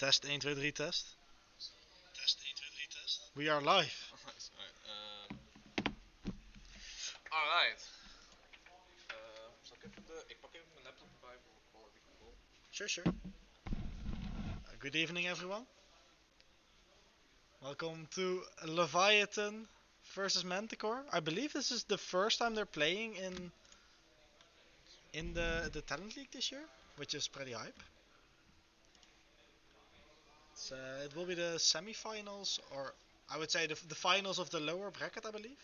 Test 1, 2, 3 test. We are live. Nice. Alright. Zal ik even ik pak even mijn laptop erbij voor quality control. Sure, sure. Good evening, everyone. Welcome to Leviathan versus Manticore. I believe this is the first time they're playing in the Talent League this year, which is pretty hype. It will be the semi-finals, or I would say the finals of the lower bracket, I believe.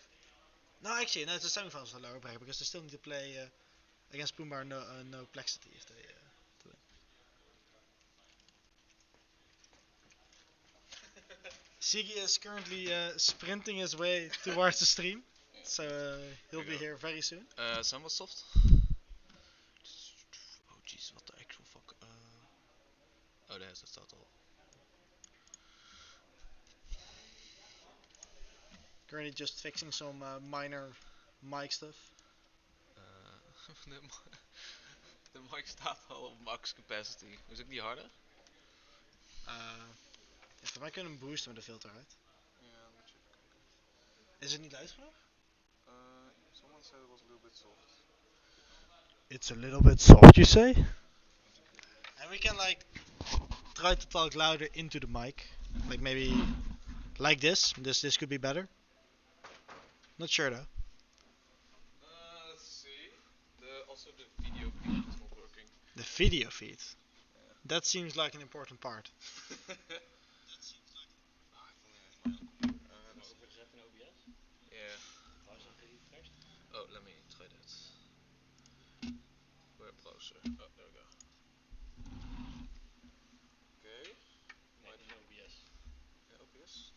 No, actually, no, it's the semi-finals of the lower bracket because they still need to play against Pumba no Plexity if they to win. Sigi is currently sprinting his way towards the stream, so he'll be here very soon. Zijn wat soft? Oh jeez, what the actual fuck. Oh, daar staat al. Currently just fixing some minor mic stuff. De mic staat al op max capacity. Is het niet harder? Voor mij kunnen we hem boosten met de filter uit. Ja, dan moet je even kijken. Is het niet luid genoeg? Someone said it was a little bit soft. It's a little bit soft, you say? And we can like try to talk louder into the mic, like maybe like this. This could be better. Not sure though. Let's see. Also the video feed is not working. The video feed. Yeah. That seems like an important part. Yeah. Oh, let me try that. We're closer. Oh, there we go. Okay. OBS. Yeah, OBS.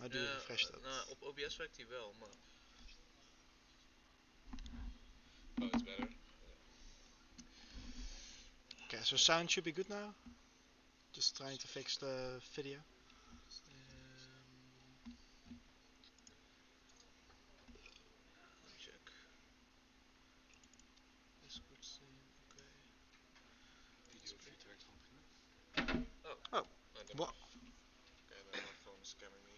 How do you refresh that? Op OBS werkt hij wel, maar... Oh, it's better. Okay, so sound should be good now. Just trying to fix the video. Check. Discord stream, okay. Video feed werkt gewoon prima. Oh. What? Okay, then my phone is scamming me.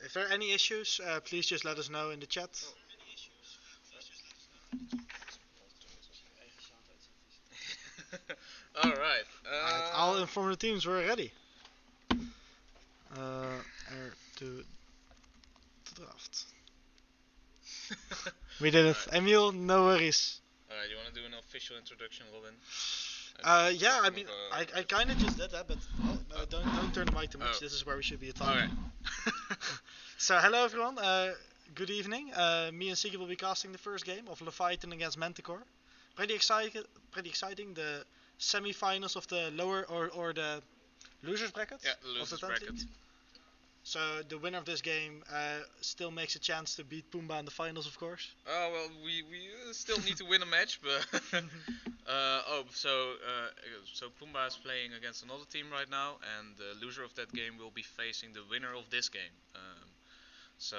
If there are any issues, please just let us know in the chat. Alright. I'll inform the teams we're ready. To draft. We did it. Right. Emil, no worries. Alright, you want to do an official introduction, Robin? Yeah, I mean, I kind of just did that, but don't turn the mic too much. Oh. This is where we should be talking. Alright. So, hello everyone. Good evening. Me and Sigi will be casting the first game of Leviathan against Manticore. Pretty exciting. The semi-finals of the lower or the losers bracket. Yeah, the losers bracket. So the winner of this game still makes a chance to beat Pumba in the finals, of course. Oh well, we still need to win a match, but so Pumba is playing against another team right now, and the loser of that game will be facing the winner of this game. So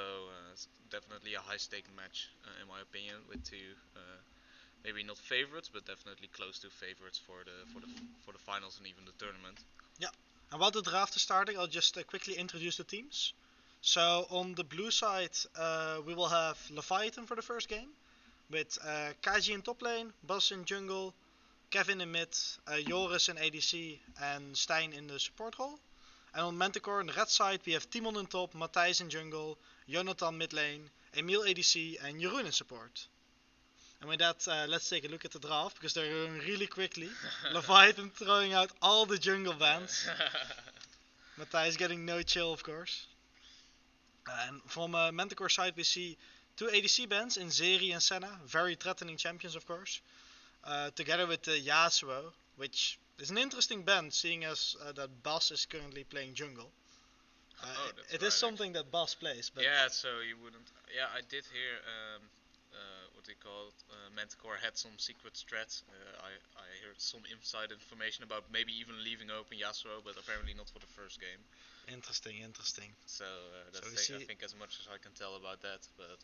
it's definitely a high-stake match, in my opinion, with two maybe not favorites, but definitely close to favorites for the finals and even the tournament. Yeah. And while the draft is starting, I'll just quickly introduce the teams. So on the blue side, we will have Leviathan for the first game, with Kaji in top lane, Bas in jungle, Kevin in mid, Joris in ADC, and Stijn in the support role. And on Manticore, on the red side, we have Timon in top, Matthijs in jungle, Jonathan mid lane, Emil ADC, and Jeroen in support. And with that, let's take a look at the draft, because they're going really quickly. Leviathan throwing out all the jungle bans. Matthijs getting no chill, of course. And from Manticore side, we see two ADC bans in Zeri and Senna. Very threatening champions, of course. Together with Yasuo, which is an interesting ban, seeing as that Bas is currently playing jungle. It is something that Bas plays. But yeah, so you wouldn't... Yeah, I did hear... what they call Manticore had some secret strats. I heard some inside information about maybe even leaving open Yasuo, but apparently not for the first game. Interesting. So that's I think as much as I can tell about that. But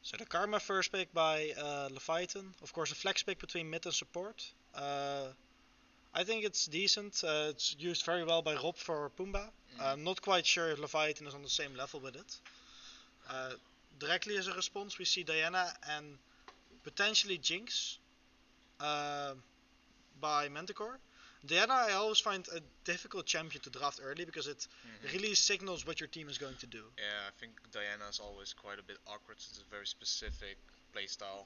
So the Karma first pick by Leviathan. Of course, a flex pick between mid and support. I think it's decent. It's used very well by Rob for Pumbaa. I'm not quite sure if Leviathan is on the same level with it. Directly as a response, we see Diana and potentially Jinx by Manticore. Diana, I always find a difficult champion to draft early because it really signals what your team is going to do. Yeah, I think Diana is always quite a bit awkward since it's a very specific playstyle.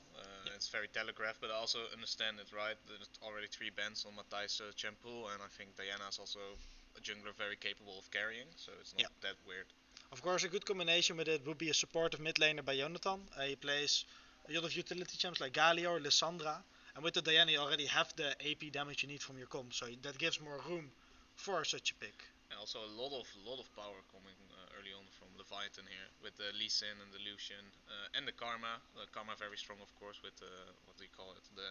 It's very telegraphed, but I also understand it, right? There's already 3 bans on Matthijs Champool, and I think Diana is also a jungler very capable of carrying, so it's not that weird. Of course, a good combination with it would be a supportive mid laner by Jonathan. He plays a lot of utility champs like Galio or Lissandra. And with the Diana, you already have the AP damage you need from your comp, so that gives more room for such a pick. And also a lot of power coming early on from Leviathan here with the Lee Sin and the Lucian and the Karma. Karma very strong, of course, with what do you call it, the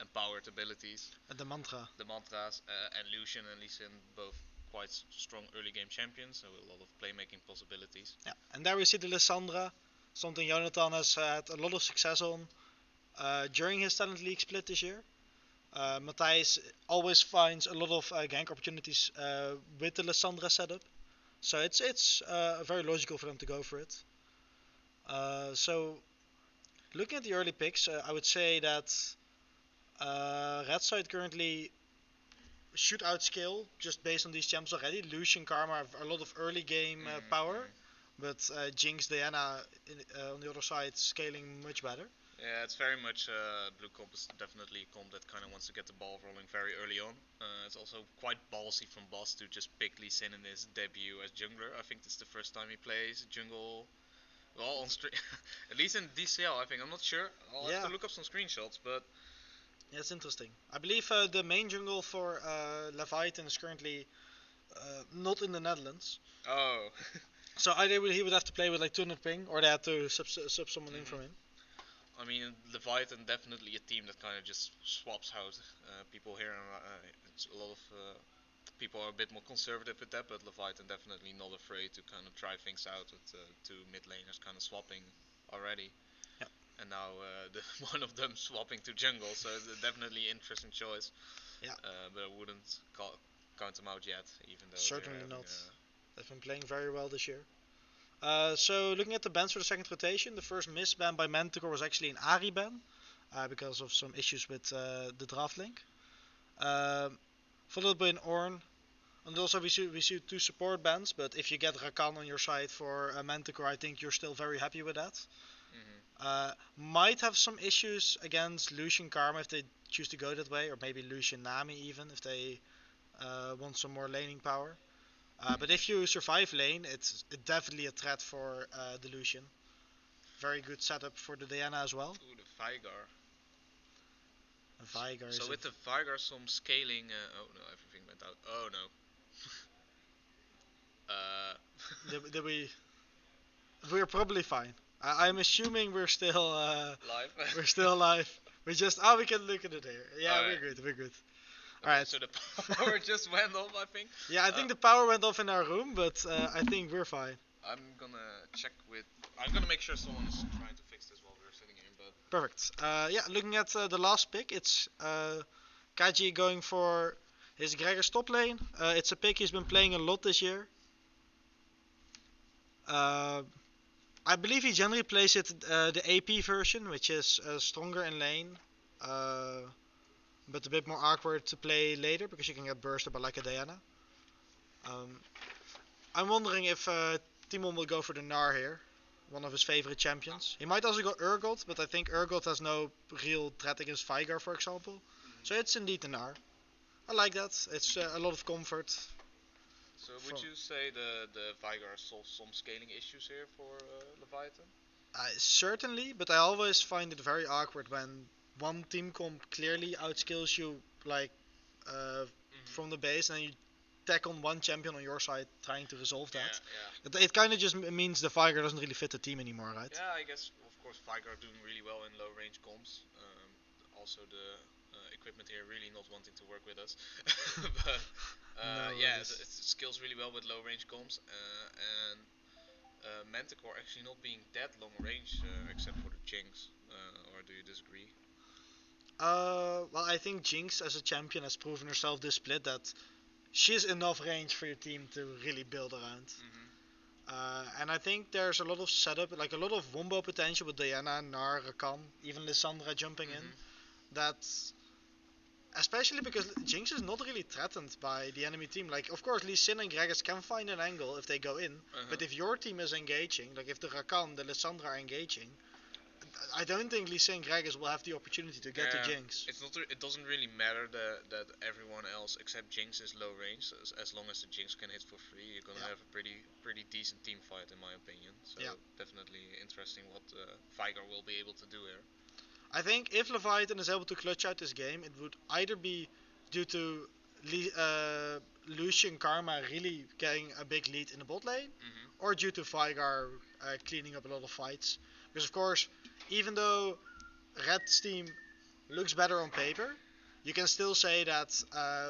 empowered abilities. And the mantra. The mantras and Lucian and Lee Sin both quite strong early game champions, so a lot of playmaking possibilities. Yeah, and there we see the Lissandra, something Jonathan has had a lot of success on during his Talent League split this year. Matthijs always finds a lot of gank opportunities with the Lissandra setup, so it's very logical for them to go for it. So looking at the early picks, I would say that Red side currently should outscale just based on these champs already. Lucian, Karma have a lot of early game power, but Jinx, Diana on the other side scaling much better. Yeah, it's very much Blue Comp is definitely a comp that kind of wants to get the ball rolling very early on. It's also quite ballsy from Boss to just pick Lee Sin in his debut as jungler. I think this is the first time he plays jungle. Well, on at least in DCL, I think. I'm not sure. I'll have to look up some screenshots, but yeah, it's interesting. I believe the main jungle for Leviathan is currently not in the Netherlands. Oh. So either he would have to play with like 200 ping, or they had to sub someone in from him. I mean, Leviathan definitely a team that kind of just swaps out people here. It's a lot of people are a bit more conservative with that, but Leviathan definitely not afraid to kind of try things out with 2 mid laners kind of swapping already. Yeah. And now one of them swapping to jungle, so it's definitely interesting choice. Yeah. But I wouldn't count them out yet, even though certainly not. They've been playing very well this year. So looking at the bans for the second rotation, the first miss ban by Manticore was actually an Ahri ban because of some issues with the draft link. Followed by an Ornn. And also we see 2 support bans, but if you get Rakan on your side for Manticore, I think you're still very happy with that. Might have some issues against Lucian Karma if they choose to go that way, or maybe Lucian Nami even if they want some more laning power. But if you survive lane, it's definitely a threat for the Lucian. Very good setup for the Diana as well. Ooh, the Veigar. Veigar. So with the Veigar, some scaling. Oh no, everything went out. Oh no. Did we? We're probably fine. I'm assuming we're still live. We're still alive. We can look at it here. Yeah, right. We're good. Okay, alright. So the power just went off, I think. Yeah, I think the power went off in our room, but I think we're fine. I'm gonna make sure someone is trying to fix this while we're sitting here. But perfect. Yeah, looking at the last pick, it's Kaji going for his Gregor's top lane. It's a pick he's been playing a lot this year. I believe he generally plays it the AP version, which is stronger in lane, but a bit more awkward to play later because you can get bursted by like a Diana. I'm wondering if Timon will go for the Gnar here, one of his favorite champions. He might also go Urgot, but I think Urgot has no real threat against Veigar, for example. So it's indeed the Gnar. I like that. It's a lot of comfort. So would you say the Veigar solves some scaling issues here for Leviathan? Certainly, but I always find it very awkward when one team comp clearly outskills you like from the base, and then you tack on one champion on your side trying to resolve that. Yeah. It kind of just means the Veigar doesn't really fit the team anymore, right? Yeah, I guess of course Veigar doing really well in low range comps. Also the equipment here really not wanting to work with us. But it scales really well with low range comps. And Manticore actually not being that long range, except for the Jinx. Or do you disagree? Well, I think Jinx as a champion has proven herself this split that she's enough range for your team to really build around. And I think there's a lot of setup, like a lot of wombo potential with Diana, Nar, Rakan, even Lissandra jumping in. That, especially because Jinx is not really threatened by the enemy team. Like, of course, Lee Sin and Gragas can find an angle if they go in, but if your team is engaging, like if the Rakan, the Lissandra are engaging, I don't think Lee Sin and Gragas will have the opportunity to get to Jinx. It's not. It doesn't really matter that everyone else except Jinx is low range. As long as the Jinx can hit for free, you're gonna have a pretty decent team fight, in my opinion. So definitely interesting what Viger will be able to do here. I think if Leviathan is able to clutch out this game, it would either be due to Lucian Karma really getting a big lead in the bot lane, or due to Vigar cleaning up a lot of fights. Because of course, even though Red's team looks better on paper, you can still say that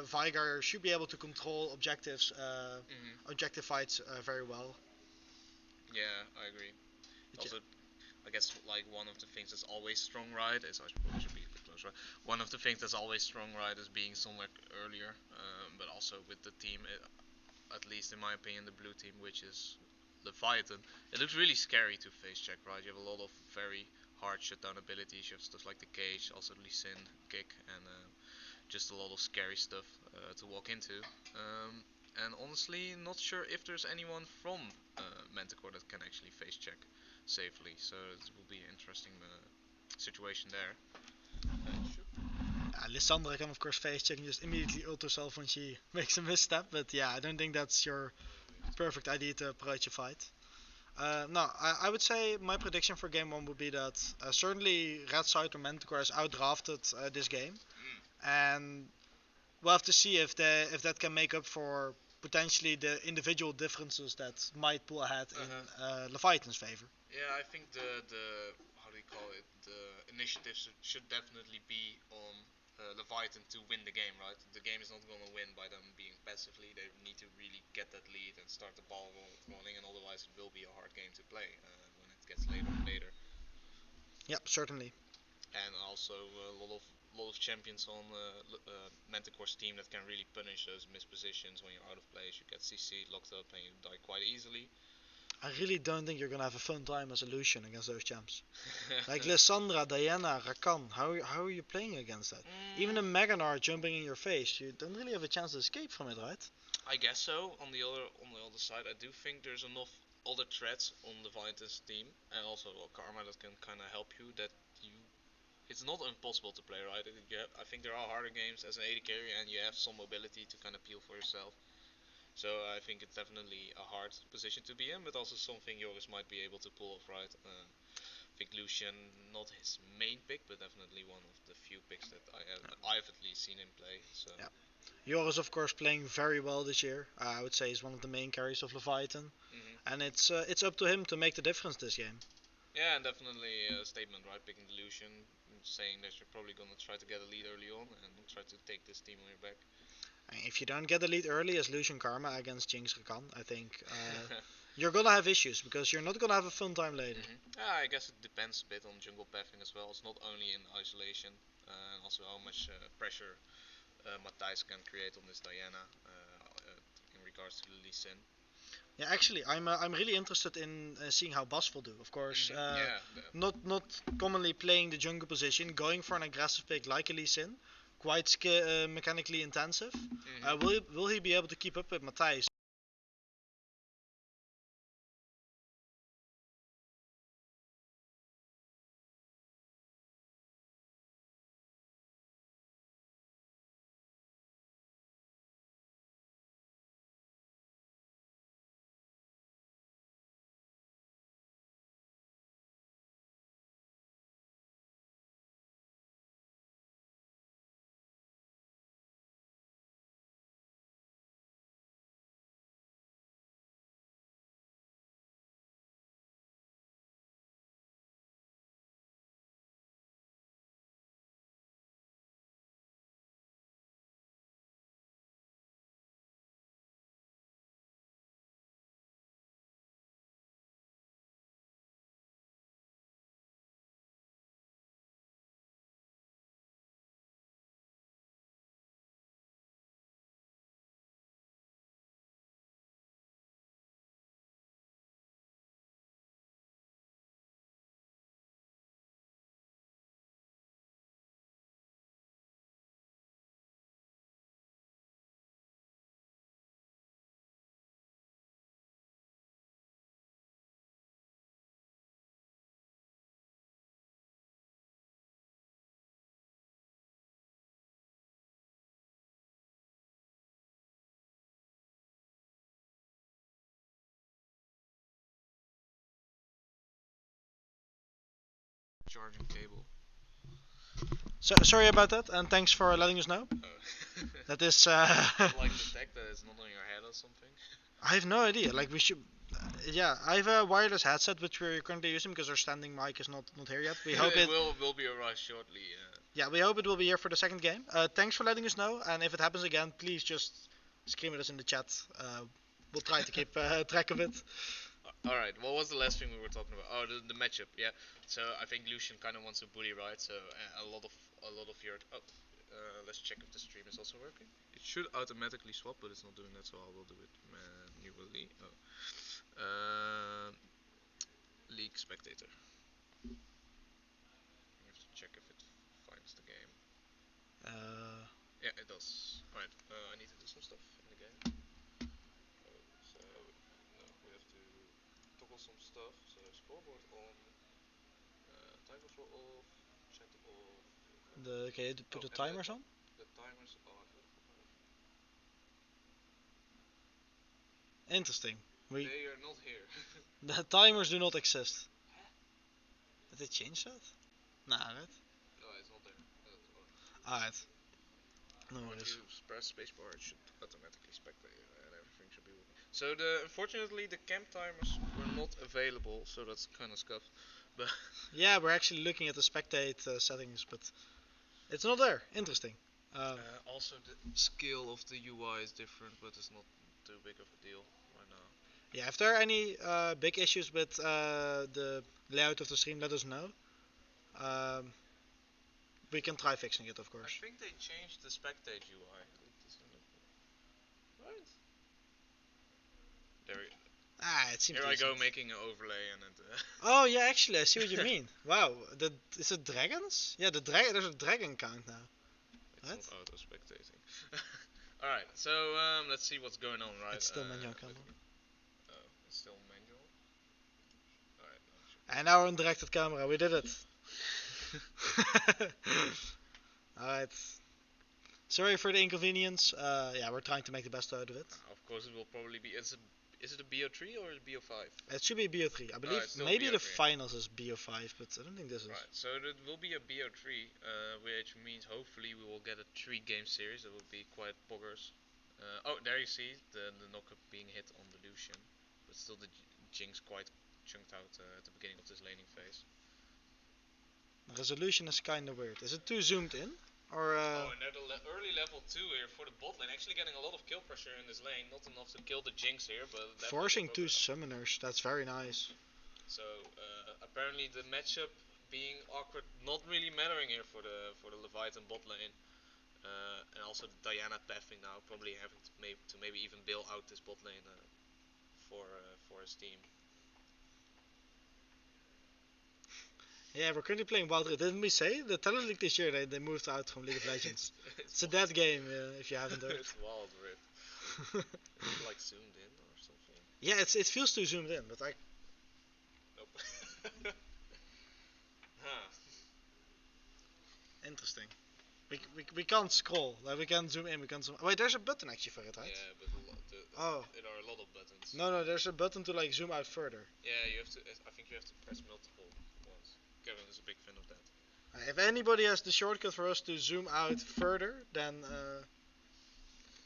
Vigar should be able to control objective fights very well. Yeah, I agree. Also, I guess like one of the things that's always strong, right? Is I probably should be a bit closer. One of the things that's always strong, right, is being somewhere earlier. But also with the team, at least in my opinion, the blue team, which is Leviathan, it looks really scary to face check, right? You have a lot of very hard shutdown abilities. You have stuff like the cage, also Lee Sin, kick, and just a lot of scary stuff to walk into. And honestly, not sure if there's anyone from Manticore that can actually face check safely. So it will be an interesting situation there. Lissandra can of course face check and just immediately ult herself when she makes a misstep, but yeah, I don't think that's your perfect idea to approach a fight. No, I would say my prediction for game 1 would be that certainly Red Side or Manticore has outdrafted this game, and we'll have to see if that can make up for potentially the individual differences that might pull ahead in Leviathan's favor. Yeah, I think the how do you call it, the initiative should definitely be on Leviathan to win the game, right? The game is not going to win by them being passively. They need to really get that lead and start the ball rolling, and otherwise it will be a hard game to play when it gets later and later. Yep, certainly. And also a lot of champions on Manticore's team that can really punish those mispositions when you're out of place. You get CC locked up and you die quite easily. I really don't think you're gonna have a fun time as a Lucian against those champs. Like Lissandra, Diana, Rakan, how are you playing against that? Even a Meganar jumping in your face, you don't really have a chance to escape from it, right? I guess so. On the other side, I do think there's enough other threats on the Vital's team, and also Karma that can kind of help you. That you, it's not impossible to play, right? I think there are harder games as an AD carry, and you have some mobility to kind of peel for yourself. So I think it's definitely a hard position to be in, but also something Joris might be able to pull off, right? I think Lucian, not his main pick, but definitely one of the few picks that I've at least seen him play. So. Yeah. Joris, of course, playing very well this year. I would say he's one of the main carries of Leviathan, and it's up to him to make the difference this game. Yeah, and definitely a statement, right? Picking the Lucian, saying that you're probably gonna try to get a lead early on and try to take this team on your back. If you don't get the lead early as Lucian Karma against Jinx Rakan, I think you're gonna have issues because you're not gonna have a fun time later. Yeah, I guess it depends a bit on jungle pathing as well. It's not only in isolation, and also how much pressure Matthijs can create on this Diana in regards to the Lee Sin. Yeah, actually, I'm really interested in seeing how Bas will do. Of course, not commonly playing the jungle position, going for an aggressive pick like a Lee Sin, quite mechanically intensive. Will he be able to keep up with Matthijs? charging cable. So sorry about that, and thanks for letting us know. Oh. That is. Like the tech that is not on your head or something. I have no idea. Like we should. Yeah, I have a wireless headset which we're currently using because our standing mic is not here yet. We hope it. Will be arrived shortly. Yeah, we hope it will be here for the second game. Thanks for letting us know, and if it happens again, please just scream at us in the chat. We'll try to keep track of it. Alright, what was the last thing we were talking about? Oh, the matchup, yeah. So I think Lucian kind of wants a bully, right? So a lot of your let's check if the stream is also working. It should automatically swap, but it's not doing that, so I will do it manually. Oh. League spectator. I have to check if it finds the game. Yeah, it does. Alright, I need to do some stuff in the game. So no, we have to toggle some stuff. So scoreboard on, timers were off, chat off. Can you put the timers on? The timers are. Interesting. They are not here. The timers do not exist. Did they change that? Nah, right? No, it's not there. Alright. No When worries. you press spacebar, it should automatically spectate and everything should be working. So unfortunately the camp timers were not available, so that's kind of scuffed. But yeah, we're actually looking at the spectate settings, but it's not there. Interesting. Also the scale of the UI is different, but it's not too big of a deal right now. Yeah, if there are any big issues with the layout of the stream, let us know. We can try fixing it, of course. I think they changed the spectate UI. Right? There we It seems. Here I go making an overlay and it. Oh yeah, actually, I see what you mean. Wow, is it dragons? Yeah, there's a dragon count now. It's not auto spectating. All right, so let's see what's going on, right? It's still manual camera. Oh, it's still manual. All right. And now we're on directed camera. We did it. Alright. Sorry for the inconvenience. Yeah, we're trying to make the best out of it. Of course, it will probably be. Is it a BO3 or a BO5? It should be a BO3. I believe maybe BO3. The finals is BO5, but I don't think this is. Right, so it will be a BO3, which means hopefully we will get a 3-game series. That will be quite poggers. Oh, there you see the knockup being hit on the Lucian, but still the Jinx quite chunked out at the beginning of this laning phase. The resolution is kind of weird. Is it too zoomed in? Or, Oh, and they're the early level 2 here for the bot lane, actually getting a lot of kill pressure in this lane, not enough to kill the Jinx here, but forcing 2 summoners, that's very nice. So apparently the matchup being awkward, not really mattering here for the Leviathan bot lane, and also the Diana pathing now, probably having to maybe even bail out this bot lane for his team. Yeah, we're currently playing Wild Rift. Didn't we say? The Talent League this year, they moved out from League of Legends. it's a dead game, if you haven't heard. It's Wild Rift. It's like zoomed in or something. Yeah, it feels too zoomed in, but Nope. Huh. Interesting. We can't scroll. Like, we can't zoom in, we can't zoom... Oh, wait, there's a button actually for it, right? Yeah, but there are a lot of buttons. No, there's a button to like zoom out further. Yeah, I think you have to press multiple ones. Kevin is a big fan of that. If anybody has the shortcut for us to zoom out further, then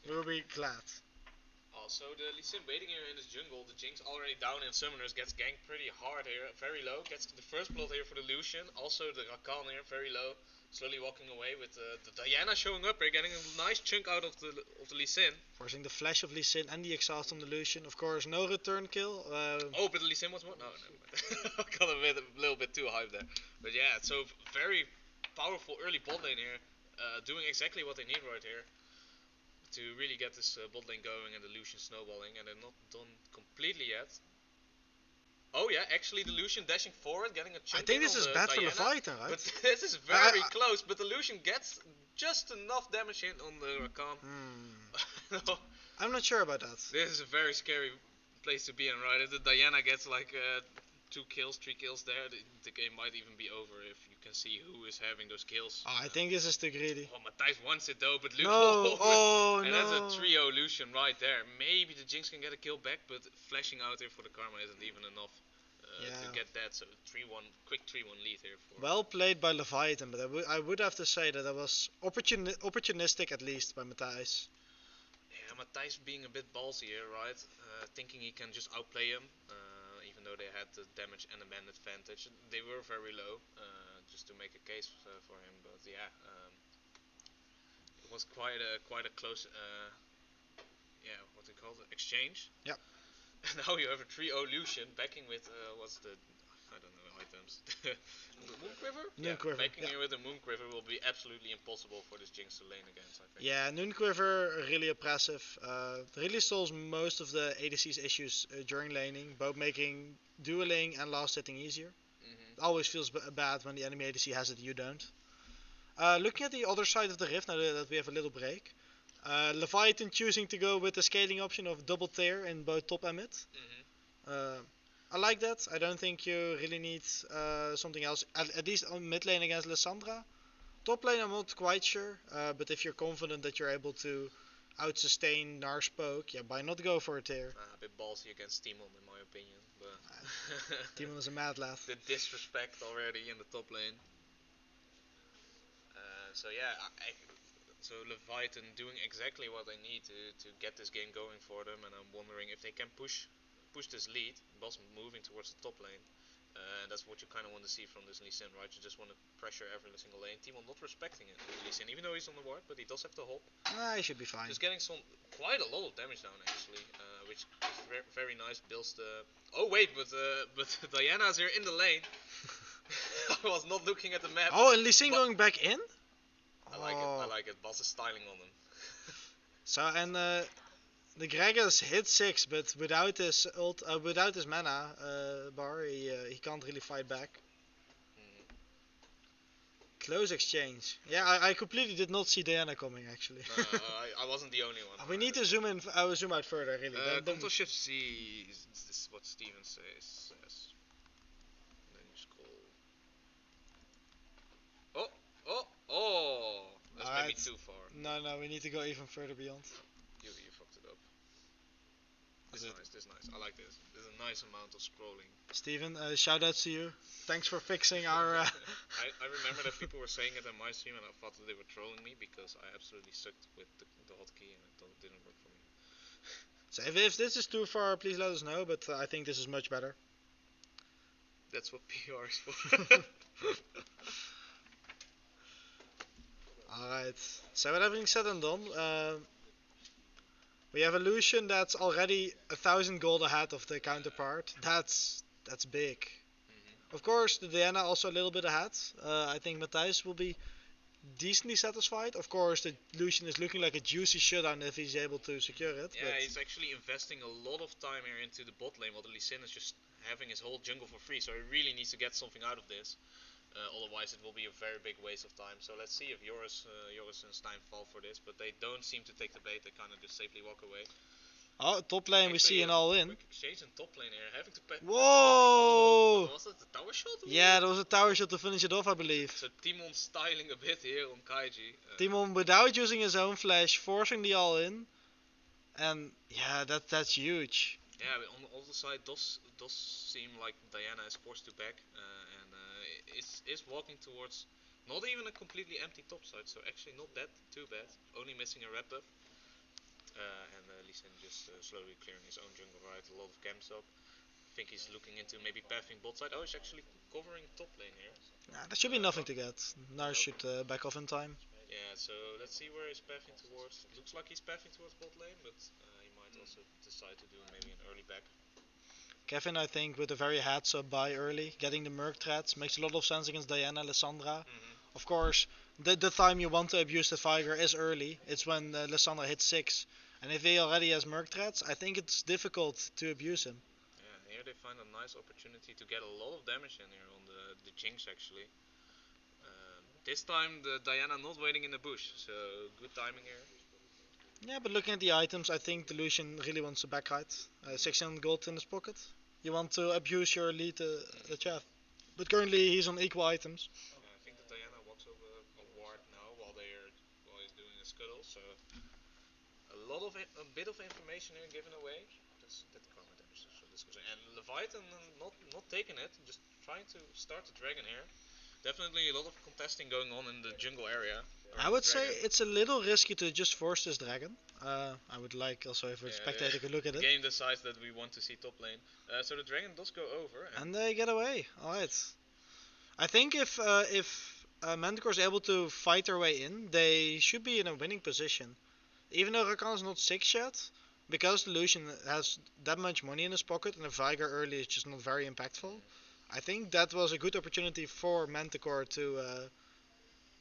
we will be glad. Also, the Lee Sin waiting here in this jungle. The Jinx already down in summoners, gets ganked pretty hard here, very low. Gets the first blood here for the Lucian. Also the Rakan here, very low. Slowly walking away with the Diana showing up here, getting a nice chunk out of the Lee Sin. Forcing the flash of Lee Sin and the exhaust on the Lucian. Of course, no return kill. Oh, but the Lee Sin was more? No. I got a little bit too hyped there. But yeah, so very powerful early bot lane here. Doing exactly what they need right here to really get this bot lane going and the Lucian snowballing. And they're not done completely yet. Oh yeah, actually the Lucian dashing forward, getting a chunk. I think this is bad Diana, for Leviathan, right? But this is very close, but the Lucian gets just enough damage in on the Rakan. No, I'm not sure about that. This is a very scary place to be in, right? If the Diana gets like 3 kills there, the game might even be over if you can see who is having those kills. Oh, I think this is too greedy. Oh, Matthijs wants it though, but Lucian. No, and that's a trio Lucian right there. Maybe the Jinx can get a kill back, but flashing out here for the Karma isn't even enough to Yeah. get that. So 3-1, quick 3-1 lead here for. Well played by Leviathan, but I would have to say that was opportunistic at least by Matthijs. Yeah, Matthijs being a bit ballsy here, right? Thinking he can just outplay him, even though they had the damage and the man advantage. They were very low, just to make a case for him. But yeah, it was quite a close, yeah, what they call it, exchange. Yep. Now you have a 3-0 Lucian backing with what's the, I don't know, items. Moonquiver? Yeah, Moonquiver, backing yeah. here with a Moonquiver will be absolutely impossible for this Jinx to lane against, I think. Yeah, Noonquiver really oppressive. Really solves most of the ADC's issues during laning, both making dueling and last hitting easier. Mm-hmm. It always feels bad when the enemy ADC has it, you don't. Looking at the other side of the rift, now that we have a little break, Leviathan choosing to go with the scaling option of double tier in both top and mid. Mm-hmm. Uh, I like that. I don't think you really need something else, at least on mid lane against Lissandra. Top lane, I'm not quite sure, but if you're confident that you're able to out-sustain Nar's poke, yeah, why not go for a tier? A bit ballsy against Timon, in my opinion, but Timon is a mad lad. the disrespect already in the top lane. So yeah, so Leviathan doing exactly what they need to get this game going for them, and I'm wondering if they can push this lead. Boss moving towards the top lane. And that's what you kind of want to see from this Lee Sin, right? You just want to pressure every single lane. Timon not respecting it, Lee Sin, even though he's on the ward, but he does have the hop. He should be fine. Just getting quite a lot of damage down actually, which is very nice. Builds the. Oh wait, but Diana's here in the lane. I was not looking at the map. Oh, and Lee Sin going back in? I like it. I like it. Boss is styling on him. So and the Gregors hit 6, but without his without his mana bar, he can't really fight back. Mm. Close exchange. Yeah, I completely did not see Diana coming actually. I wasn't the only one. We need to zoom in. Zoom out further, really. Control Shift C. This is what Steven says. Then you scroll. Oh! That's maybe too far. No, we need to go even further beyond. You fucked it up. This is nice. I like this. There's a nice amount of scrolling. Steven, shout outs to you. Thanks for fixing our. I remember that people were saying it on my stream, and I thought that they were trolling me because I absolutely sucked with the hotkey and it didn't work for me. So if this is too far, please let us know. But I think this is much better. That's what PR is for. Alright. So with everything said and done, we have a Lucian that's already 1,000 gold ahead of the counterpart. That's big. Mm-hmm. Of course, the Diana also a little bit ahead. I think Matthijs will be decently satisfied. Of course, the Lucian is looking like a juicy shutdown if he's able to secure it. Yeah, he's actually investing a lot of time here into the bot lane, while the Lee Sin is just having his whole jungle for free. So he really needs to get something out of this. Otherwise, it will be a very big waste of time. So let's see if Joris and Stein fall for this. But they don't seem to take the bait. They kind of just safely walk away. Oh, top lane, we see an all-in. Quick exchange in top lane here. Having to pay. Whoa! Was that the tower shot? Yeah, there was a tower shot to finish it off, I believe. So Timon styling a bit here on Kaiji. Timon without using his own flash, forcing the all-in. And yeah, that's huge. Yeah, but on the other side, does seem like Diana is forced to back, and is walking towards not even a completely empty top side, so actually not that too bad. Only missing a red buff, and Lee Sin just slowly clearing his own jungle, right? A lot of camps up. I think he's looking into maybe pathing bot side. Oh, he's actually covering top lane here. Nah, there should be nothing to get. Nars should back off in time. Yeah, so let's see where he's pathing towards. Looks like he's pathing towards bot lane, but he might also decide to do maybe an early back. Kevin, I think, with a very heads up buy early, getting the Merc threats makes a lot of sense against Diana, Lissandra. Mm-hmm. Of course, the time you want to abuse the Viger is early. It's when Lissandra hits 6. And if he already has Merc threats, I think it's difficult to abuse him. Yeah, here they find a nice opportunity to get a lot of damage in here on the Jinx actually. This time the Diana not waiting in the bush, so good timing here. Yeah, but looking at the items, I think the Lucian really wants to back height. 600 gold in his pocket. You want to abuse your lead the chat. But currently he's on equal items. Yeah, I think that Diana walks over a ward now while he's doing a scuttle, so a bit of information here given away. That karma damage is so discussing. And Leviathan not taking it, just trying to start the dragon here. Definitely a lot of contesting going on in the jungle area. I would say it's a little risky to just force this dragon. I would like also if a spectator could look at the it. game decides that we want to see top lane. So the dragon does go over. And they get away. Alright. I think if Manticore is able to fight their way in, they should be in a winning position. Even though Rakan is not 6 yet, because the Lucian has that much money in his pocket and the Viger early is just not very impactful, I think that was a good opportunity for Manticore to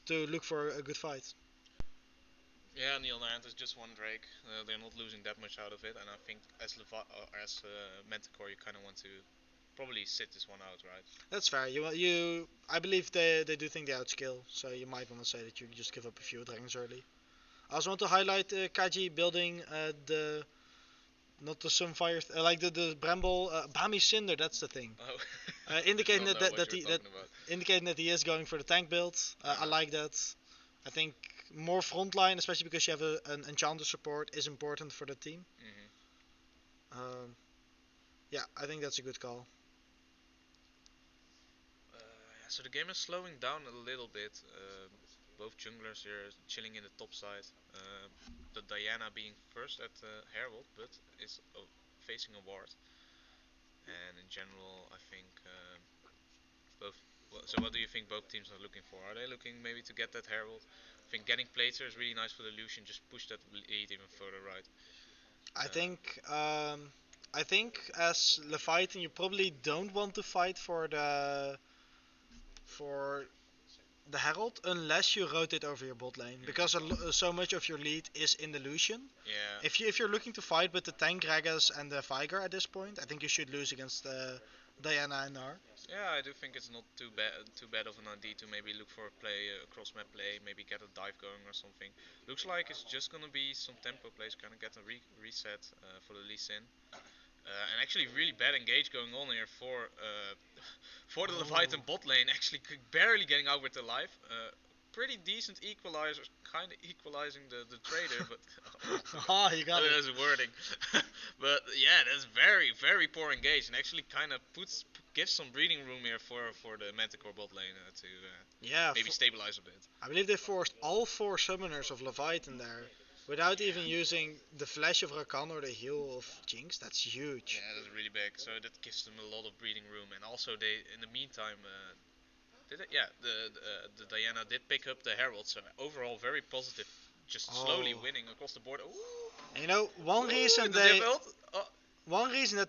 look for a good fight. Yeah, and the other hand, it's just one Drake. They're not losing that much out of it, and I think as Manticore, you kind of want to probably sit this one out, right? That's fair. I believe they do think they outskill, so you might want to say that you just give up a few dragons early. I also want to highlight Kaji building the not the Sunfire, like the Bramble, Bami Cinder. That's the thing. Oh. Indicating indicating that he is going for the tank build. I like that. I think more frontline, especially because you have an enchanter support, is important for the team. Yeah, I think that's a good call. So the game is slowing down a little bit. Both junglers here chilling in the top side. The Diana being first at Herald, but is facing a ward. And in general, I think both. So what do you think both teams are looking for? Are they looking maybe to get that Herald? I think getting Plater is really nice for the Lucian. Just push that lead even further right. I think as Leviathan, you probably don't want to fight for the Herald unless you rotate over your bot lane, because so much of your lead is in the Lucian. Yeah. If you're looking to fight with the tank Gragas and the Viger at this point, I think you should lose against Diana and Nar. Yeah, I do think it's not too bad of an idea to maybe look for a play, cross map play, maybe get a dive going or something. Looks like it's just gonna be some tempo plays, kind of get a reset for the Lee Sin. And actually really bad engage going on here for the Leviathan bot lane, actually barely getting out with their life. Pretty decent equalizer, kind of equalizing the trader, but You got it. That's wording. But yeah, that's very poor engage, and actually kind of gives some breathing room here for the Manticore bot lane to maybe stabilize a bit. I believe they forced all 4 summoners of Leviathan there without even using the flash of Rakan or the heal of Jinx. That's huge. Yeah, that's really big. So that gives them a lot of breathing room, and also they, in the meantime, the Diana did pick up the Herald. So overall, very positive. Just slowly winning across the board. Ooh. You know, one reason that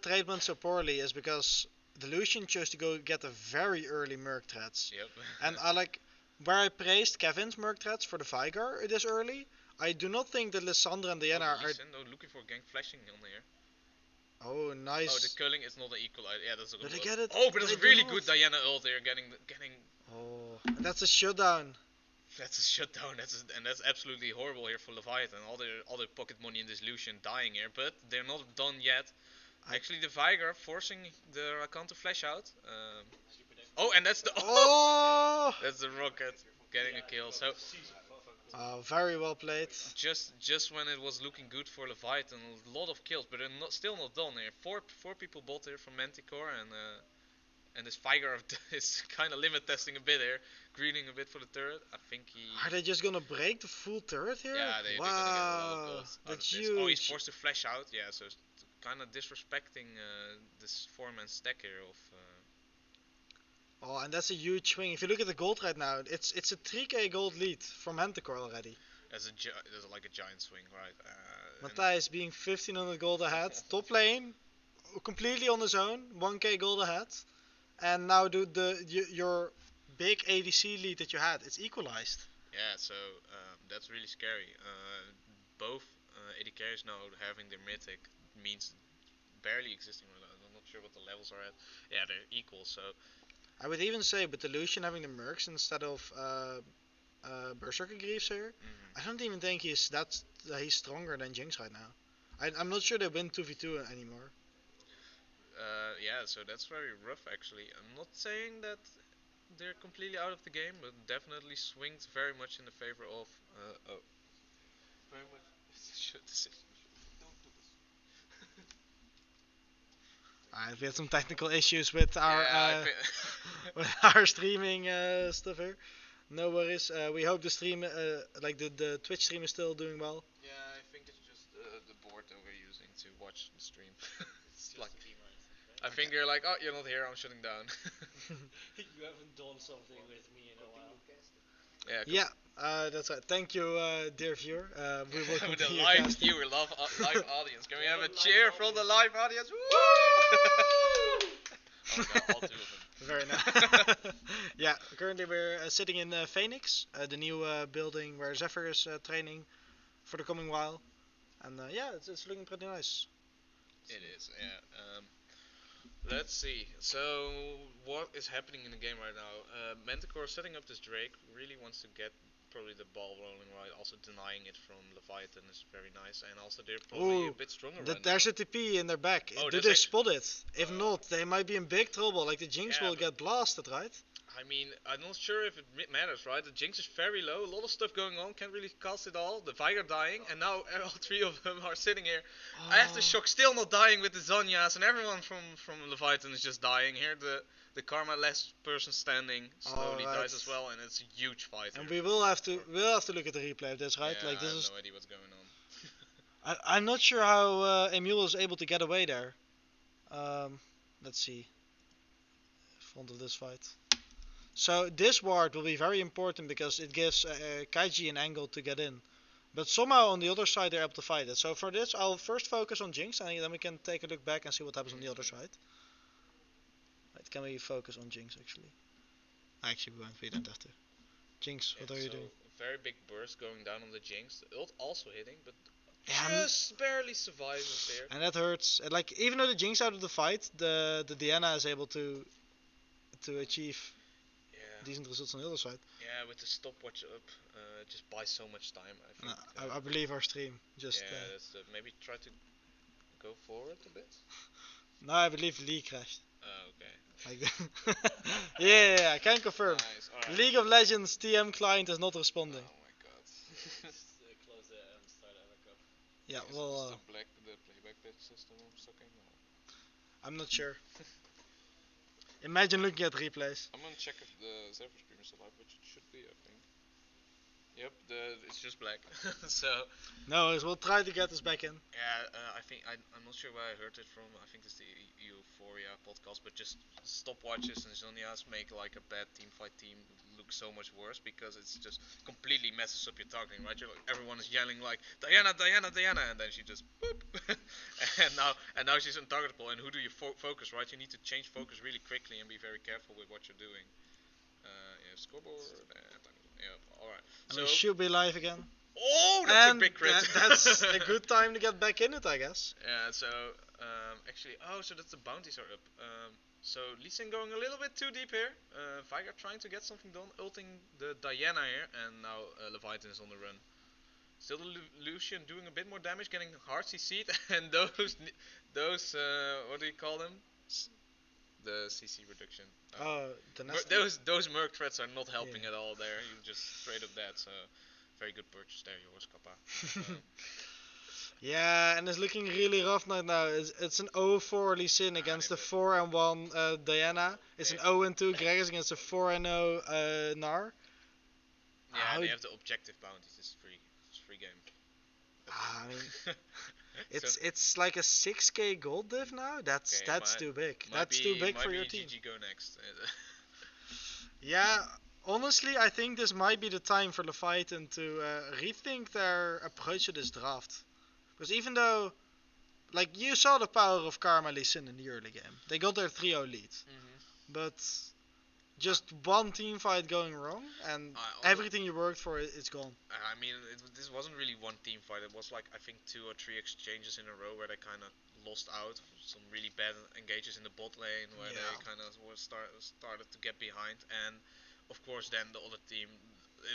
trade went so poorly is because the Lucian chose to go get a very early Merc threats. Yep. And I like where I praised Kevin's Merc threats for the Viger this early. I do not think that Lissandra and Diana are. Looking for gang flashing on here. Oh, nice. Oh, the culling is not an equalizer. Yeah, that's a good. Did they get it? Oh, but it's really good Diana ult there, getting. Oh, that's a shutdown. That's a shutdown. That's absolutely horrible here for Leviathan. All their pocket money in this Lucian dying here, but they're not done yet. Actually, the Viger forcing the Rakan to flash out. And that's the. Oh! That's the rocket getting a kill. So. Very well played. Just when it was looking good for Leviathan, a lot of kills, but they're still not done here. Four people bot here from Manticore, and this Viger is kind of limit testing a bit here, greeting a bit for the turret. I think he. Are they just gonna break the full turret here? Yeah, they're gonna get a lot of gold. That's huge. Oh, he's forced to flash out. Yeah, so kind of disrespecting this 4-man stack here of. Oh, and that's a huge swing. If you look at the gold right now, it's a 3k gold lead from Manticore already. That's like a giant swing, right? Matthijs being 1500 gold ahead. Top lane, completely on his own, 1k gold ahead. And now your big ADC lead that you had, it's equalized. Yeah, so that's really scary. Both AD carries now having their mythic means barely existing. I'm not sure what the levels are at. Yeah, they're equal, so. I would even say, with the Lucian having the Mercs instead of Berserker Greaves here, I don't even think he's stronger than Jinx right now. I'm not sure they win 2v2 anymore. Yeah, so that's very rough actually. I'm not saying that they're completely out of the game, but definitely swings very much in the favor of. Very much. We had some technical issues with our with our streaming stuff here. No worries. We hope the stream, like the Twitch stream, is still doing well. Yeah, I think it's just the board that we're using to watch the stream. It's like, I think they're like, oh, you're not here, I'm shutting down. You haven't done something with me in a while. Yeah, Yeah, that's right. Thank you, dear viewer. We will with the continue live casting. viewer, live audience. Can we have a cheer from the live audience? Woo! Oh my god, all two of them. Very nice. Yeah, currently we're sitting in Phoenix, the new building where Zephyr is training for the coming while. And yeah, it's looking pretty nice. It is, yeah. Let's see. So, what is happening in the game right now? Manticore setting up this Drake, really wants to get probably the ball rolling right. Also denying it from Leviathan is very nice. And also they're probably a bit stronger right There's now. a TP in their back. Oh, Do that's they act- spot it? If not, they might be in big trouble. Like the Jinx Yeah, will but- get blasted, right? I mean, I'm not sure if it matters, right? The Jinx is very low, a lot of stuff going on, can't really cast it all. The Viger dying, and now all three of them are sitting here. Aftershock still not dying with the Zonyas, and everyone from Leviathan is just dying. Here the Karma last person standing slowly Alright. dies as well, and it's a huge fight. And here. we'll have to look at the replay of this, right? Yeah, Like this I have is. no idea what's going on. I'm not sure how Emil is able to get away there. Let's see. Front of this fight. So this ward will be very important because it gives Kaiji an angle to get in. But somehow on the other side they're able to fight it. So for this I'll first focus on Jinx and then we can take a look back and see what happens on the other side. Right, can we focus on Jinx actually? Actually we don't have to. Jinx, what are you doing? Very big burst going down on the Jinx. The ult also hitting, but Yeah, just barely surviving there. and that hurts. And like even though the Jinx out of the fight, the Diana is able to achieve Yeah. decent results on the other side. Yeah, with the stopwatch up, just buys so much time. I think. I believe our stream just. Yeah, that's maybe try to go forward a bit. No, I believe Lee crashed. Oh, okay. Like yeah, I can confirm. Nice. Alright. League of Legends TM client is not responding. Oh my god. Close it and start a backup. Yeah, Is well, the playback bit system sucking? Or? I'm not sure. Imagine looking at replays. I'm gonna check if the Zephyr stream is alive, which it should be, I think. Yep, it's just black. So No, we'll try to get this back in. yeah, I think I'm not sure where I heard it from. I think it's the Euphoria podcast, but just stopwatches and Zonias make like a bad teamfight team look so much worse because it's just completely messes up your targeting, right? Everyone is yelling like Diana, Diana, Diana, and then she just boop, and now she's untargetable. And who do you focus, right? You need to change focus really quickly and be very careful with what you're doing. Yeah, scoreboard. Yeah, all right. And we should be live again. Oh, that's And a big crit. that's a good time to get back in it, I guess. Yeah, so actually, so that's the bounties are up. So Lee Sin going a little bit too deep here. Viger trying to get something done, ulting the Diana here, and now Leviathan is on the run. Still the Lucian doing a bit more damage, getting hard CC'd, and those what do you call them? The CC reduction. The Those Merc threats are not helping at all there. You just straight up dead. So very good purchase there, yours, Kappa. Yeah, and it's looking really rough right now. It's an 0-4 Lee Sin against the 4-1 Diana. It's an 0-2 Gregors against a 4-0 Nar. Yeah, they have the objective bounties. It's free game. I mean, it's like a 6k gold div now. That's too big. That's too big for your team. GG go next. Yeah, honestly, I think this might be the time for Leviathan to rethink their approach to this draft. Because even though, like, you saw the power of Karma Lee Sin in the early game. They got their 3-0 lead. But just one team fight going wrong, and everything you worked for is gone. I mean, this wasn't really one team fight. It was like, I think 2 or 3 exchanges in a row where they kind of lost out. Some really bad engages in the bot lane where they kind of started to get behind. And, of course, then the other team...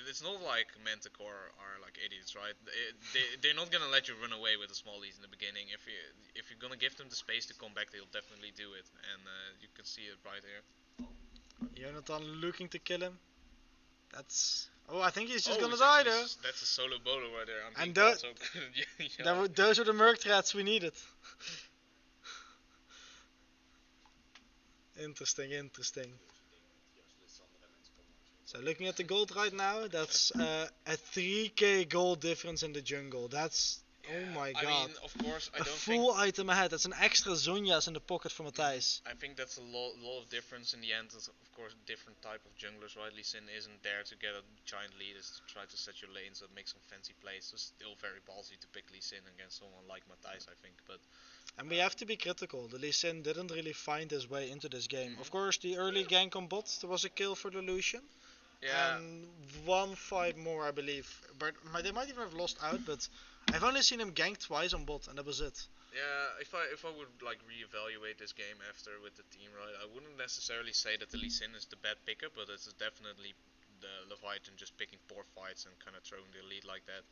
It's not like Manticore are like idiots, right? They're not gonna let you run away with the smallies in the beginning. If you're gonna give them the space to come back, they'll definitely do it, and you can see it right here. Jonathan looking to kill him. That's... Oh, I think he's just gonna die though. That's a solo bolo right there. And those were the Merc threats we needed. Interesting, interesting. So looking at the gold right now, that's a 3k gold difference in the jungle. That's, oh my I mean, god. of course, I A don't think. full item ahead. That's an extra Zhonya's in the pocket for Matthijs. I think that's a lot of difference in the end. Of course, different type of junglers, right? Lee Sin isn't there to get a giant lead, is to try to set your lanes and make some fancy plays. It's still very ballsy to pick Lee Sin against someone like Matthijs, I think. But And we have to be critical. The Lee Sin didn't really find his way into this game. Of mhm. course, the early gank on bot, there was a kill for the Lucian. Yeah, And one fight more, I believe. But they might even have lost out, but I've only seen him gank twice on bot, and that was it. yeah. If I would like reevaluate this game after with the team, right, I wouldn't necessarily say that the Lee Sin is the bad pickup, but it's definitely the Leviathan just picking poor fights and kind of throwing the lead like that.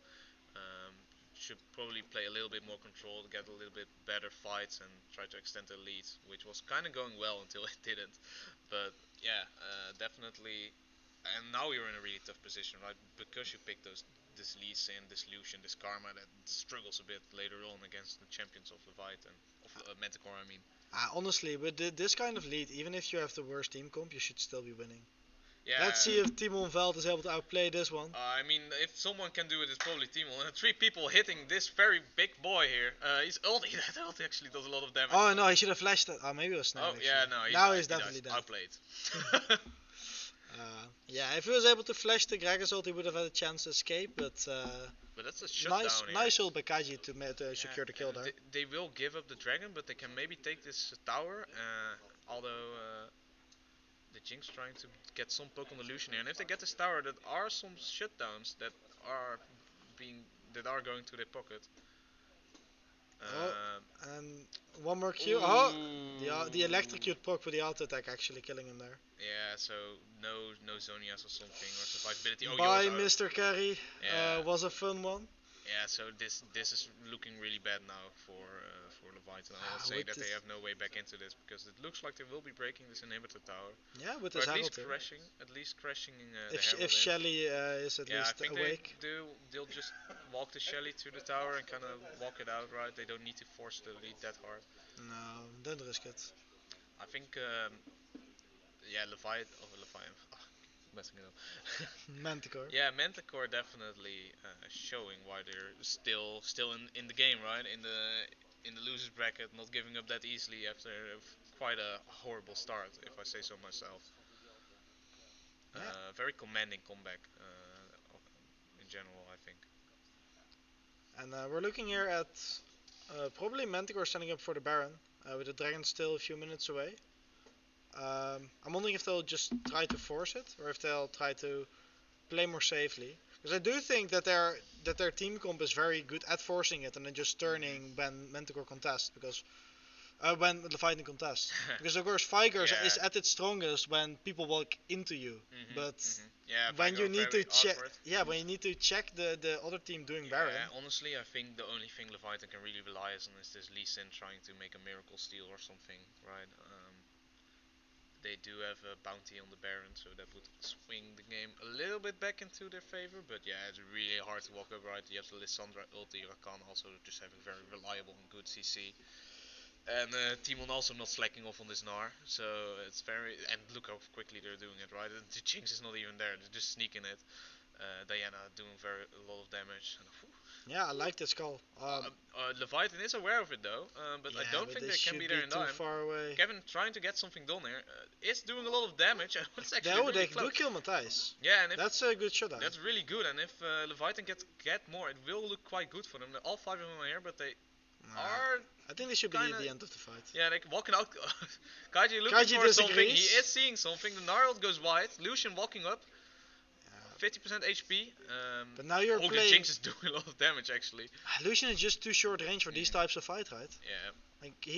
Um, should probably play a little bit more control, get a little bit better fights, and try to extend the lead, which was kind of going well until it didn't. But yeah, definitely. And now you're in a really tough position, right? Because you picked this Lee Sin, this Lucian, this Karma that struggles a bit later on against the champions of Leviathan, of Manticore, I mean. Honestly, with this kind of lead, even if you have the worst team comp, you should still be winning. Let's Yeah, see if Timon Veld is able to outplay this one. I mean, if someone can do it, it's probably Timo. And three people hitting this very big boy here. He's ulti. That ulti actually does a lot of damage. Oh no, he should have flashed it. Oh, maybe it was Snare. Oh Actually. yeah, no, Now died, he's definitely dead. Outplayed. Yeah, if he was able to flash the Gragas ult, he would have had a chance to escape. But But that's a shutdown here. nice ult by Kaji to secure the kill and there. they will give up the dragon, but they can maybe take this tower. Although the Jinx trying to get some poke on the Lucian here, and if they get this tower, there are some shutdowns that are being that are going to their pocket. Oh, Uh, and one more Q. Oh, the electrocute poke for the auto attack actually killing him there. Yeah, so no Zonias or something or survivability. Oh, By yours are, Mr. Carry yeah, was a fun one. yeah. So this is looking really bad now for Leviathan. I would say With that they this, have no way back into this because it looks like they will be breaking this inhibitor tower, yeah, with or this at least Herald. crashing, the If Herald in. Shelly is at Yeah, I least think awake. they'll just walk the Shelly to the tower and kind of walk it out, right? They don't need to force the lead that hard. No, don't risk it. I think yeah, Leviathan. Messing it up. Manticore. Yeah, Manticore definitely showing why they're still in the game, right? In the losers bracket, not giving up that easily after quite a horrible start, if I say so myself. Yeah. Very commanding comeback in general, I think. And we're looking here at probably Manticore standing up for the Baron, with the Dragon still a few minutes away. I'm wondering if they'll just try to force it, or if they'll try to play more safely. Because I do think that their team comp is very good at forcing it and then just turning when Manticore contests. Because when the fighting contests. Because of course Fighters Yeah. is at its strongest when people walk into you. But Yeah, when you need to check, awkward. yeah, when you need to check the other team doing Baron. Yeah, honestly, I think the only thing Leviathan can really rely on is this Lee Sin trying to make a miracle steal or something, right? They do have a bounty on the Baron, so that would swing the game a little bit back into their favor. But yeah, it's really hard to walk up right. You have the Lissandra ulti, Rakan also just having very reliable and good CC. And Timon also not slacking off on this Gnar, so it's very. And look how quickly they're doing it, right? The Jinx is not even there; they're just sneaking it. Diana doing a lot of damage. And, Yeah, I like this call. Leviathan is aware of it though, but I Yeah, don't but think this they can should be there in too time. far away. Kevin trying to get something done here is doing a lot of damage, and it's actually No, really they close. do kill Matthijs. Yeah, and if That's a good shot. that's really good, and if Leviathan get more, it will look quite good for them. All five of them are here, but they are. I think this should be kinda- the end of the fight. Yeah, like walking out. Kaiji looking Kaiji for something. He disagrees. is seeing something. The Gnarled goes wide. Lucian walking up. 50% HP. But now you're the playing. Jinx is doing a lot of damage actually. Lucian is just too short range for these types of fight, right? Yeah. Like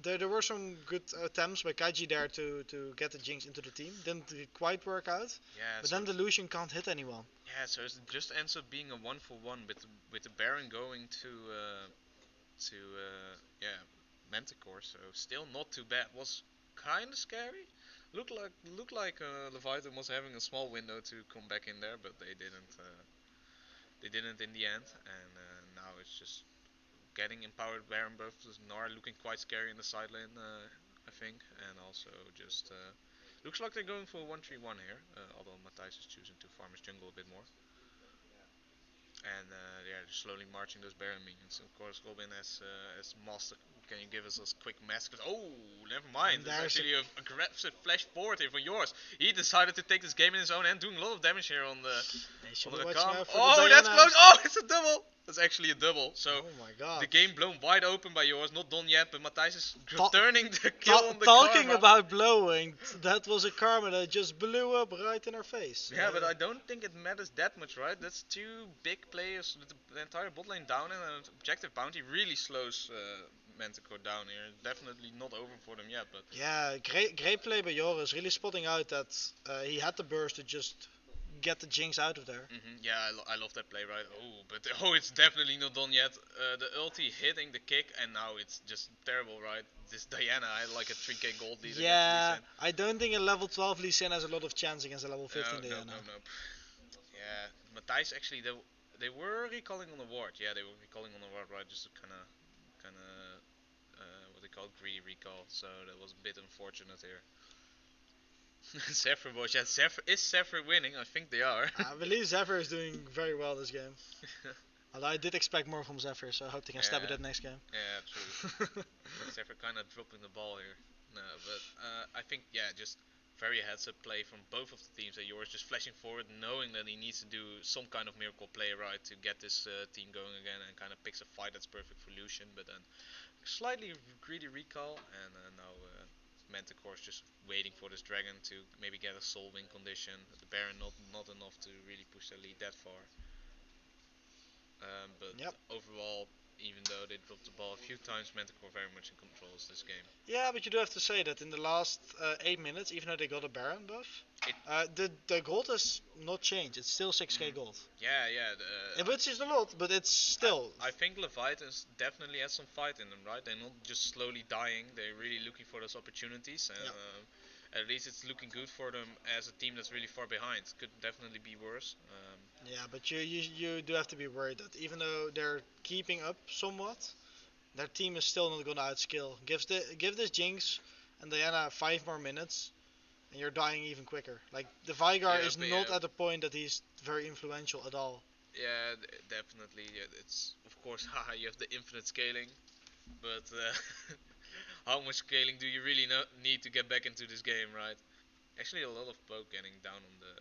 there were some good attempts by Kaiji there to get the Jinx into the team. Didn't quite work out. Yeah. But So then the Lucian can't hit anyone. yeah, so it just ends up being a 1-for-1 with the Baron going to yeah, Manticore. So still not too bad. Was kind of scary. Looked like Leviathan was having a small window to come back in there, but they didn't. They didn't in the end, and now it's just getting empowered Baron buff. Gnar looking quite scary in the side lane. I think, and also just looks like they're going for a 1-3-1 here, although Matthijs is choosing to farm his jungle a bit more. And yeah, they're slowly marching those Baron minions. Of course, Robin as master, can you give us a quick massacre? Oh, never mind. There's actually a aggressive flash forward here for yours. He decided to take this game in his own hand, doing a lot of damage here on the Rakam. Oh, that's close. Oh, it's a double. That's actually a double. So oh my god. the game blown wide open by yours. Not done yet, but Matthijs is returning the kill on the Talking karma. about blowing, that was a karma that just blew up right in our face. Yeah, but I don't think it matters that much, right? That's two big players with the entire bot lane down, and an objective bounty really slows Manticore down here. Definitely not over for them yet, but... Yeah, great play by Joris, really spotting out that he had the burst to just get the Jinx out of there. Yeah, I love that play, right? Oh, but it's definitely not done yet. The ulti hitting the kick, and now it's just terrible, right? This Diana, I like a 3k gold lead. Yeah, I don't think a level 12 Lee Sin has a lot of chance against a level 15 Diana. No. Yeah, Matthijs actually, they were recalling on the ward. Yeah, they were recalling on the ward, right? Just to kind of, what they call recall. So that was a bit unfortunate here. Zephyr was, yeah, is Zephyr winning? I think they are. I believe Zephyr is doing very well this game. Although I did expect more from Zephyr, so I hope they can step it up next game. Yeah, true. Zephyr kind of dropping the ball here. No, but I think, yeah, just very heads up play from both of the teams. That yours just flashing forward, knowing that he needs to do some kind of miracle play, right, to get this team going again, and kind of picks a fight that's perfect for Lucian, but then slightly greedy recall, and now Manticore is just waiting for this dragon to maybe get a soul win condition. The Baron not enough to really push their lead that far. But overall, even though they dropped the ball a few times, Manticore very much in control of this game. Yeah, but you do have to say that in the last 8 minutes, even though they got a Baron buff, the gold has not changed. It's still 6k gold. Yeah. Which is a lot, but it's still... I think Leviathan definitely has some fight in them, right? They're not just slowly dying. They're really looking for those opportunities. And at least it's looking good for them as a team that's really far behind. Could definitely be worse. Yeah, but you do have to be worried that even though they're keeping up somewhat, their team is still not going to outskill. Give this Jinx and Diana 5 more minutes, and you're dying even quicker. Like, the Vigar is not at the point that he's very influential at all. Yeah, definitely. Yeah, it's, of course, you have the infinite scaling, but how much scaling do you really need to get back into this game, right? Actually, a lot of poke getting down on the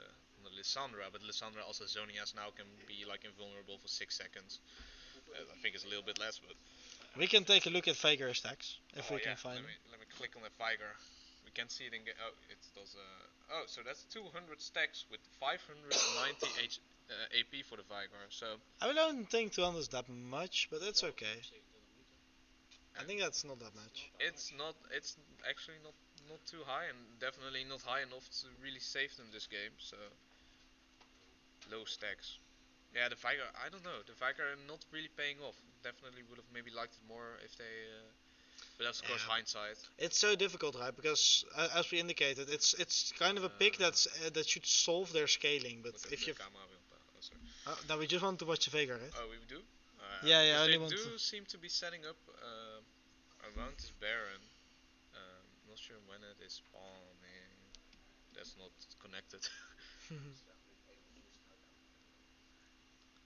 Lissandra, but Lissandra also Zonias now can be like invulnerable for 6 seconds. I think it's a little bit less, but... We can take a look at Vigar stacks, if we can find them. Let me click on that Vigar. We can see it in... it does... so that's 200 stacks with 590 AP for the Vigar, so... I don't think 200 is that much, but it's okay. I think that's not that much. It's actually not too high, and definitely not high enough to really save them this game, so... Low stacks. Yeah, the Vigar, I don't know. The Vigar not really paying off. Definitely would have maybe liked it more if they... but that's of course hindsight. It's so difficult, right? Because as we indicated, it's kind of a pick that should solve their scaling. But if you... now we just want to watch the Vigar, right? Oh, we do? Yeah, they do seem to be setting up around this Baron. Not sure when it is spawning. That's not connected.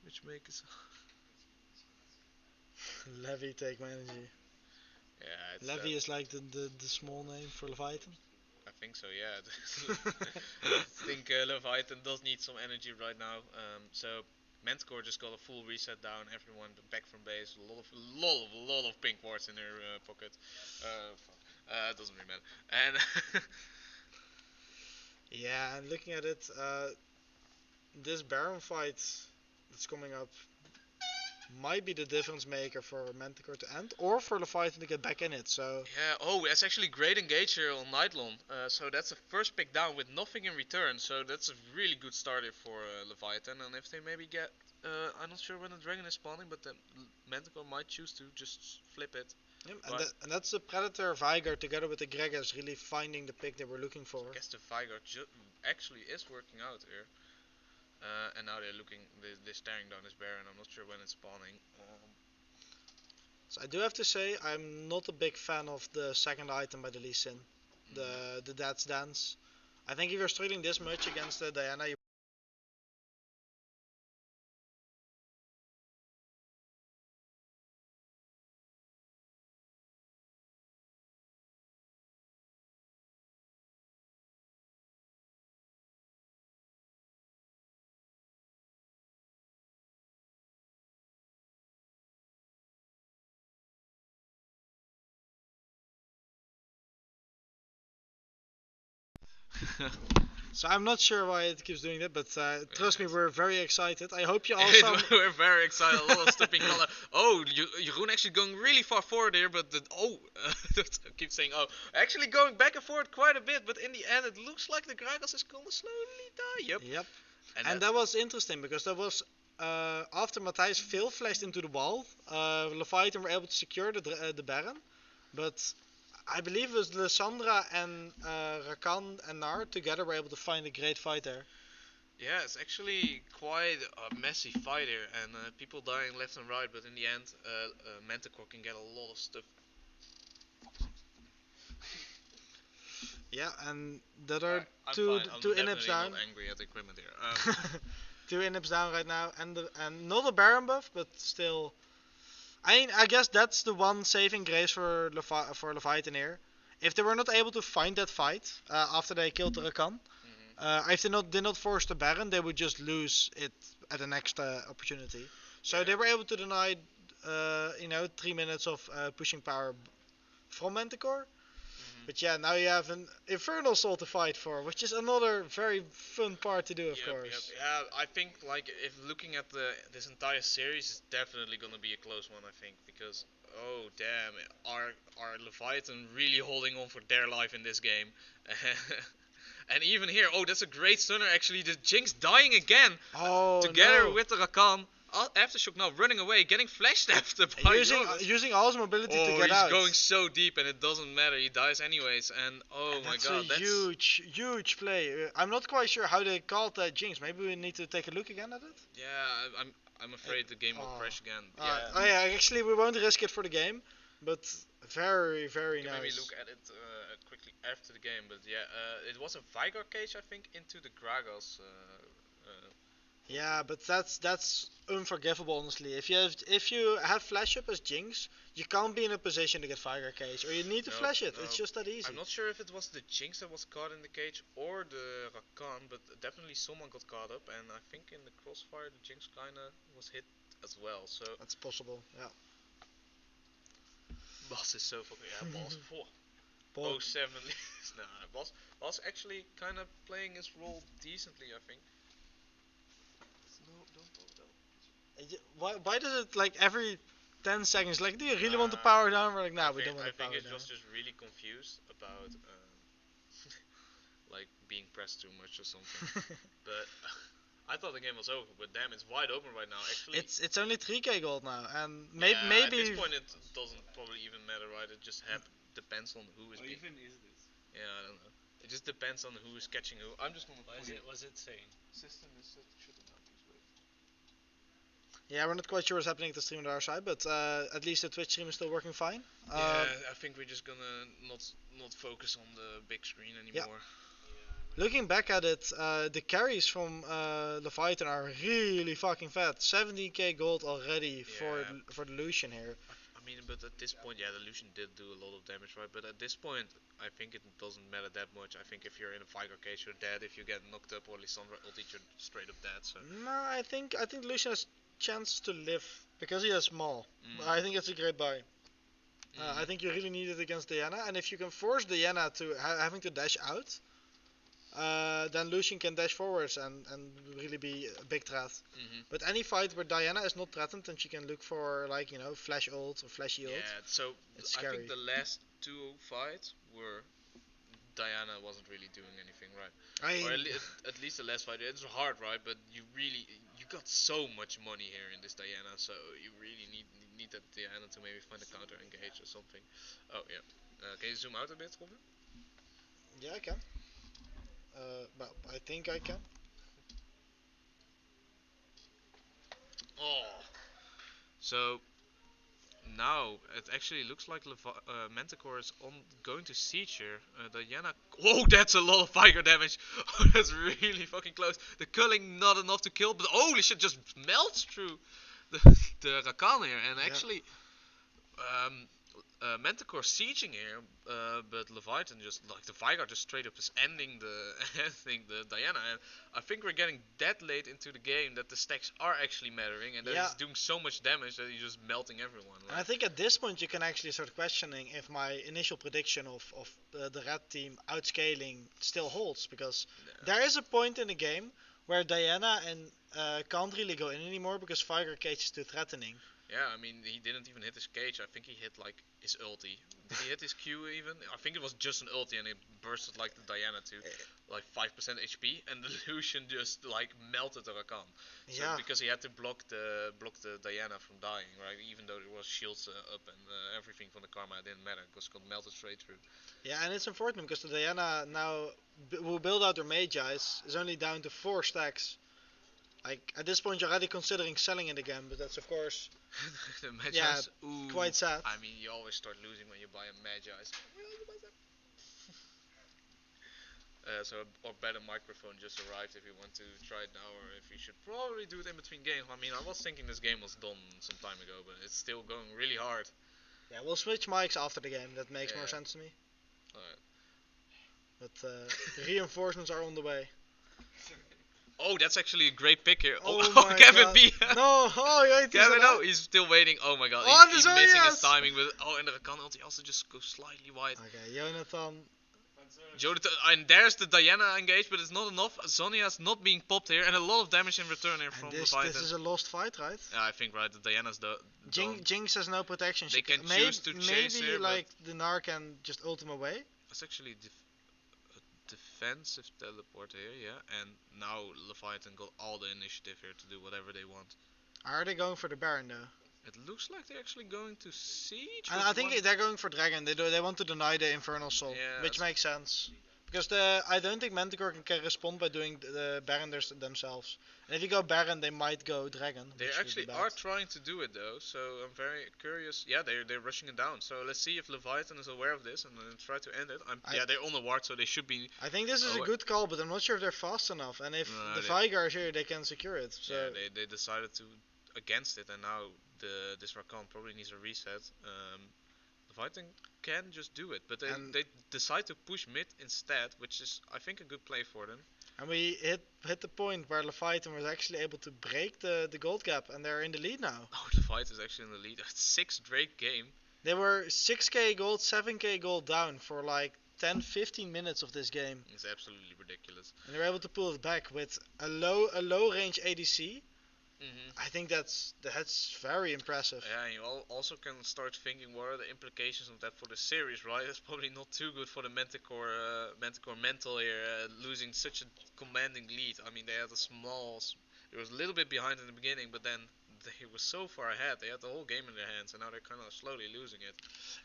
Which makes Levy take my energy. Yeah, Levy is like the small name for Leviathan. I think so, yeah. I think Leviathan does need some energy right now. So Manticore just got a full reset down. Everyone back from base. A lot of pink wards in their pocket. Doesn't really matter. And yeah, and looking at it, this Baron fight that's coming up might be the difference maker for Manticore to end, or for Leviathan to get back in it. So yeah, that's actually great engage here on Nightlon. So that's a first pick down with nothing in return. So that's a really good starter for Leviathan. And if they maybe get, I'm not sure when the dragon is spawning, but the Manticore might choose to just flip it. Yeah, and that's the Predator Vigar together with the Gregas really finding the pick they were looking for. I guess the Vigar actually is working out here. And now they're staring down this Baron. I'm not sure when it's spawning. I do have to say I'm not a big fan of the second item by the Lee Sin, the Dad's Dance. I think if you're struggling this much against the Diana, you so I'm not sure why it keeps doing that, but trust me, we're very excited. I hope you also. We're very excited. A lot of stuff being called out. Oh, Jeroen actually going really far forward here, but I keep saying actually going back and forth quite a bit. But in the end, it looks like the Gragas is gonna slowly die. Yep. Yep. And That was interesting because that was after Matthijs fail flashed into the wall. Leviathan were able to secure the Baron, but I believe it was Lysandra and Rakan and Nar together were able to find a great fight there. yeah, it's actually quite a messy fight here, and people dying left and right. But in the end, Manticore can get a lot of stuff. Yeah, and there are I'm two fine. I'm two definitely inhibs down. not angry at the equipment here. Two inhibs down right now, and not a Baron buff, but still. I guess that's the one saving grace for Leviathan here. If they were not able to find that fight after they killed the Rakan, if they did not force the Baron, they would just lose it at the next opportunity. So they were able to deny, 3 minutes of pushing power from Manticore. But yeah, now you have an Infernal Soul to fight for, which is another very fun part to do, of course. Yeah, I think like if looking at this entire series, it's definitely gonna be a close one. I think because damn, are Leviathan really holding on for their life in this game? And even here, that's a great stunner actually. The Jinx dying again, together No. with the Rakan. Aftershock now running away, getting flash stabbed by Using all his mobility to get he's out. going so deep and it doesn't matter. He dies anyways. And my god, That's a huge play. I'm not quite sure how they called that Jinx. Maybe we need to take a look again at it. Yeah, I'm afraid the game will crash again. Yeah. Actually, we won't risk it for the game, but very We can nice. maybe look at it quickly after the game, but yeah, it was a Vigar cage, I think, into the Gragas. Yeah, but that's unforgivable, honestly. If you have flash up as Jinx, you can't be in a position to get Fire Cage, or you need to flash it. no. It's just that easy. I'm not sure if it was the Jinx that was caught in the cage or the Rakan, but definitely someone got caught up, and I think in the crossfire the Jinx kinda was hit as well. So That's possible. Yeah. Boss is so fucking Boss 4. Paul, 07 nah, Boss actually kind of playing his role decently, I think. No, don't. why does it like every 10 seconds? Like, do you really want to power down? We're like, nah, we don't want I to power think it down. was just really confused about like being pressed too much or something. But I thought the game was over, but damn, it's wide open right now. Actually, It's only 3k gold now, and yeah, maybe. at this point it doesn't probably even matter, right? It just depends on who is. What even is this? Yeah, I don't know. It just depends on who is catching who. I'm just gonna. Was it saying? System is shooting out these waves. Yeah, we're not quite sure what's happening at the stream on our side, but at least the Twitch stream is still working fine. Yeah, I think we're just gonna not focus on the big screen anymore. Looking back at it, the carries from Leviathan are really fucking fat. 70k gold already for the Lucian here. I mean, but at this point, yeah, the Lucian did do a lot of damage, right? But at this point, I think it doesn't matter that much. I think if you're in a Vigar case, you're dead. If you get knocked up or Lysandra ulted, you're straight up dead. So. No, I think Lucian has chance to live because he has Maul. I think it's a great buy. I think you really need it against Diana, and if you can force Diana to having to dash out, then Lucian can dash forwards and really be a big threat. But any fight where Diana is not threatened and she can look for flash ult or flashy ult. Yeah, so it's I scary. think the last two fights were Diana wasn't really doing anything right. Or at least the last fight. It's hard, right? But you got so much money here in this Diana, so you really need that Diana to maybe find a counter engage or something. Oh yeah. Can you zoom out a bit, Robin? Yeah, I can. But I think I can. Oh. So now it actually looks like Manticore is going to siege here. Diana. Oh, that's a lot of fire damage. That's really fucking close. The culling not enough to kill, but holy shit, just melts through the Rakan here. And actually, um, Manticore sieging here, but Leviathan just like the Vigar just straight up is ending the ending the Diana, and I think we're getting that late into the game that the stacks are actually mattering, and that he's doing so much damage that he's just melting everyone. And I think at this point you can actually start questioning if my initial prediction of the red team outscaling still holds, because there is a point in the game where Diana and can't really go in anymore because Vigar cage is too threatening. Yeah, I mean, he didn't even hit his cage. I think he hit, like, his ulti. Did he hit his Q even? I think it was just an ulti and it bursted, like, the Diana to, like, 5% HP. And the Lucian just, like, melted the Rakan. So, because he had to block the Diana from dying, right? Even though there was shields up and everything from the Karma, it didn't matter because it got melted straight through. Yeah, and it's unfortunate because the Diana now, who build out their Magi, is only down to 4 stacks. Like, at this point you're already considering selling it again, but that's of course the Magi's, quite sad. I mean, you always start losing when you buy a Magi's. So a better microphone just arrived if you want to try it now, or if you should probably do it in between games. I mean, I was thinking this game was done some time ago, but it's still going really hard. Yeah, we'll switch mics after the game. That makes more sense to me. Alright. But reinforcements are on the way. Oh, that's actually a great pick here. Oh, Kevin god. B. No, Kevin, no, he's still waiting. Oh my god, he's missing his timing. But and the Rakan ulti also just goes slightly wide. Okay, Jonathan, and there's the Diana engage, but it's not enough. Zonia's not being popped here, and a lot of damage in return here from Leviathan. This is a lost fight, right? Yeah, I think right. The Diana's Jinx has no protection. They can choose to chase maybe here, like the Gnar can just ult him away. It's actually defensive teleport here, yeah, and now Leviathan got all the initiative here to do whatever they want. Are they going for the Baron though? It looks like they're actually going to siege. And I think they're going for Dragon. They want to deny the Infernal Soul, which makes sense. Because I don't think Manticore can respond by doing the Baron themselves. And if you go Baron, they might go Dragon. They actually are trying to do it though, so I'm very curious. Yeah, they're rushing it down. So let's see if Leviathan is aware of this and then try to end it. They're on the ward, so they should be. I think this is a good call, but I'm not sure if they're fast enough. And if the Vigar is here, they can secure it. So yeah, they decided to against it, and now this Rakan probably needs a reset. Leviathan can just do it, but they decide to push mid instead, which is I think a good play for them. And we hit the point where Leviathan was actually able to break the gold gap, and they're in the lead now. Oh, Leviathan is actually in the lead. 6th straight game. They were 6k gold, 7k gold down for like 10-15 minutes of this game. It's absolutely ridiculous. And they were able to pull it back with a low range ADC. I think that's very impressive. Yeah, and you also can start thinking what are the implications of that for the series, right? That's probably not too good for the Manticore mental here, losing such a commanding lead. I mean, they had it was a little bit behind in the beginning, but then they were so far ahead. They had the whole game in their hands, and now they're kind of slowly losing it.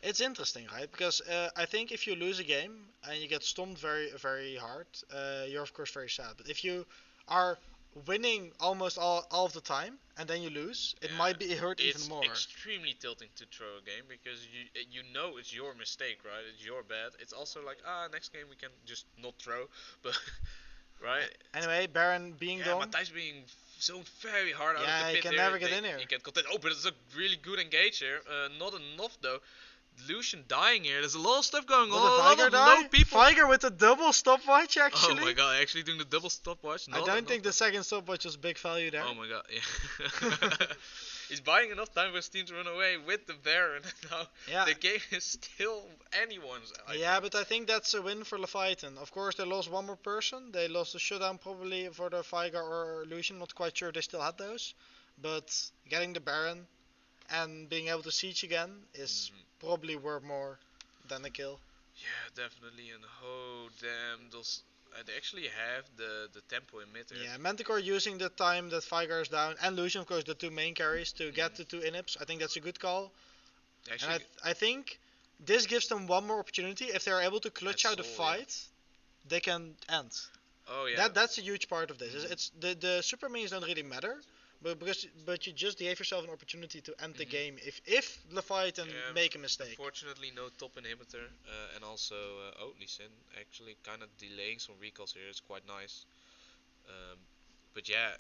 It's interesting, right? Because I think if you lose a game and you get stomped very, very hard, you're of course very sad. But if you are winning almost all of the time and then you lose, it might be hurt even more. It's extremely tilting to throw a game because you know it's your mistake, right? It's your bad. It's also like next game we can just not throw, but right. Anyway, Baron being done. Yeah, Matthijs being zoned very hard out of the pit. Yeah, he can never get in here. He can content. Oh, but it's a really good engage here. Not enough though. Lucian dying here. There's a lot of stuff going on. A lot of low people. Vigar with a double stopwatch actually. Oh my god, actually doing the double stopwatch. I don't think the second stopwatch was big value there. Oh my god, yeah. He's buying enough time for his team to run away with the Baron. Now the game is still anyone's. But I think that's a win for Leviathan. Of course, they lost one more person. They lost the shutdown probably for the Vigar or Lucian. Not quite sure if they still had those. But getting the Baron and being able to siege again is probably worth more than a kill. Yeah, definitely. And oh damn, those they actually have the tempo emitter. Yeah, Manticore using the time that Vigar is down, and Lucian of course the two main carries to get the two inhibs. I think that's a good call. Actually, and I think this gives them one more opportunity. If they're able to clutch out a fight, they can end. Oh yeah. That's a huge part of this. It's the super minions don't really matter, but you just gave yourself an opportunity to end the game if Leviathan make a mistake. Unfortunately, no top inhibitor, and also Lee Sin actually kind of delaying some recalls here. It's quite nice. But yeah,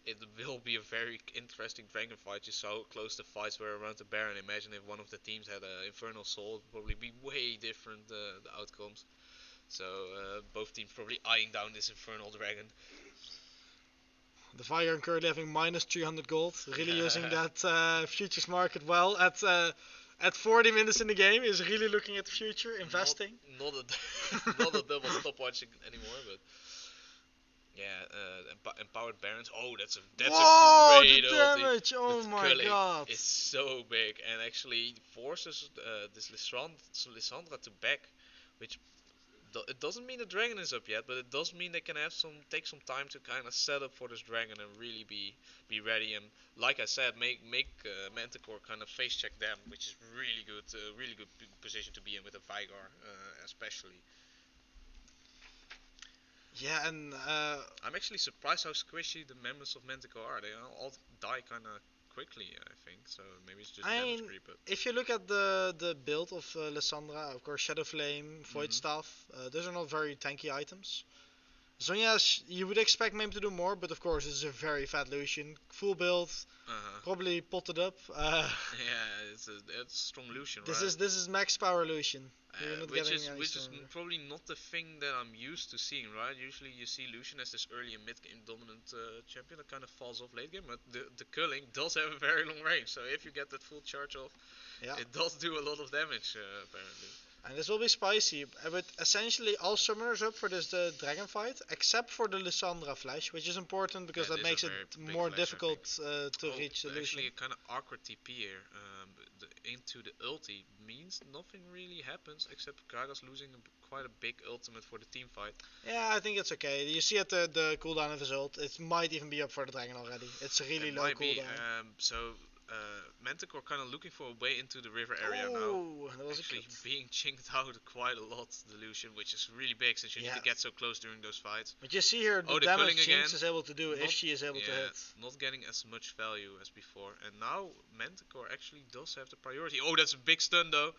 it will be a very interesting dragon fight. You saw how close the fights were around the Baron. Imagine if one of the teams had an Infernal Soul, it would probably be way different the outcomes. So both teams probably eyeing down this Infernal Dragon. The Fire currently having minus 300 gold, really using that futures market well at 40 minutes in the game. Is really looking at the future, investing. Not a double stopwatch anymore, but yeah, empowered Barons. Oh, that's a great the damage! ulti. Oh my god! It's so big and actually forces this Lissandra to back, which it doesn't mean the dragon is up yet, but it does mean they can take some time to kind of set up for this dragon and really be ready. And like I said, make Manticore kind of face check them, which is really good position to be in with a Vigar, especially. Yeah, and I'm actually surprised how squishy the members of Manticore are. They all die kind of quickly, I think. So maybe it's just damage creep. But if you look at the build of Lissandra, of course, Shadow Flame, Void Staff, those are not very tanky items. Zhonya's, you would expect maybe to do more, but of course, this is a very fat Lucian. Full build, probably potted up. Yeah, it's a strong Lucian, this right? This is max power Lucian. Which is probably not the thing that I'm used to seeing, right? Usually you see Lucian as this early and mid game dominant champion that kind of falls off late game, but the culling does have a very long range, so if you get that full charge off, it does do a lot of damage apparently. And this will be spicy, but essentially all summoners up for this dragon fight, except for the Lissandra flash, which is important because that makes it more difficult to reach the Lucian. Actually, a kind of awkward TP here into the ulti means nothing really happens except Gragas losing quite a big ultimate for the team fight. Yeah, I think it's okay. You see at the cooldown of his ult, it might even be up for the dragon already. It's a really low cooldown. Manticore kind of looking for a way into the river area now. That was actually being chinked out quite a lot, the Lucian, which is really big since you need to get so close during those fights. But you see here the damage Jinx is able to do if she is able to hit. Not getting as much value as before. And now Manticore actually does have the priority. Oh, that's a big stun though.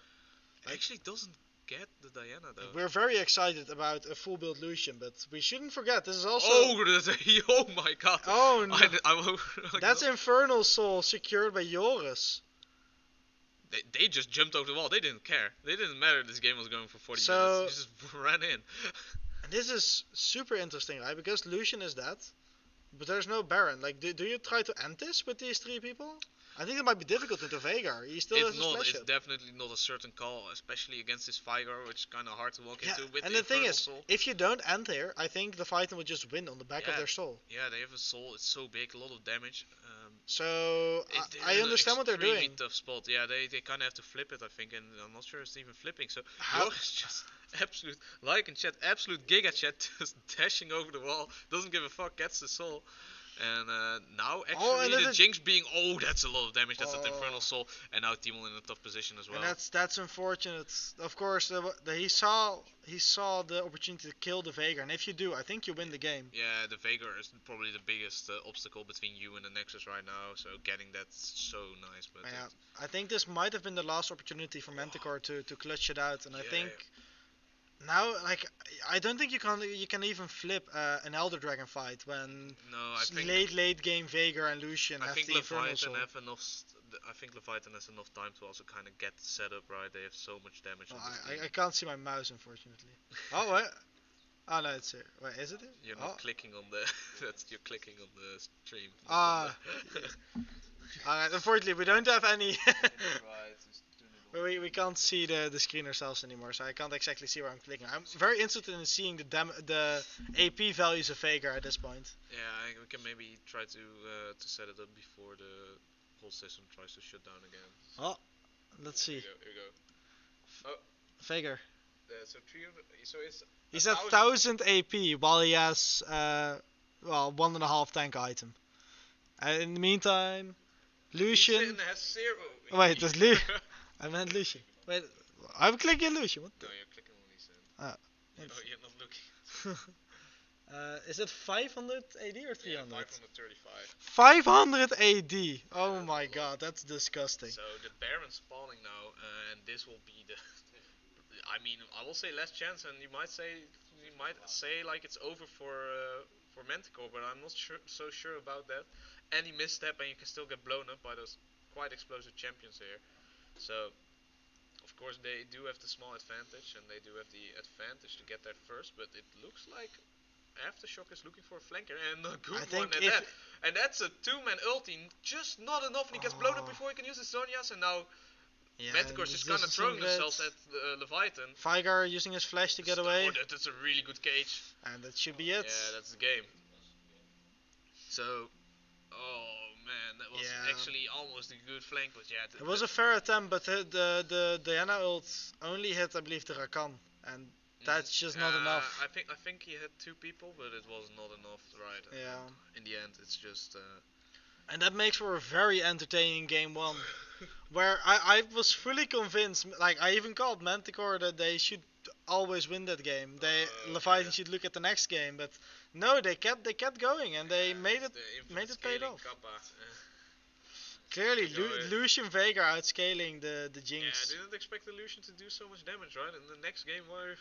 Actually doesn't get the Diana though. We're very excited about a full build Lucian, but we shouldn't forget this is also. Oh my god! Oh no! That's Infernal Soul secured by Joris. They just jumped over the wall. They didn't care. They didn't matter. This game was going for 40 minutes. They just ran in. And this is super interesting, right? Because Lucian is dead, but there's no Baron. Like, do you try to end this with these three people? I think it might be difficult into Veigar. He still has a splash It's definitely not a certain call, especially against this Vigar, which is kind of hard to walk into. With and the thing is, soul. If you don't end here, I think the Leviathan would just win on the back of their soul. Yeah, they have a soul. It's so big, a lot of damage. So I understand what they're doing. Extremely tough spot. Yeah, they kind of have to flip it, I think, and I'm not sure it's even flipping. So it's just absolute absolute giga chat, just dashing over the wall. Doesn't give a fuck. Gets the soul. And now actually the Jinx being that's a lot of damage. That's an Infernal Soul, and now Timon in a tough position as well. And that's unfortunate. Of course, he saw the opportunity to kill the Veigar, and if you do, I think you win the game. Yeah, the Veigar is probably the biggest obstacle between you and the Nexus right now. So getting that's so nice. But I think this might have been the last opportunity for Manticore to clutch it out, and I think. Now, I don't think you can even flip an Elder Dragon fight when late game Veigar and Lucian have the Infernal Soul. I think Leviathan has enough time to also kind of get set up right. They have so much damage. I can't see my mouse, unfortunately. Oh, wait. Oh no, it's here. Wait, is it here? You're not clicking on the. You're clicking on the stream. Alright, unfortunately, we don't have any. We can't see the screen ourselves anymore, so I can't exactly see where I'm clicking. I'm very interested in seeing the AP values of Veigar at this point. Yeah, we can maybe try to set it up before the whole system tries to shut down again. Oh, let's see. Here we go. Oh, Veigar. So 300. So he's at 1000 AP while he has 1.5 tank item. And in the meantime, Lucian. Has 0. Wait, that's Lucian. I meant Lucian. Wait, I'm clicking Lucian. What? No, you're clicking on Lucian. Oh, you're not looking. Is it 500 AD or Yeah, 300? 535. 500 AD. Oh that's my a lot. god, that's disgusting. So the Baron spawning now, and this will be the. I mean, I will say last chance, and you might say like it's over for Manticore, but I'm not so sure about that. Any misstep, and you can still get blown up by those quite explosive champions here. So of course they do have the small advantage, and they do have the advantage to get there first. But it looks like Aftershock is looking for a flanker, and a good I one think at if that. And that's a two-man ulti, just not enough, and he gets blown up oh, before he can use his Zonias, and now yeah, Manticore's this just kind of doesn't seem throwing good. themselves at Leviathan. Vigar using his flash to get away, Oh, that's a really good cage. and that should be it. Yeah, that's the game. So, oh man, that was Yeah. actually almost a good flank, but yeah, It was a fair attempt, but the Diana ult only hit, I believe, the Rakan, and that's just not enough. I think he had two people, but it was not enough, right? Yeah. In the end, it's just. And that makes for a very entertaining game one, where I was fully convinced, like I even called Manticore that they should always win that game. Leviathan should look at the next game, but no, they kept going and they made it paid off. Kappa. Clearly, Go ahead. Lucian Vega outscaling the Yeah, I Jinx. didn't expect the Lucian to do so much damage, right? In the next game, where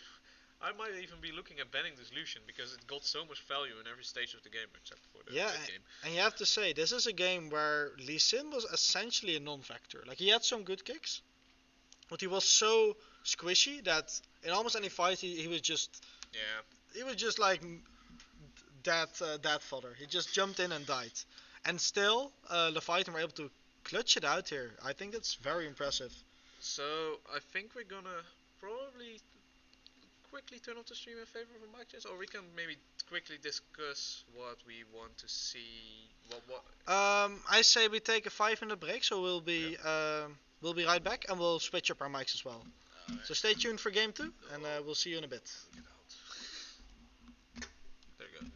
I might even be looking at banning this Lucian because it got so much value in every stage of the game except for the Yeah, mid game. and you have to say this is a game where Lee Sin was essentially a non-factor. Like he had some good kicks, but he was so squishy that in almost any fight he was just Yeah. like that fodder. He just jumped in and died, and still Leviathan were able to clutch it out here. I think that's very impressive. So I think we're gonna probably quickly turn off the stream in favor of a mic change, or we can maybe quickly discuss what we want to see. What? I say we take a 5 minute break, so we'll be right back, and we'll switch up our mics as well. So stay tuned for game 2, and we'll see you in a bit. There you go.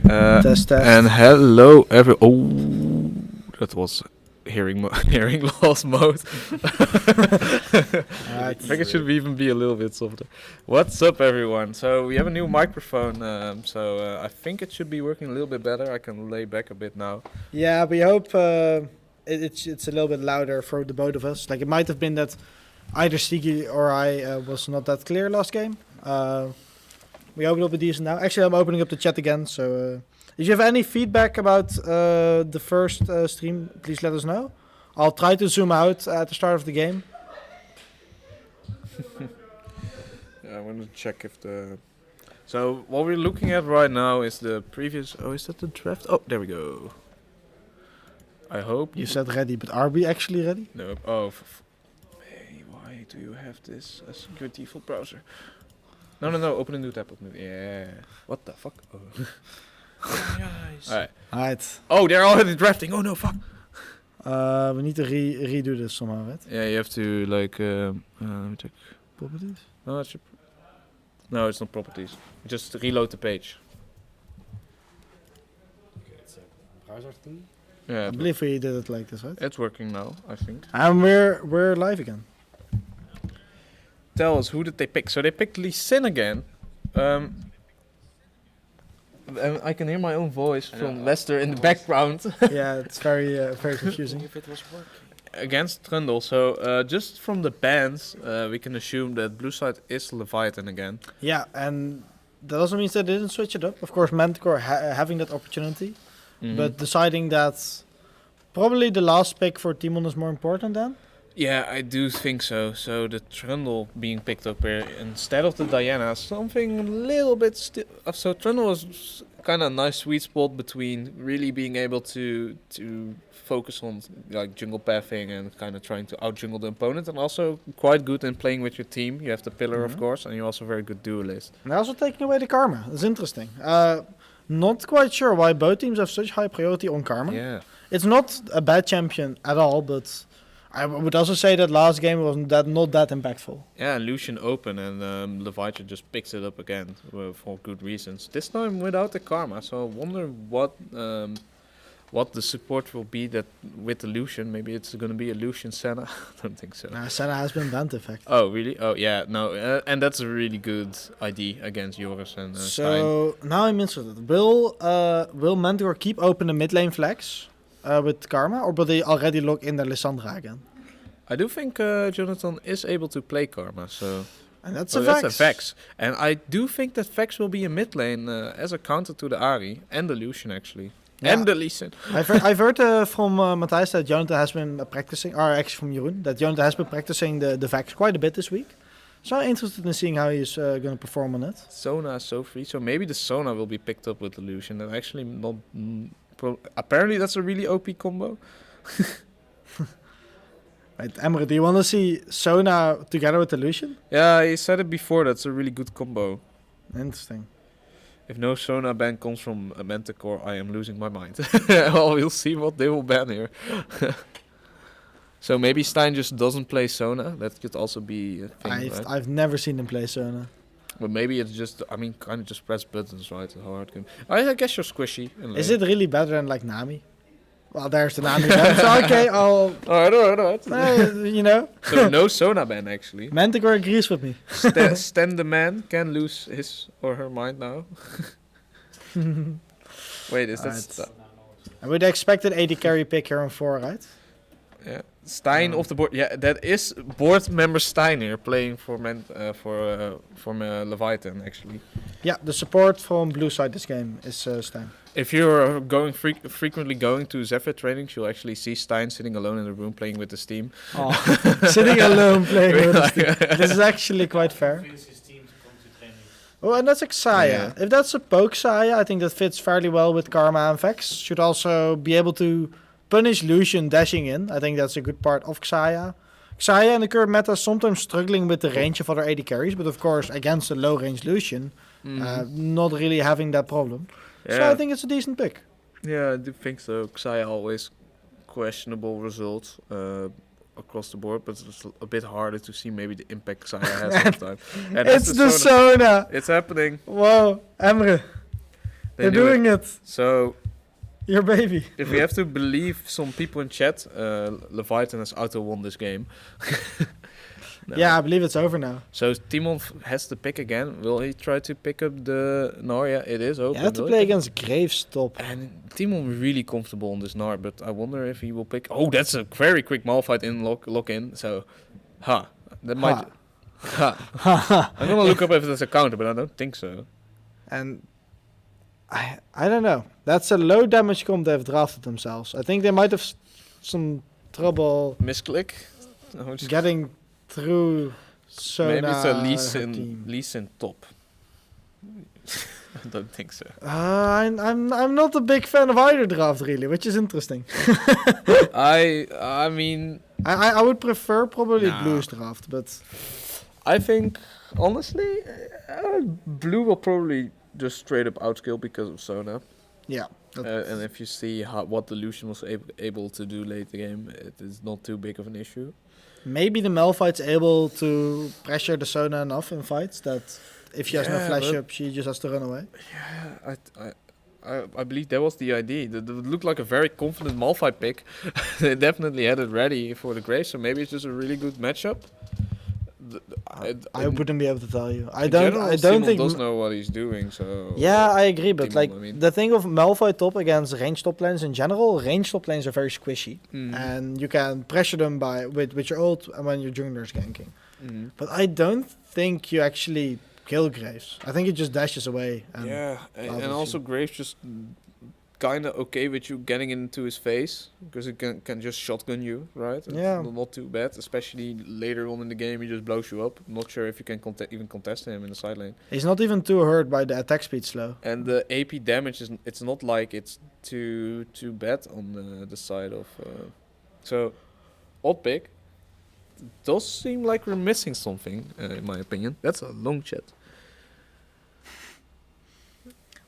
Test. And hello, Oh, that was hearing hearing loss mode. I think it should even be a little bit softer. What's up, everyone? So we have a new microphone. I think it should be working a little bit better. I can lay back a bit now. Yeah, we hope it's a little bit louder for the both of us. Like it might have been that either Stigi or I was not that clear last game. We hope it'll be decent now. Actually, I'm opening up the chat again. So if you have any feedback about the first stream, please let us know. I'll try to zoom out at the start of the game. Yeah, I want to check if the... So what we're looking at right now is the previous... Oh, is that the draft? Oh, there we go. I hope... You said ready, but are we actually ready? No. Oh, hey, why do you have this as your default browser? No, open a new tab. Yeah. What the fuck? Oh. Alright. Oh, they're already drafting. Oh no, fuck. We need to redo this somehow, right? Yeah, you have to like let me check. Properties? No, it's not properties. Just reload the page. Okay, it's a browser thing. Yeah, I believe we did it like this, right? it's working now, I think. And we're live again. Tell us, who did they pick? So they picked Lee Sin again. And I can hear my own voice from Lester in the background. Yeah, it's very confusing. If it was working. Against Trundle. So just from the bans, we can assume that blue side is Leviathan again. Yeah, and that also means they didn't switch it up. Of course, Manticore having that opportunity, but deciding that probably the last pick for Timon is more important then. Yeah, I do think so. So the Trundle being picked up here instead of the Diana, something a little bit still. So Trundle was kind of a nice sweet spot between really being able to focus on like jungle pathing and kind of trying to out jungle the opponent, and also quite good in playing with your team. You have the pillar, of course, and you're also a very good duelist. And they're also taking away the Karma. That's interesting. Not quite sure why both teams have such high priority on Karma. Yeah. It's not a bad champion at all, but I would also say that last game was not that impactful. Yeah, Lucian open and Leviathan just picks it up again for good reasons. This time without the Karma, so I wonder what the support will be that with the Lucian. Maybe it's going to be a Lucian Senna. I don't think so. Senna has been banned, in fact. Oh, really? Oh, yeah. No, and that's a really good ID against Joris and Stein. So now I'm interested. Will Manticore keep open the mid lane flags with Karma, or will they already lock in their Lissandra again? I do think Jonathan is able to play Karma, so... And that's That's a Vex. And I do think that Vex will be in mid lane as a counter to the Ahri and the Lucian, actually. Yeah. And the Lee Sin. I've heard from Matthijs that Jonathan has been practicing, or actually from Jeroen, that Jonathan has been practicing the Vex quite a bit this week. So I'm interested in seeing how he's going to perform on it. Sona is so free, so maybe the Sona will be picked up with the Lucian. And actually not... apparently that's a really OP combo. Right, Emre, do you want to see Sona together with the Lucian? Yeah, he said it before, that's a really good combo. Interesting. If no Sona ban comes from a Manticore, I am losing my mind. Well, we'll see what they will ban here. So maybe Stein just doesn't play Sona. That could also be a thing, right? I've never seen him play Sona. But maybe it's just, I mean, kind of just press buttons, right? How hard can... I guess you're squishy. Is it really better than like Nami? Well, there's the Nami ban. So okay, I'll... Alright. you know. So no Sona ban, actually. Manticore agrees with me. Stan the man can lose his or her mind now. Wait, is that... I would expect an AD carry pick here on 4, right? Yeah. Stein off the board. Yeah, that is board member Stein here playing for Leviathan, actually. Yeah, the support from blue side this game is Stein. If you're going frequently going to Zephyr trainings, you'll actually see Stein sitting alone in the room playing with his team. Oh, sitting alone playing with his team. This is actually quite fair. Oh, and that's Xayah. Yeah. If that's a poke Xayah, I think that fits fairly well with Karma and Vex. Should also be able to punish Lucian dashing in. I think that's a good part of Xayah. Xayah in the current meta is sometimes struggling with the range of other AD carries, but of course against a low range Lucian, not really having that problem. Yeah. So I think it's a decent pick. Yeah, I do think so. Xayah always questionable results across the board, but it's a bit harder to see maybe the impact Xayah has sometimes. It's the Sona. It's happening. Whoa, Emre. They're knew doing it. So Your baby. if we have to believe some people in chat, Leviathan has auto won this game. No. Yeah, I believe it's over now. So Timon has to pick again. Will he try to pick up the Gnar? Yeah, it is open. You have to Will play he pick- against Graves top. And Timon really comfortable on this Gnar, but I wonder if he will pick. Oh, that's a very quick Malphite in lock in. So, that might. I'm gonna look up if there's a counter, but I don't think so. And I don't know. That's a low damage comp they've drafted themselves. I think they might have some trouble Misclick. Oh, just- getting through Sona. Maybe it's a her team. Lee Sin top. I don't think so. I'm not a big fan of either draft really, which is interesting. I mean, I would prefer probably Nah. Blue's draft, but I think honestly, Blue will probably just straight up outskill because of Sona. yeah. And if you see what the Lucian was able to do late the game, it is not too big of an issue. Maybe the Malphite's able to pressure the Sona enough in fights that if she has no Yeah, flash but- up, she just has to run away. Yeah, I believe that was the idea. That looked like a very confident Malphite pick. They definitely had it ready for the Grace, so maybe it's just a really good matchup. I wouldn't be able to tell you. I in don't. general, I don't Simon think. does know what he's doing, so Yeah, I agree, but Timon, like I mean. the thing of Malphite top against range top lanes in general, range top lanes are very squishy, Mhm. and you can pressure them with your ult and when your jungler's ganking. Mhm. But I don't think you actually kill Graves. I think it just dashes away. And Yeah, and obviously. also Graves just kind of okay with you getting into his face because it can just shotgun you, right? It's Yeah. not too bad, especially later on in the game. He just blows you up. I'm not sure if you can even contest him in the side lane. He's not even too hurt by the attack speed slow. And the AP damage is it's not like it's too bad on the side of. So, odd pick. Does seem like we're missing something, in my opinion. That's a long chat.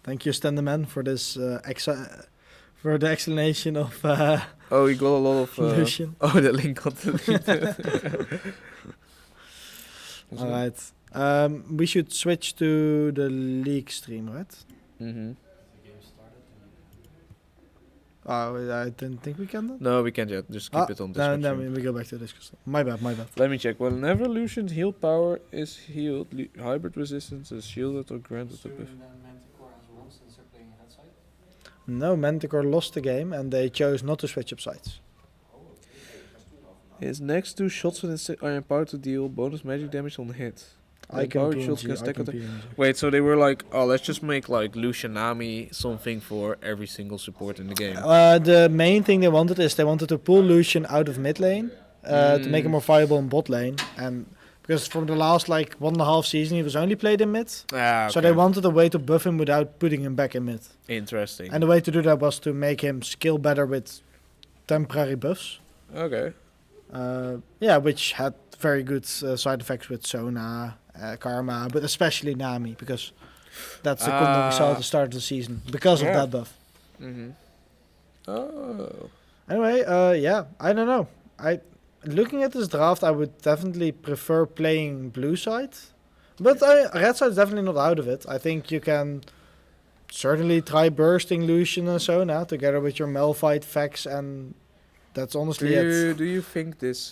Thank you, Standerman, for this for the explanation of Oh, he got a lot of. Lucian. Oh, the link got deleted. All right. We should switch to the league stream, right? Mm-hmm. Oh, I didn't think we can. Then? No, we can't yet. Just keep it on No, description. we go back to Discord. My bad. Let me check. Whenever Lucian's heal power is healed, hybrid resistance is shielded or granted a buff. No, Manticore lost the game and they chose not to switch up sides. His next two shots are empowered to deal bonus magic damage on hit. I can Empowered shots PNG. can stack attack. PNG. Wait, so they were like, oh, let's just make like Lucianami something for every single support in the game. The main thing they wanted is they wanted to pull Lucian out of mid lane to make him more viable in bot lane. And because from the last like 1.5 season he was only played in mid. Ah, So they wanted a way to buff him without putting him back in mid. Interesting. And the way to do that was to make him skill better with temporary buffs. Okay. Yeah, which had very good side effects with Sona, Karma, but especially Nami, because that's the combo we saw at the start of the season because of Yeah. that buff. Mm-hmm. Oh. Anyway, yeah, I don't know. Looking at this draft, I would definitely prefer playing blue side, but red side is definitely not out of it. I think you can certainly try bursting Lucian and Sona together with your Malphite, Vex, and that's honestly it. Do you think this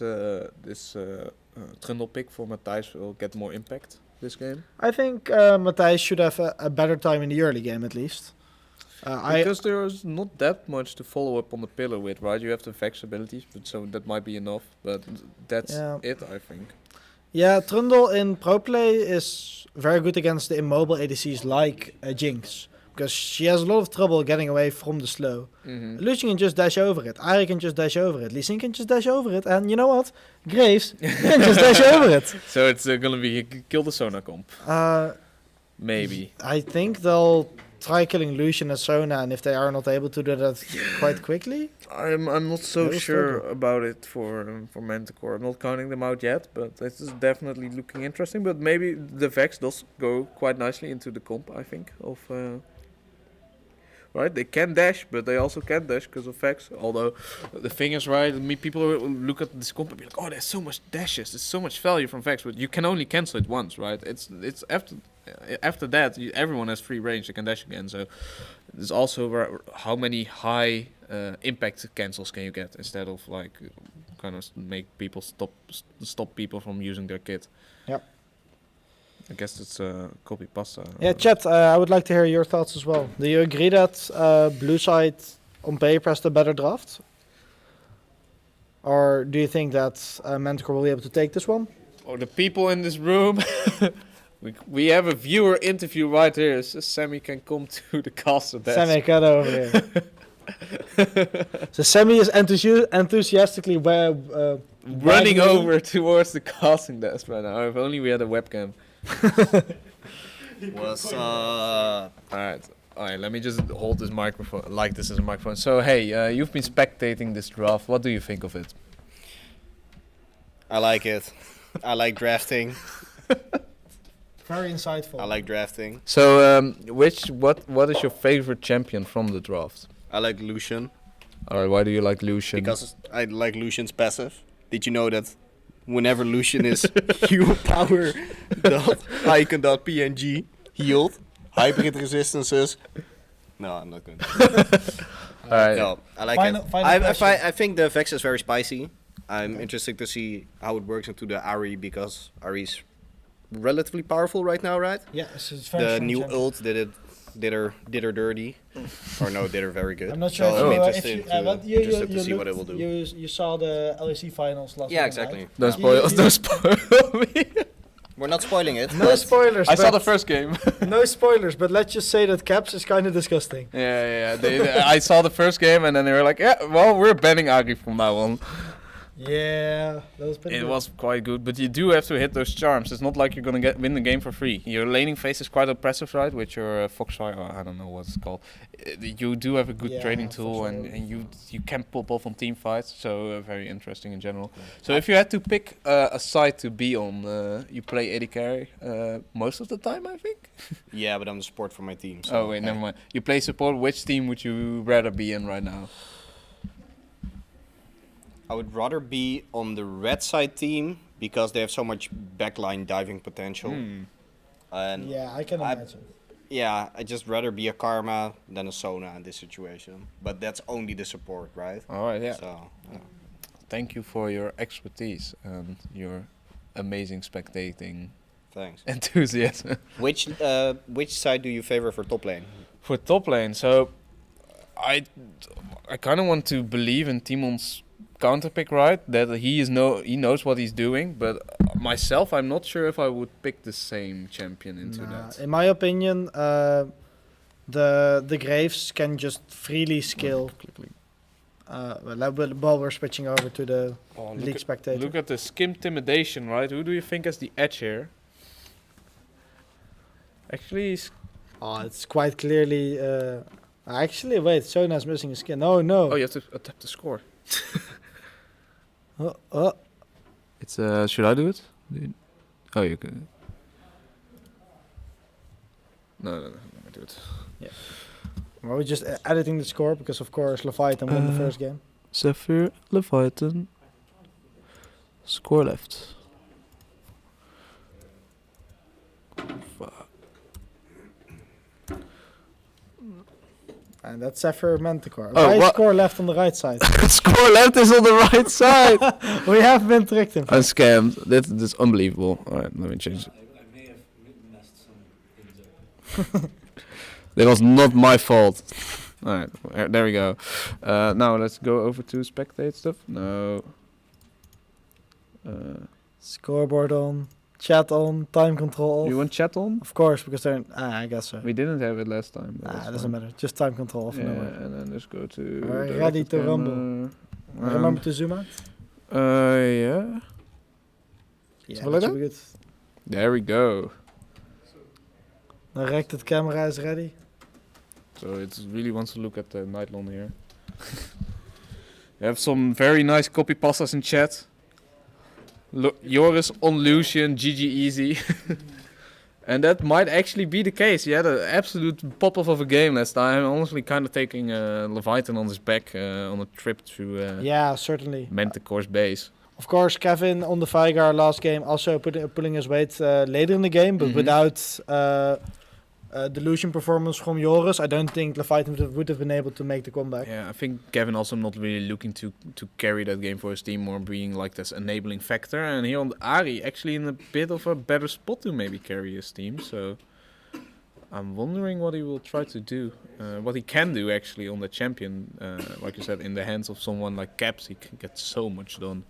Trundle pick for Matthijs will get more impact this game? I think Matthijs should have a better time in the early game at least. Because there's not that much to follow up on the pillar with, right? You have the Vex abilities, but so that might be enough. But that's Yeah. it, I think. Yeah, Trundle in pro play is very good against the immobile ADCs like Jinx, because she has a lot of trouble getting away from the slow. Mm-hmm. Lucian can just dash over it, Ari can just dash over it, Lee Sin can just dash over it, and you know what? Graves can just dash over it. So it's gonna be kill the Sona comp, maybe. I think they'll try killing Lucian and Sona, and if they are not able to do that quite quickly, I'm not so They'll sure struggle. about it for Manticore. I'm not counting them out yet, but this is definitely looking interesting. But maybe the Vex does go quite nicely into the comp, I think. Right, they can dash, but they also can't dash because of Vex. Although the thing is, right, people will look at this comp and be like, "Oh, there's so much dashes, there's so much value from Vex," but you can only cancel it once, right? It's after after that, everyone has free range. They can dash again. So there's also how many high impact cancels can you get instead of like kind of make people stop people from using their kit. Yep. I guess it's copy pasta. Yeah, chat. I would like to hear your thoughts as well. Do you agree that blue side on paper has the better draft, or do you think that Manticore will be able to take this one? Oh, the people in this room. we have a viewer interview right here. So Sammy can come to the caster desk. Sammy, get over here. So Sammy is enthusiastically running over towards the casting desk right now. If only we had a webcam. What's up? Alright, let me just hold this microphone like this is a microphone. So hey, you've been spectating this draft. What do you think of it? I like it. I like drafting. Very insightful. I like drafting. So what is your favorite champion from the draft? I like Lucian. Alright, why do you like Lucian? Because I like Lucian's passive. Did you know that whenever Lucian is power.icon.png healed, hybrid resistances. No, I'm not going to. Alright. No, I like Final it. question. I think the Vex is very spicy. I'm interested to see how it works into the Ahri because Ahri's relatively powerful right now, right? Yeah, it's very The strong new champion. ult did her dirty, or no, did her very good. I'm not sure So if I'm you, interested to see what it will do. You saw the LEC finals last Yeah, night, exactly. right? Don't spoil, don't spoil me. We're not spoiling it. No but spoilers. I saw the but- first game. No spoilers, but let's just say that Caps is kind of disgusting. Yeah. I saw the first game and then they were like, yeah, well, we're banning Agri from now on. Yeah, that was pretty It good. was quite good, but you do have to hit those charms. It's not like you're gonna win the game for free. Your laning phase is quite oppressive, right? With your Foxfire, or I don't know what it's called. You do have a good Yeah, trading tool, Foxfire. and you can pop off on team fights. So very interesting in general. So if you had to pick a side to be on, you play AD carry most of the time, I think. Yeah, but I'm the support for my team. So Oh wait, never mind. You play support. Which team would you rather be in right now? I would rather be on the red side team because they have so much backline diving potential. And Yeah, I can I- imagine. yeah, I'd just rather be a Karma than a Sona in this situation. But that's only the support, right? All right, yeah. So, yeah. Thank you for your expertise and your amazing spectating Thanks. enthusiasm. Which side do you favor for top lane? For top lane, so I kind of want to believe in Timon's counter pick, right? That he knows what he's doing, but myself, I'm not sure if I would pick the same champion into that. In my opinion, the Graves can just freely skill. While we're switching over to the League Spectator. Look at the skim intimidation, right? Who do you think has the edge here? Actually, It's quite clearly. Actually, wait, Sona's missing a skin. Oh no. oh, you have to tap the score. Oh. It's should I do it? Oh, you can. No, let me do it. Well, we're just editing the score because, of course, Leviathan won the first game. Zephyr, Leviathan. Score left. Fuck. And that's Zephyr Manticore. Oh, Right what? score left on the right side. Score left is on the right side. We have been tricked in I'm scammed. That's unbelievable. Alright, let me change it. I may have messed some things up. That was not my fault. Alright, there we go. Now let's go over to spectate stuff. No. Scoreboard on, chat on, time control off. You want chat on? Of course, because they're. I guess so. We didn't have it last time. but that's Doesn't fine. matter. Just time control off. Yeah, No worries. and then let's go to. We're directed ready to camera. rumble. Remember to zoom out? Yeah. Yeah, Something like that should be good. There we go. Directed camera is ready. So it really wants to look at the Nightlon here. We have some very nice copy pastas in chat. Joris on Lucian, GG easy. And that might actually be the case. He had an absolute pop-off of a game last time. Honestly, kind of taking Leviathan on his back on a trip to Yeah, certainly. Manticore's base. Of course, Kevin on the Vigar last game also pulling his weight later in the game, but Mhm. without Delusion performance from Joris, I don't think Leviathan would have been able to make the comeback. Yeah, I think Kevin also not really looking to carry that game for his team, more being like this enabling factor. And here on the Ari, actually in a bit of a better spot to maybe carry his team. So I'm wondering what he will try to do, what he can do actually on the champion. Like you said, in the hands of someone like Caps, he can get so much done.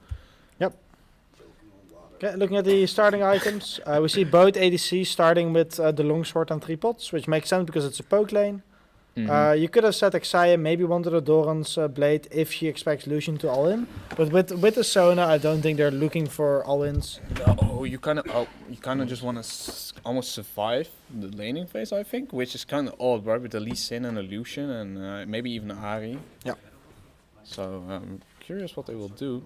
Okay, looking at the starting items, we see both ADCs starting with the longsword and 3 pots, which makes sense because it's a poke lane. Mhm. You could have said Xayah maybe wanted a Doran's blade if she expects Lucian to all-in, but with the Sona, I don't think they're looking for all-ins. You kind of just want to almost survive the laning phase, I think, which is kind of odd, right? With the Lee Sin and the Lucian and maybe even Ahri. Yeah. So I'm curious what they will do.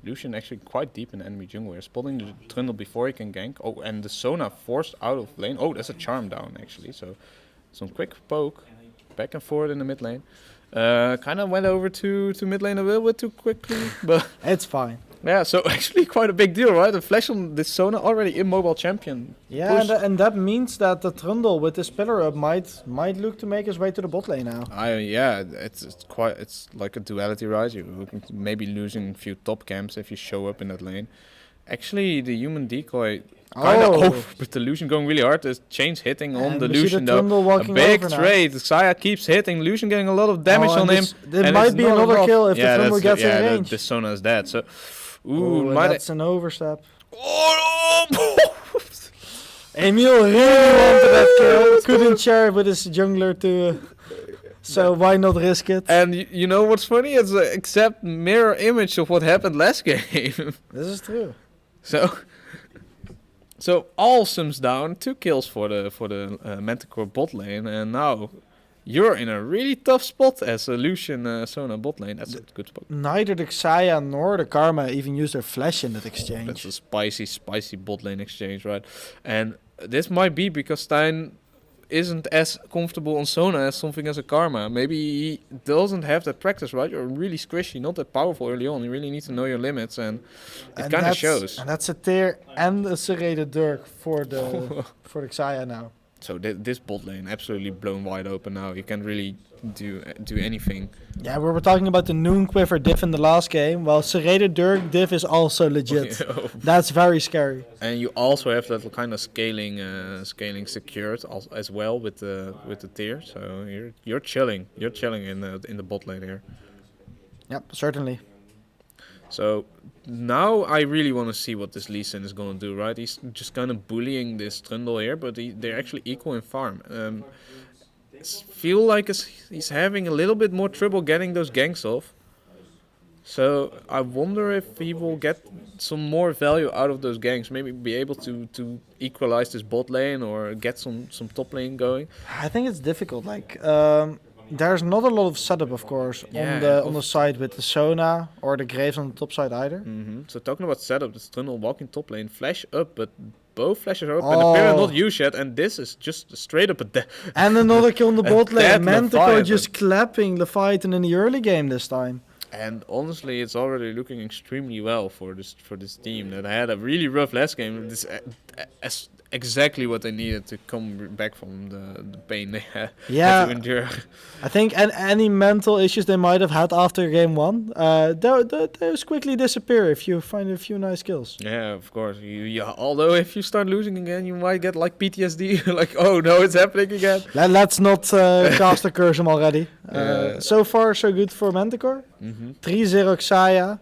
Lucian actually quite deep in enemy jungle here, spotting the Trundle before he can gank. Oh, and the Sona forced out of lane. Oh, there's a charm down actually. So some quick poke, back and forth in the mid lane. Kind of went over to mid lane a little bit too quickly, but It's fine. yeah. So actually quite a big deal, right? The flash on this Sona, already immobile champion. Yeah, Push. and that means that the Trundle with this pillar up might look to make his way to the bot lane now. Yeah, it's like a duality, right? You're looking to maybe losing a few top camps if you show up in that lane. Actually, the human decoy kind of with the Lucian going really hard. There's chains hitting on And the we see Lucian the though. Trundle A walking big over now. trade. Xayah keeps hitting. Lucian getting a lot of damage on him. There and might it's be not another enough. kill if Yeah, the Trundle that's- gets in yeah, range. the Sona is dead. So, Ooh, might that's an overstep. Oh! Emil really wanted that kill. Couldn't share it with his jungler to. So why not risk it? And you know what's funny? It's an exact mirror image of what happened last game. This is true. So Awesome's down, 2 kills for the Manticore bot lane, and now you're in a really tough spot as a Lucian Sona bot lane. That's a good spot. Neither the Xayah nor the Karma even used their flash in that exchange. That's a spicy bot lane exchange, right? And this might be because Stein isn't as comfortable on Sona as something as a Karma. Maybe he doesn't have that practice, right? You're really squishy, not that powerful early on. You really need to know your limits, and it kind of that's- shows. And that's a tier and a serrated Dirk for the Xayah now. So this bot lane absolutely blown wide open now. You can't really do anything. Yeah, we were talking about the Noon Quiver diff in the last game. Well, serrated Dirk diff is also legit. That's very scary. And you also have that kind of scaling secured as well with the tier. So you're chilling. You're chilling in the bot lane here. Yep, certainly. So now I really want to see what this Lee Sin is going to do, right? He's just kind of bullying this Trundle here, but they're actually equal in farm. Feel like he's having a little bit more trouble getting those ganks off. So I wonder if he will get some more value out of those ganks. Maybe be able to equalize this bot lane or get some top lane going. I think it's difficult. Like, there's not a lot of setup, of course, on the side with the Sona or the Graves on the top side either. So talking about setup, this Trundle walking top lane, flash up, but both flashes are up and the pillar not used yet, and this is just straight up a And another kill on the bot lane. dead Manticore Leviathan. just clapping Leviathan in the early game this time. And honestly, it's already looking extremely well for this team that had a really rough last game. This is exactly what they needed to come back from the pain they had to endure. I think any mental issues they might have had after game 1, those quickly disappear if you find a few nice kills. Yeah, of course. Although if you start losing again, you might get like PTSD. Like, oh no, it's happening again. Let's not cast a curse him already. So far, so good for Manticore. 3-0 Xayah.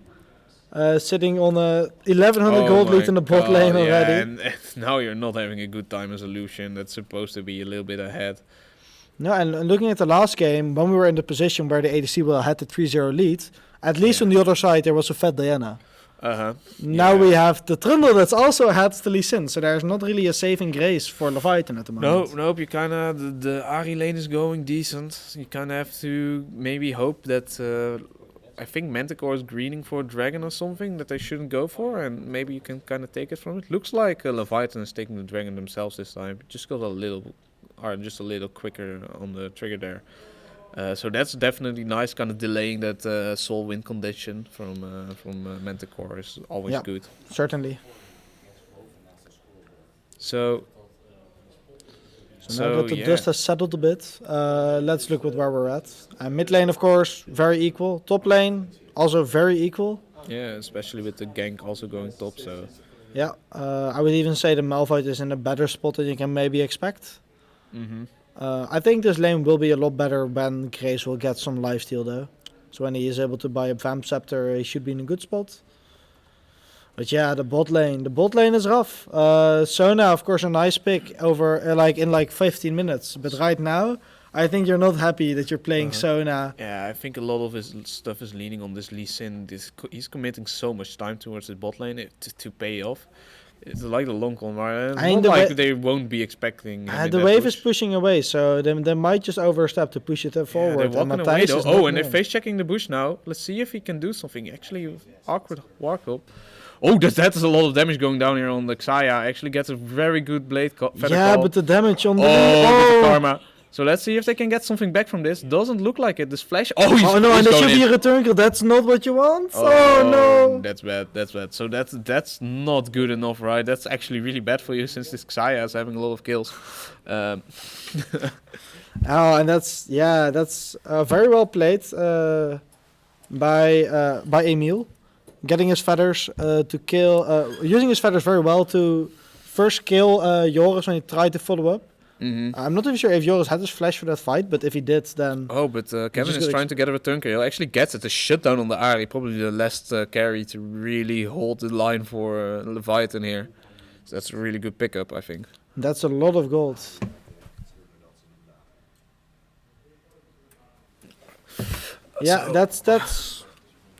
Sitting on a 1100 gold lead in the bot lane already. Yeah, and now you're not having a good time as a Lucian. That's supposed to be a little bit ahead. No, and looking at the last game, when we were in the position where the ADC will had the 3-0 lead, at least on the other side there was a fat Diana. Now we have the Trundle that's also ahead to Lee Sin, so there's not really a saving grace for Leviathan at the moment. Nope. You kind of the Ahri lane is going decent. You kind of have to maybe hope that. I think Manticore is greening for a dragon or something that they shouldn't go for, and maybe you can kind of take it from it. Looks like Leviathan is taking the dragon themselves this time. Just got a little quicker on the trigger there. So that's definitely nice, kind of delaying that soul win condition from Manticore is always Yeah. good. Certainly. So Now that the dust has settled a bit, let's look at where we're at. Mid lane, of course, very equal. Top lane, also very equal. yeah, especially with the gank also going top. So Yeah, I would even say the Malphite is in a better spot than you can maybe expect. I think this lane will be a lot better when Grace will get some lifesteal though. So when he is able to buy a Vamp Scepter, he should be in a good spot. But yeah, the bot lane is rough. Sona, of course, a nice pick over in 15 minutes. But right now, I think you're not happy that you're playing Sona. yeah, I think a lot of his stuff is leaning on this Lee Sin. He's committing so much time towards the bot lane to pay off. It's like the long con, right? I mean, Not like they won't be expecting. him in The that wave push. is pushing away, so they might just overstep to push it forward. Yeah, they're and walking Matthijs away though. is Oh, not and they're moving. face checking the bush now. Let's see if he can do something. Actually, awkward walk up. Oh, that is a lot of damage going down here on the Xayah. Actually gets a very good blade feather Yeah, call. but the damage on the but the karma. So let's see if they can get something back from this. Doesn't look like it. This flash. Oh, he's Oh no, and he's there going should be in. a return kill. That's not what you want. Oh, no. That's bad. That's bad. So that's not good enough, right? That's actually really bad for you since this Xayah is having a lot of kills. Oh, and that's very well played by Emil, getting his feathers to kill, using his feathers very well to first kill Joris when he tried to follow up. I'm not even sure if Joris had his flash for that fight, but if he did, then Oh, but Kevin just is good trying to get a return kill. He actually gets it. A shutdown on the Ari. Probably the last carry to really hold the line for Leviathan here. So that's a really good pickup, I think. that's a lot of gold. Yeah, So- that's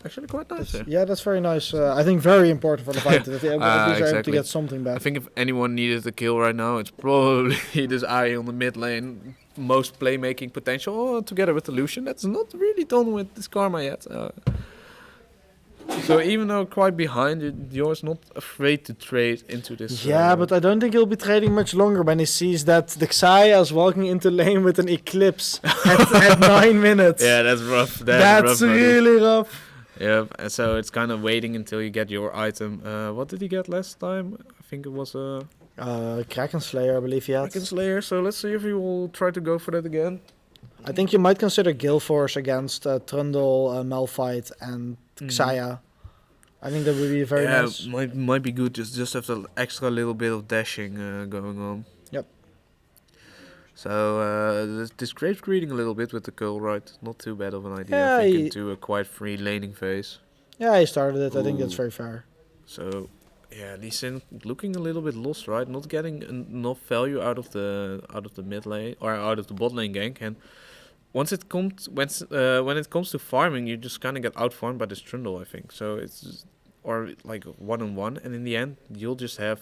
Actually quite nice. Yeah. yeah, that's very nice. I think very important for the fight that they are able to Exactly. get something I back. think if anyone needed a kill right now, it's probably this Ari on the mid lane. Most playmaking potential together with Illusion. That's not really done with this Karma yet. So even though quite behind, you're not afraid to trade into this. Yeah, but I don't think he'll be trading much longer when he sees that the Xayah is walking into lane with an Eclipse at 9 minutes. Yeah, that's rough. That's rough, buddy. really rough. Yeah, and so it's kind of waiting until you get your item. What did he get last time? I think it was a Kraken Slayer, I believe he had. Kraken Slayer. So let's see if he will try to go for that again. I think you might consider Gale Force against Trundle, Malphite, and Xayah. I think that would be very nice. might be good. Just have the extra little bit of dashing going on. Yep. So this Graves greeting a little bit with the curl, right? Not too bad of an idea. Yeah, I think he- into a quite free laning phase. Yeah, he started it. I think that's Ooh. very fair. So yeah, Lee Sin looking a little bit lost, right? Not getting enough value out of the mid lane or out of the bot lane gank. And once it comes when it comes to farming, you just kind of get out farmed by this Trundle, I think. So it's or like 1-on-1, and in the end you'll just have.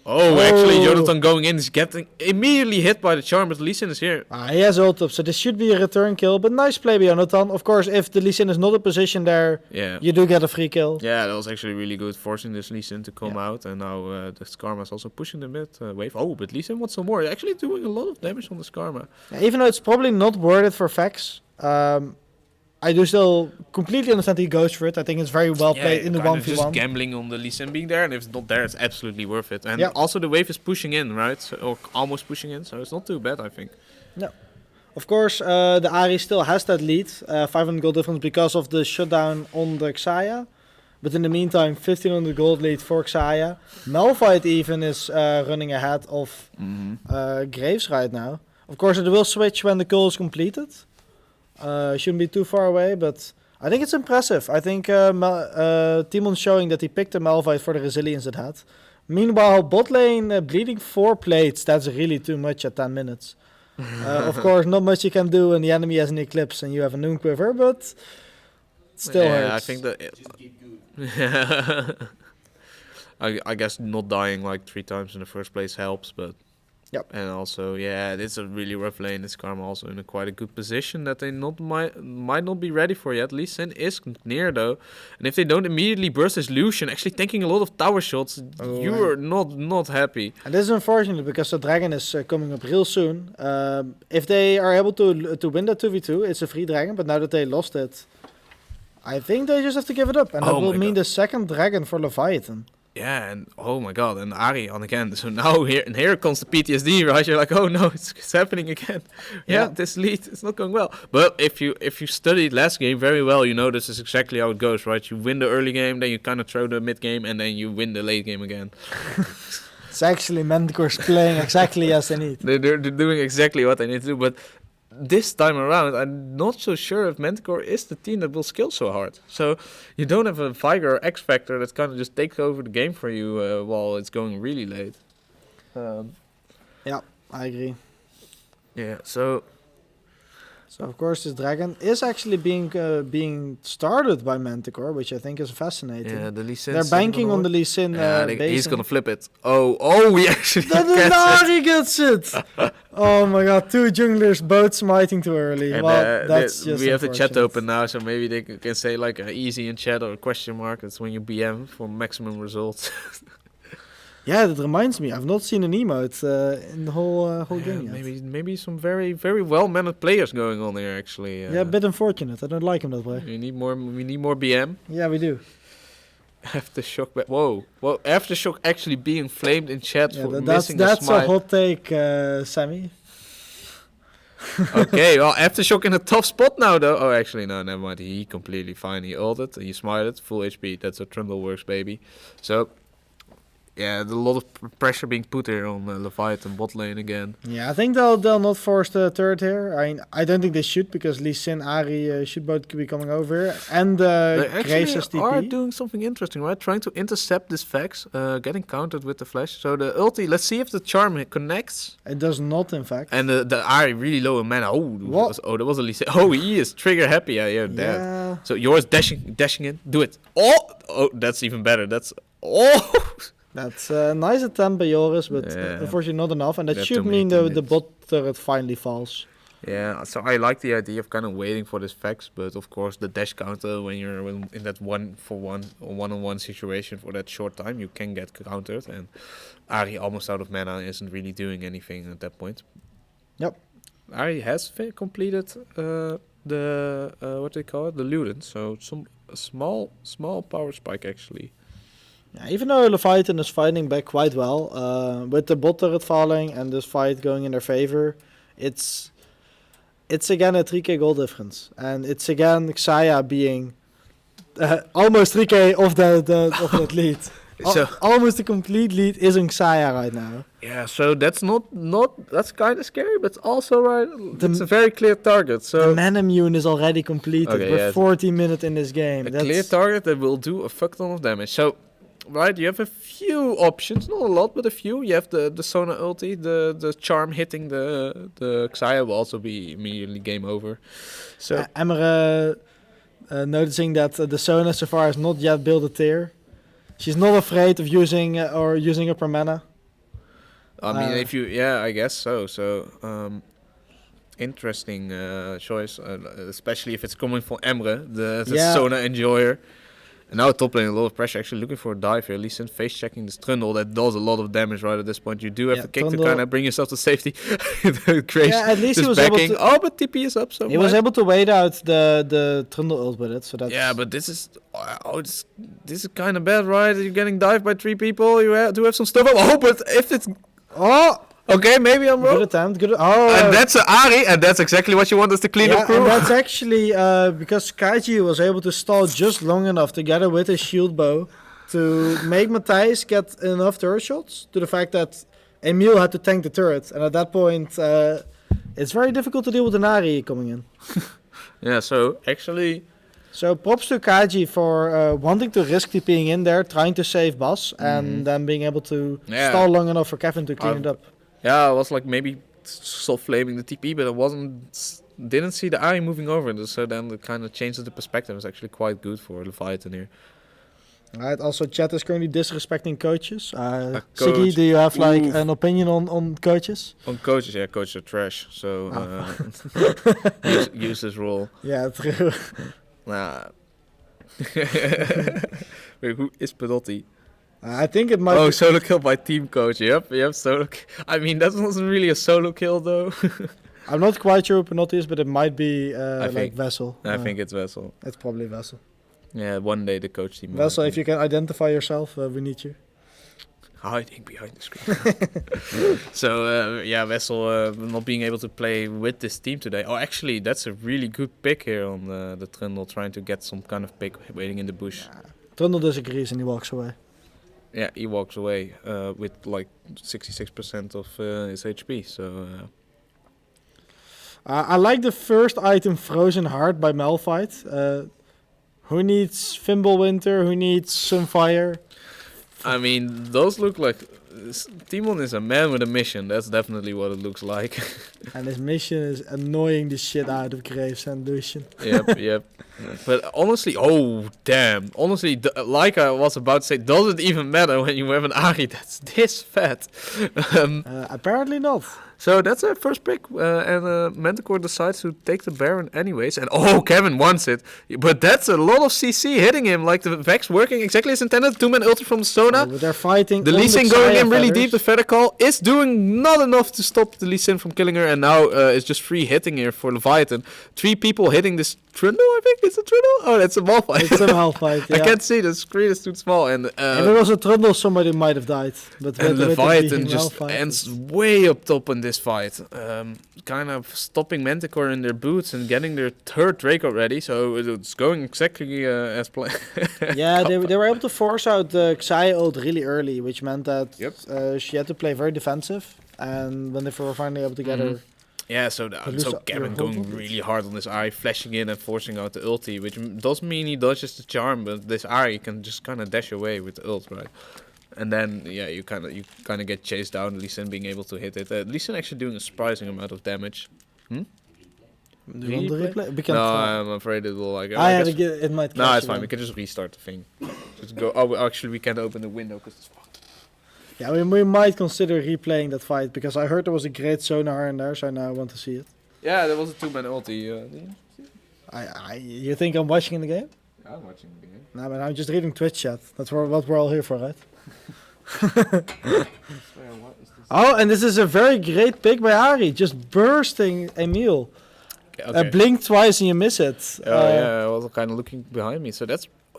Oh, actually, Jonathan going in is getting immediately hit by the charm, but Lee Sin is here. He has ult up, so this should be a return kill. But nice play by Jonathan. Of course, if the Lee Sin is not in position there, Yeah. you do get a free kill. Yeah, that was actually really good, forcing this Lee Sin to come out, and now the Skarma is also pushing the mid wave. Oh, but Lee Sin wants some more. Actually doing a lot of damage on the Skarma. Even though it's probably not worth it for Vex, I do still completely understand he goes for it. I think it's very well played in the kind of 1v1. just gambling on the Lee Sin being there, and if it's not there, it's absolutely worth it. And Yeah. also the wave is pushing in, right? So, or almost pushing in, so it's not too bad, I think. Of course, the Ahri still has that lead, 500 gold difference because of the shutdown on the Xayah. But in the meantime, 1500 gold lead for Xayah. Malphite even is running ahead of Graves right now. Of course, it will switch when the goal is completed. Shouldn't be too far away, but I think it's impressive. I think Timon's showing that he picked a Malphite for the resilience it had. Meanwhile, bot lane bleeding 4 plates, that's really too much at 10 minutes. Of course, not much you can do when the enemy has an Eclipse and you have a Noon Quiver, but it still hurts. I think that. I guess not dying like 3 times in the first place helps, but Yep. And also, yeah, it's a really rough lane. This Karma also in quite a good position that they might not be ready for yet. Lee Sin is near though, and if they don't immediately burst his Lucian, actually tanking a lot of tower shots, you are not happy. And this is unfortunate because the dragon is coming up real soon. If they are able to win that 2v2, it's a free dragon. But now that they lost it, I think they just have to give it up, and that will mean the second dragon for Leviathan. Yeah, and oh my god, and Ari on again. So now here comes the PTSD, right? You're like, oh no, it's happening again. Yeah, this lead is not going well. But if you studied last game very well, you know this is exactly how it goes, right? You win the early game, then you kind of throw the mid game, and then you win the late game again. It's actually Manticore's playing exactly as they need. They're doing exactly what they need to do, but this time around, I'm not so sure if Manticore is the team that will skill so hard. So you don't have a Viger or X Factor that kind of just takes over the game for you while it's going really late. Yeah, I agree. Yeah, so of course this dragon is actually being started by Manticore, which I think is fascinating. yeah, the Lee Sin. They're banking on the Lee Sin he's gonna flip it. Oh, we actually then Ari gets it. Oh my god, 2 junglers both smiting too early. And, well, that's just we have the chat unfortunate. open now, so maybe they can say like easy in chat or a question mark. That's when you BM for maximum results. Yeah, that reminds me. I've not seen an emote in the whole game yet. Maybe some very very well mannered players going on here actually. Yeah, a bit unfortunate. I don't like him that way. We need more BM. Yeah, we do. Aftershock. Whoa! Aftershock actually being flamed in chat Yeah, for that's missing a smite. a hot take, Sammy. Okay, well, Aftershock in a tough spot now, though. Oh, actually, no, never mind. He completely fine. He ulted, he smited, full HP. That's how Trundle works, baby. So, yeah, there's a lot of pressure being put here on Leviathan bot lane again. Yeah, I think they'll not force the turret here. I don't think they should, because Lee Sin, Ari should both be coming over. And They Grace actually are TP. doing something interesting, right? Trying to intercept this Vex, getting countered with the flash. So the ulti, let's see if the charm connects. It does not, in fact. And the Ari really low in mana. What? That was a Lee Sin. Oh, he is trigger happy. Yeah, dead. Yeah. So yours dashing in. Do it. Oh, that's even better. That's That's a nice attempt by Joris, but unfortunately not enough. And that That's should too many mean the teammates. bot turret finally falls. Yeah, so I like the idea of kind of waiting for this Vex, but of course the dash counter when you're in that 1-for-1 or 1-on-1 situation for that short time, you can get countered, and Ari almost out of mana isn't really doing anything at that point. Yep. Ari has completed the what they call it, the Luden, so a small power spike actually. Yeah, even though Leviathan is fighting back quite well, with the bot turret falling and this fight going in their favor, it's again a 3k gold difference, and it's again Xayah being almost 3k of that lead. So Almost a complete lead is on Xayah right now. yeah, so that's not that's kind of scary, but also right. It's a very clear target. So The man immune is already completed. Okay, We're yeah. 40 minutes in this game. a clear target that will do a fuck ton of damage. So, right, you have a few options, not a lot, but a few. You have the Sona ulti, the charm hitting the Xayah will also be immediately game over. So Emre noticing that the Sona so far has not yet built a tier. She's not afraid of using up her mana. I mean, if you, I guess so. So, interesting choice, especially if it's coming from Emre, the Sona enjoyer. And now top lane, a lot of pressure, actually looking for a dive here. At least in face checking this Trundle, that does a lot of damage right at this point. You do have to kick Trundle. to kind of bring yourself to safety. Grace Yeah, at least he just was able backing. to. Oh, but TP is up, so He was able to wait out the Trundle ult with it, so that's. yeah, but this is this is kind of bad, right? You're getting dived by 3 people. You do have some stuff up. Oh, but if it's okay, maybe I'm wrong. Good attempt. Good. Oh, And that's Ari, and that's exactly what you want us to clean up crew. and that's actually because Kaiji was able to stall just long enough together with his shield bow to make Matthijs get enough turret shots to the fact that Emil had to tank the turret, and at that point it's very difficult to deal with an Ari coming in. Yeah, so actually, So props to Kaiji for wanting to risk TPing in there, trying to save Bas, and then being able to stall long enough for Kevin to clean it up. yeah, I was like maybe soft flaming the TP, but I didn't see the Ari moving over, so then it kind of changes the perspective. It's actually quite good for Leviathan here. Alright, also chat is currently disrespecting coaches. A Siggy, coach- do you have like Oof. an opinion on coaches? On coaches, yeah, coaches are trash. So use his role. Yeah, true. Nah. Wait, who is Pedotti? I think it might Oh, be... solo kill by team coach. Yep, solo kill. I mean, that wasn't really a solo kill though. I'm not quite sure who Penotti is, but it might be like think- Vessel. I think it's Vessel. It's probably Vessel. Yeah, one day the coach team. Vessel, if you can identify yourself, we need you. hiding behind the screen. So yeah, Vessel not being able to play with this team today. Oh, actually, that's a really good pick here on the Trundle, trying to get some kind of pick waiting in the bush. Trundle disagrees and he walks away. Yeah, he walks away with like 66% of his HP. So I like the first item, Frozen Heart by Malphite. Who needs Fimbulwinter? Who needs Sunfire? I mean, those look like Timon is a man with a mission. That's definitely what it looks like. And his mission is annoying the shit out of Graves and Lucian. Yep. But honestly, oh damn! Honestly, like I was about to say, does it even matter when you have an Ahri that's this fat? Apparently not. So that's a first pick, and Manticore decides to take the Baron anyways. And oh, Kevin wants it, but that's a lot of CC hitting him. Like the Vex working exactly as intended. 2-man ulti from the Sona. But they're fighting. The on Lee Sin Xayah going in really feathers. deep. The Feather Call is doing not enough to stop the Lee Sin from killing her, and now it's just free hitting here for Leviathan. 3 people hitting this Trundle, I think. It's a Trundle? Oh, that's a Malphite. It's a Malphite, yeah. I can't see, the screen is too small. And If it was a Trundle, somebody might have died. But and with it Leviathan being just Malphite, ends way up top in this fight. Kind of stopping Manticore in their boots and getting their third Draco ready. So it's going exactly as planned. yeah, they were able to force out the Xayah ult really early, which meant that she had to play very defensive. And when they were finally able to get her... Yeah, so Gavin going hold on. really hard on this Ahri, flashing in and forcing out the ulti, which does mean he dodges the charm, but this Ahri can just kind of dash away with the ult, right? And then, yeah, you kind of get chased down, Lee Sin being able to hit it. Lee Sin actually doing a surprising amount of damage. Do you want the replay? We can No, try. I'm afraid it will like... I I had guess- to get it might no, catch it's fine, again. we can just restart the thing. Just go... Oh, actually, we can't open the window because it's fucked. Yeah, we might consider replaying that fight because I heard there was a great sonar in there, so now I want to see it. Yeah, there was a 2-man ulti. You think I'm watching the game? Yeah, I'm watching the game. No, but I'm just reading Twitch chat. That's what we're all here for, right? Oh, and this is a very great pick by Ahri, just bursting Emil. Okay. Blink twice and you miss it. Oh yeah, I was kind of looking behind me. So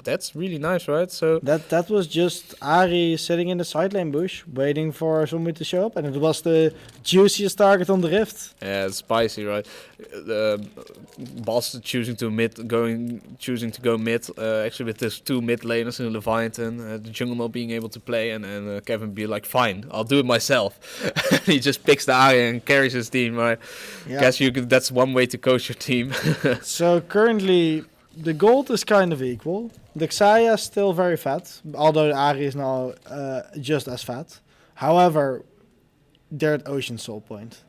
that's really nice, right? So That was just Ahri sitting in the side lane bush, waiting for somebody to show up, and it was the juiciest target on the Rift. yeah, it's spicy, right? Boss choosing to go mid. Actually, with these 2 mid laners in Leviathan, the jungle not being able to play, and Kevin be like, "Fine, I'll do it myself." He just picks the Ahri and carries his team, right? Yeah. Guess that's one way to coach your team. So currently, the gold is kind of equal. The Xayah is still very fat, although Ahri is now just as fat. However, they're at Ocean Soul point.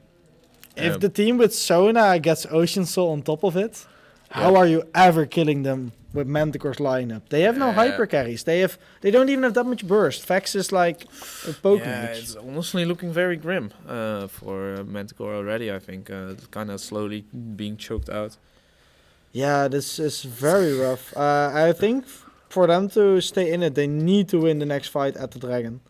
If the team with Sona gets Ocean Soul on top of it, how are you ever killing them with Manticore's lineup? They have no hyper carries. They don't even have that much burst. Vex is like a Pokemon. Yeah, it's honestly looking very grim for Manticore already. I think kind of slowly being choked out. Yeah, this is very rough. I think for them to stay in it, they need to win the next fight at the Dragon.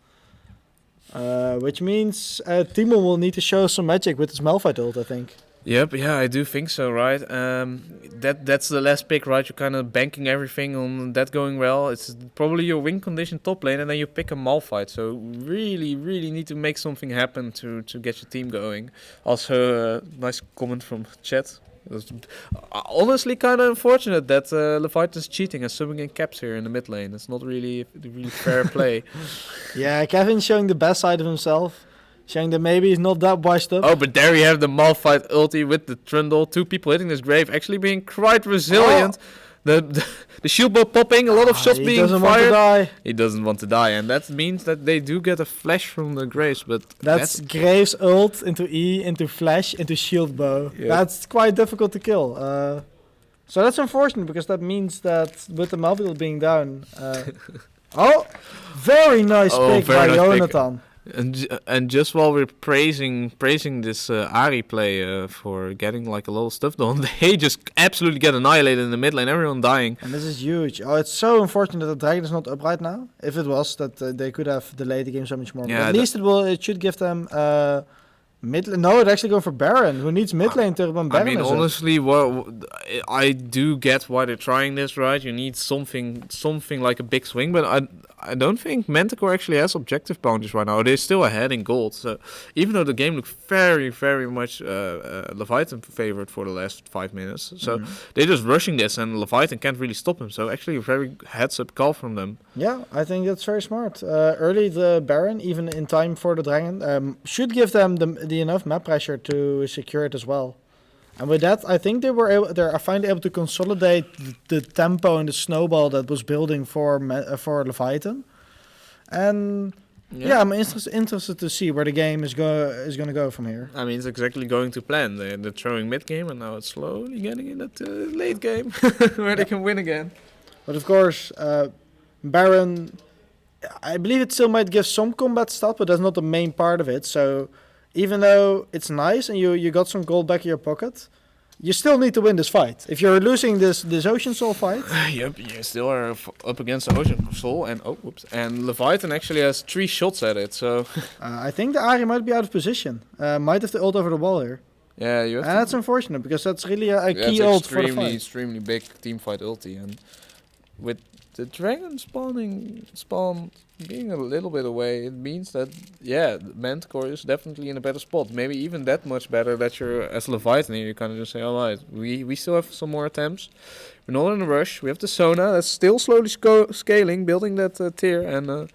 Which means Timo will need to show some magic with his Malphite ult, I think. Yep, yeah, I do think so, right? That's the last pick, right? You're kind of banking everything on that going well. It's probably your win condition top lane, and then you pick a Malphite. So really, really need to make something happen to get your team going. Also, nice comment from chat. It was honestly kind of unfortunate that Leviathan's cheating and subbing in caps here in the mid lane. It's not really fair play. Yeah, Kevin's showing the best side of himself. Showing that maybe he's not that washed up. Oh, but there you have the Malphite ulti with the Trundle. 2 people hitting this grave, actually being quite resilient. The shield bow popping, a lot of shots being doesn't fired. want to die. He doesn't want to die, and that means that they do get a flash from the graves, but That's Graves ult into E, into flash, into shield bow. Yeah. That's quite difficult to kill. So that's unfortunate because that means that with the Malphite ult being down, Oh, very nice pick very by nice pick. Jonathan. And just while we're praising this Ahri play for getting like a lot of stuff done, they just absolutely get annihilated in the mid lane. Everyone dying. And this is huge. Oh, it's so unfortunate that Dragon is not up right now. If it was, that they could have delayed the game so much more. Yeah, But at least it should give them mid lane. No, it's actually going for Baron. Who needs mid lane to when Baron I mean, is up? honestly, I do get why they're trying this, right? You need something like a big swing, but I don't think Manticore actually has objective bounties right now. They're still ahead in gold. So even though the game looked very, very much Leviathan favored for the last 5 minutes, so they're just rushing this, and Leviathan can't really stop them. So actually, a very heads-up call from them. Yeah, I think that's very smart. Early the Baron, even in time for the Dragon, should give them the enough map pressure to secure it as well. And with that, I think they're finally able to consolidate the tempo and the snowball that was building for Leviathan. And yeah, I'm interested to see where the game is going to go from here. I mean, it's exactly going to plan. They're throwing mid game, and now it's slowly getting in that late game where they can win again. But of course, Baron, I believe it still might give some combat stuff, but that's not the main part of it. So even though it's nice and you got some gold back in your pocket, you still need to win this fight. If you're losing this Ocean Soul fight... Yep, you still are up against the Ocean Soul, and Leviathan actually has 3 shots at it, so... I think the Ahri might be out of position. Might have to ult over the wall here. Yeah, you have and that's unfortunate, because that's really a key ult for the fight. Extremely big team fight ulti, and with the dragon spawn being a little bit away, it means that, yeah, Manticore is definitely in a better spot. Maybe even that much better that you're, as Leviathan here, you kind of just say, alright, we still have some more attempts. We're not in a rush. We have the Sona that's still slowly scaling, building that tier, and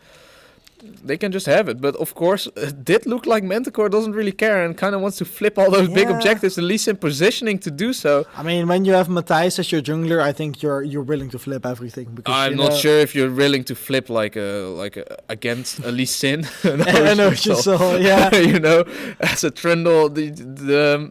they can just have it. But of course, it did look like Manticore doesn't really care and kind of wants to flip all those big objectives, at least in positioning to do so. I mean, when you have Matthijs as your jungler, I think you're willing to flip everything. Because I'm not sure if you're willing to flip like against a Lee Sin. I know what you saw, yeah. You know, as a Trundle, the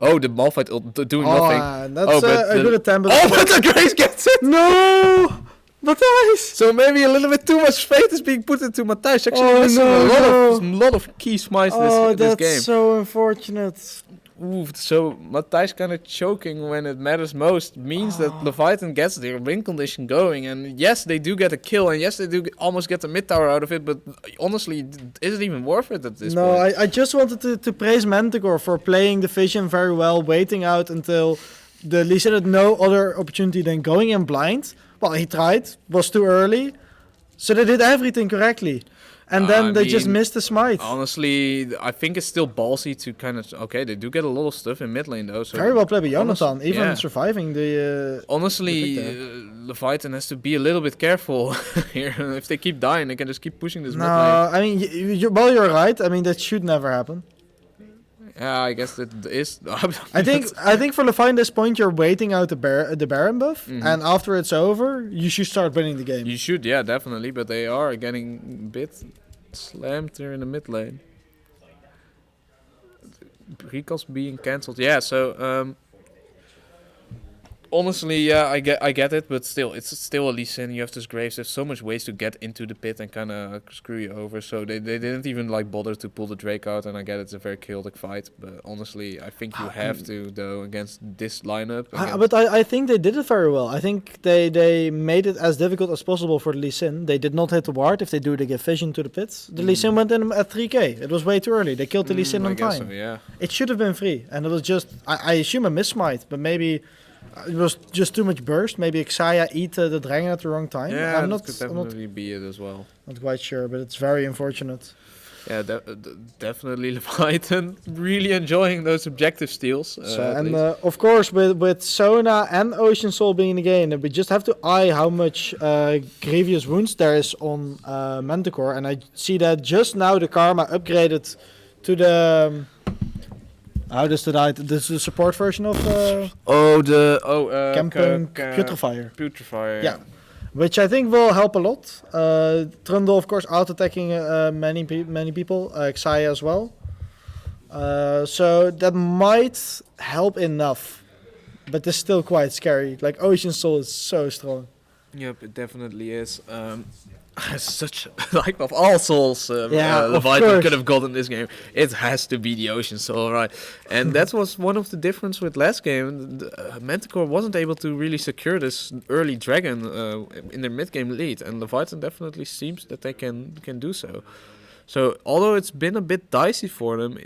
Malphite doing nothing. That's a good attempt. But the Grace gets it! No! Matthijs! So maybe a little bit too much faith is being put into Matthijs. Actually, a lot of key smites this game. Oh, that's so unfortunate. Ooh, so Matthijs kind of choking when it matters most means that Leviathan gets their win condition going. And yes, they do get a kill, and yes, they do almost get the mid tower out of it, but honestly, is it even worth it at this point? No, I just wanted to praise Manticore for playing the vision very well, waiting out until the Lee Sin had no other opportunity than going in blind. Well, he tried, was too early, so they did everything correctly. And then they just missed the smite. Honestly, I think it's still ballsy to kind of... Okay, they do get a lot of stuff in mid lane though. So very well played by Jonathan, even surviving the... honestly, Leviathan has to be a little bit careful here. If they keep dying, they can just keep pushing this mid lane. I mean, you're right. I mean, that should never happen. Yeah, I guess that is... I think for Leviathan, this point, you're waiting out the Baron buff, and after it's over, you should start winning the game. You should, yeah, definitely, but they are getting a bit slammed here in the mid lane. Recalls being cancelled, yeah, so... honestly, yeah, I get it, but still, it's still a Lee Sin. You have this Graves. There's so much ways to get into the pit and kind of screw you over. So they didn't even like bother to pull the Drake out. And I get it's a very chaotic fight, but honestly, I think you have to though against this lineup. But I think they did it very well. I think they made it as difficult as possible for the Lee Sin. They did not hit the ward. If they do, they get vision to the pits. The Lee Sin went in at 3k. It was way too early. They killed the Lee Sin on time. So, yeah. It should have been free, and it was just I assume a miss-smite, but maybe. It was just too much burst. Maybe Xayah eat the dragon at the wrong time. Yeah, that could definitely be it as well. Not quite sure, but it's very unfortunate. Yeah, definitely Leviathan really enjoying those objective steals. Of course, with Sona and Ocean Soul being in the game, we just have to eye how much grievous wounds there is on Manticore. And I see that just now the Karma upgraded to the... How does that? This is the support version of Campaign Putrifier. Putrifier, yeah. Which I think will help a lot. Trundle, of course, out-attacking many people. Xayah as well. So that might help enough. But it's still quite scary. Like, Ocean Soul is so strong. Yep, it definitely is. such like of all souls Of Leviathan course. could have gotten this game. It has to be the Ocean Soul, right? And that was one of the difference with last game. Manticore wasn't able to really secure this early dragon in their mid game lead, and Leviathan definitely seems that they can do so. So although it's been a bit dicey for them,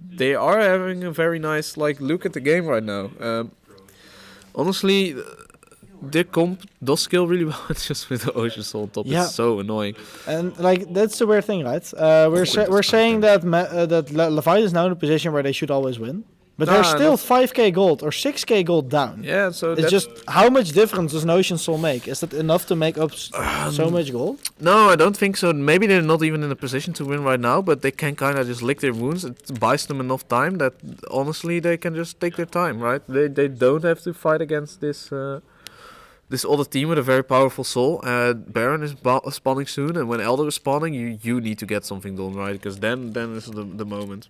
they are having a very nice like look at the game right now. Honestly, their comp does scale really well. It's just with the Ocean Soul on top. Yeah. It's so annoying. And like that's the weird thing, right? We're saying that Leviathan is now in a position where they should always win, but they're Nah, still 5k gold or 6k gold down. Yeah, so It's that's just how much difference does an Ocean Soul make? Is that enough to make up so much gold? no, I don't think so. Maybe they're not even in a position to win right now, but they can kind of just lick their wounds. It buys them enough time that honestly they can just take their time, right? They don't have to fight against this other team with a very powerful soul. Baron is spawning soon, and when Elder is spawning, you need to get something done, right? Because then is the moment.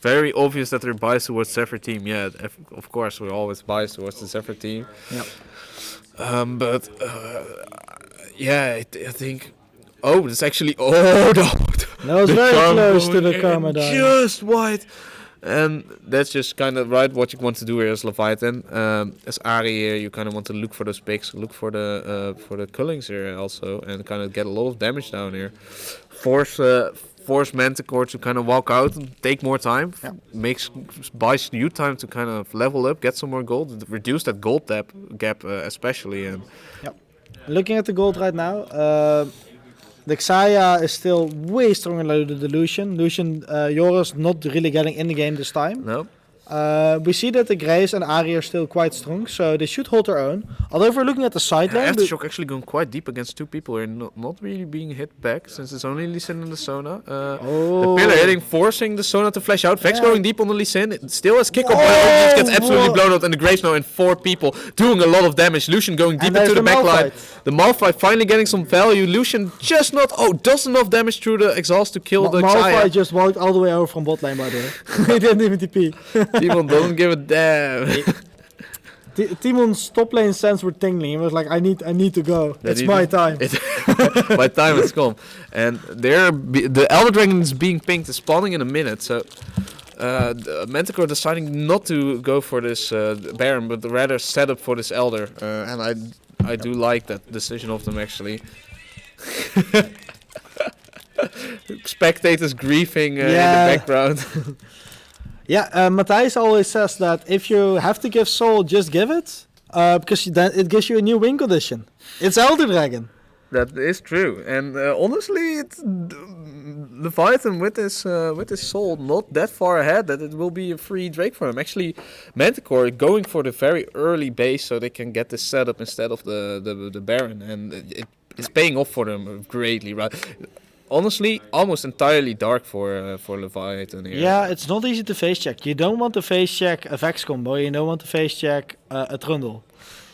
Very obvious that they're biased towards Zephyr team. Yeah, of course we're always biased towards the Zephyr team. Yep. But yeah, I think. Oh, it's actually. Oh no! That was The very Karma close to going the in Karma dying. just wide. And that's just kind of right what you want to do here as Leviathan. As Ari here, you kind of want to look for those picks, look for the cullings here also, and kind of get a lot of damage down here. Force Manticore to kind of walk out and take more time. Buys you time to kind of level up, get some more gold, reduce that gold gap especially. And Looking at the gold right now, the Xayah is still way stronger than the Lucian. Joris not really getting in the game this time. no, We see that the Graves and Ari are still quite strong, so they should hold their own. Although if we're looking at the side lane, Aftershock actually going quite deep against two people here, not really being hit back since it's only Lee Sin and the Sona. The pillar hitting, forcing the Sona to flash out. Vex going deep on the Lee Sin. It still has kick-off, but it just gets absolutely blown out. And the Graves now in 4 people doing a lot of damage. Lucian going deep into the backline. The Malphite finally getting some value. Lucian just does enough damage through the exhaust to kill the Malphite Xayah. just walked all the way over from bot lane, by the way. He didn't even TP. Timon doesn't give a damn. Timon's top lane sense were tingling. He was like, I need to go. It's my time. My time has come. And the Elder Dragon is being pinged, is spawning in a minute. So Manticore deciding not to go for this Baron, but rather set up for this Elder. And I do like that decision of them actually. Spectators grieving in the background. Matthijs always says that if you have to give soul, just give it. Because then it gives you a new win condition. It's Elder Dragon. That is true, and honestly, it's Leviathan with his soul not that far ahead that it will be a free Drake for him. Actually, Manticore going for the very early base so they can get this setup instead of the Baron, and it's paying off for them greatly, right? Honestly, almost entirely dark for Leviathan here. Yeah, it's not easy to face check. You don't want to face check a Vex combo. You don't want to face check a Trundle.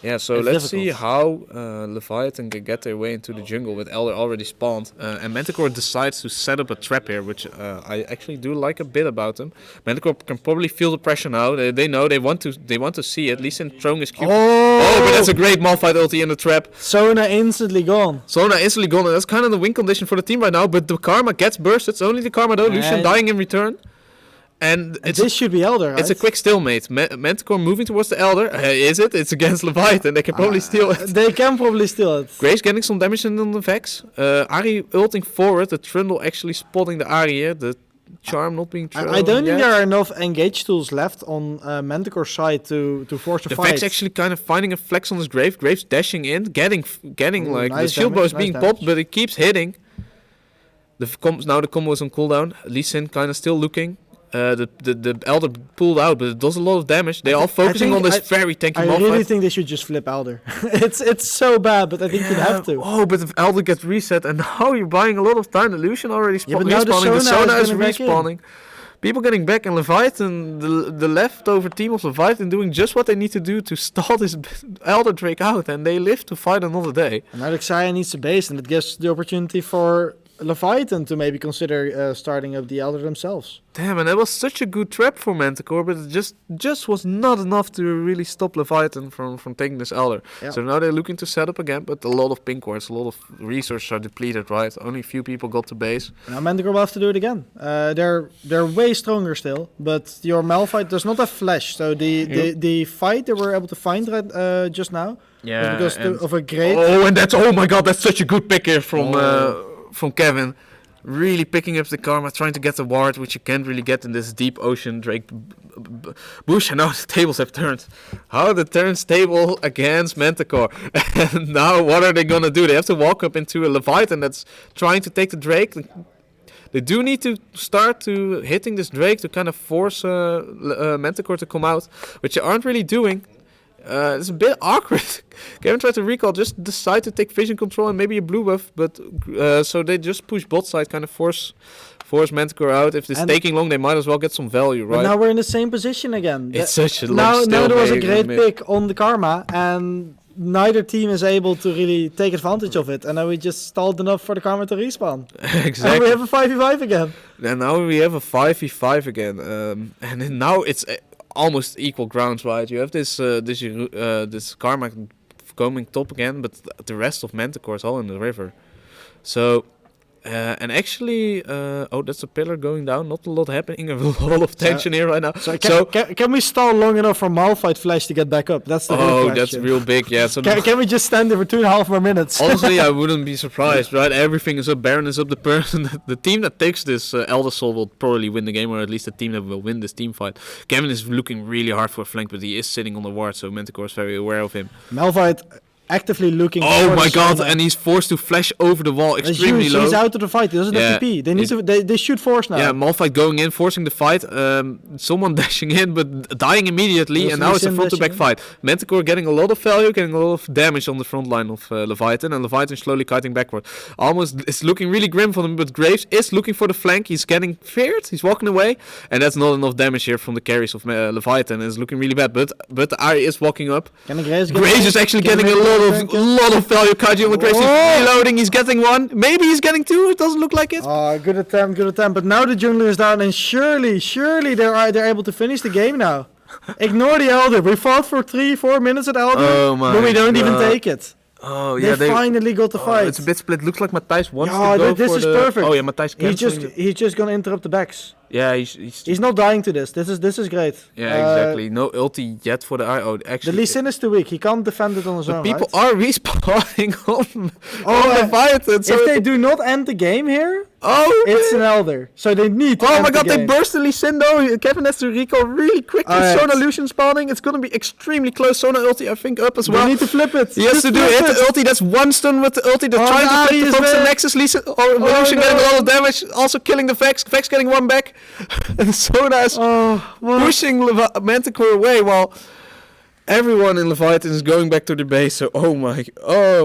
Yeah, so It's let's see difficult. how Leviathan can get their way into the jungle with Elder already spawned. And Manticore decides to set up a trap here, which I actually do like a bit about them. Manticore can probably feel the pressure now. They know they want to see at least in throwing his cube. Oh, but that's a great Malphite ulti in the trap. Sona instantly gone. Sona instantly gone, and that's kind of the win condition for the team right now. But the Karma gets burst. It's only the Karma though. Lucian dying in return. And This should be Elder, right? it's a quick stalemate. Manticore moving towards the Elder. Is it? It's against Leviathan. They can probably steal it. They can probably steal it. Grace getting some damage in on the Vex. Ari ulting forward. The Trundle actually spotting the Ari here. The Charm not being thrown. I don't think yet. there are enough engage tools left on Manticore's side to force a The fight. Vex actually kind of finding a flex on his grave. Graves dashing in, getting like nice the shield bow is damage, being nice popped, damage. but it keeps hitting. Now the combo is on cooldown. Lee Sin kind of still looking. The Elder pulled out, but it does a lot of damage. They're all focusing on this very tanky I Malphite. really think they should just flip Elder. it's so bad, but I think you have to. Oh, but if Elder gets reset, and now you're buying a lot of time. The Lucian already but now the respawning. The Sona Sona is is getting back in. respawning. People getting back, and Leviathan, the leftover team of Leviathan, doing just what they need to do to stall this Elder Drake out, and they live to fight another day. And now the Xayah needs a base, and it gives the opportunity for Leviathan to maybe consider starting up the Elder themselves. Damn, and that was such a good trap for Manticore, but it just was not enough to really stop Leviathan from taking this Elder. Yeah. So now they're looking to set up again, but a lot of pink wards, a lot of resources are depleted, right? Only a few people got to base. Now Manticore will have to do it again. They're way stronger still, but your Malphite does not have flash. So the fight they were able to find just now was because of a great. Oh my god, that's such a good pick here from Kevin. Really picking up the karma, trying to get the ward, which you can't really get in this deep ocean Drake bush. And now the tables have turned. How the turns table against Manticore. And now what are they gonna do? They have to walk up into a Leviathan that's trying to take the Drake. They do need to start to hitting this Drake to kind of force Manticore to come out, which they aren't really doing. It's a bit awkward. Kevin tried to recall, just decide to take vision control and maybe a blue buff, but so they just push bot side, kind of force Manticore out. If it's taking long, they might as well get some value, right? But now we're in the same position again. It's such a long now there was a great pick on the karma, and neither team is able to really take advantage of it, and now we just stalled enough for the karma to respawn. Exactly. And we have a 5v5 again. And now we have a 5v5 again, and then now it's almost equal grounds, right? You have this karma coming top again, but the rest of Manticore is all in the river. So, and actually, that's a pillar going down. Not a lot happening. A lot of tension here right now. So can we stall long enough for Malphite Flash to get back up? That's the real question. That's real big. Yeah. So can we just stand there for 2.5 more minutes? Honestly, I wouldn't be surprised, right? Everything is up. Baron is up. The person, the team that takes this Elder Soul will probably win the game, or at least the team that will win this team fight. Kevin is looking really hard for a flank, but he is sitting on the ward, so Manticore is very aware of him. Malphite actively looking. Oh my god! And he's forced to flash over the wall extremely low. He's out of the fight. He doesn't have TP. They need to. They shoot force now. Yeah, Malphite going in, forcing the fight. Someone dashing in, but dying immediately, and now it's a front-to-back fight. Manticore getting a lot of value, getting a lot of damage on the front line of Leviathan, and Leviathan slowly kiting backward. Almost, it's looking really grim for them. But Graves is looking for the flank. He's getting feared. He's walking away, and that's not enough damage here from the carries of Leviathan. It's looking really bad. But the Ari is walking up. Graves is actually getting a lot of value. Kaji on the Graves, he's reloading, he's getting one, maybe he's getting two, it doesn't look like it. Good attempt, but now the jungler is down, and surely they're able to finish the game now. Ignore the Elder, we fought for 3-4 minutes at Elder, but we don't even take it. Oh yeah, they finally got the fight. It's a bit split. Looks like Matthijs wants to go this for is perfect. Oh yeah, Matthijs he's just gonna interrupt the backs. Yeah, he's not dying to this. This is great. Yeah, exactly. No ulti yet for the actually. The Lee Sin is too weak. He can't defend it on his own. People are respawning on Leviathan. So if they do not end the game here, it's an Elder. So they need to Oh my god, they burst the Lee Sin though. Kevin has to recall really quickly. Sona Lucian spawning. It's gonna be extremely close. Sona ulti, I think, up as well. They need to flip it. He has to do it. The ulti, that's one stun with the ulti. They're trying to flip the Fox and Nexus. Lucian getting a lot of damage. Also killing the Vex. Vex getting one back. And Sona is pushing Manticore away while everyone in Leviathan is going back to the base. So oh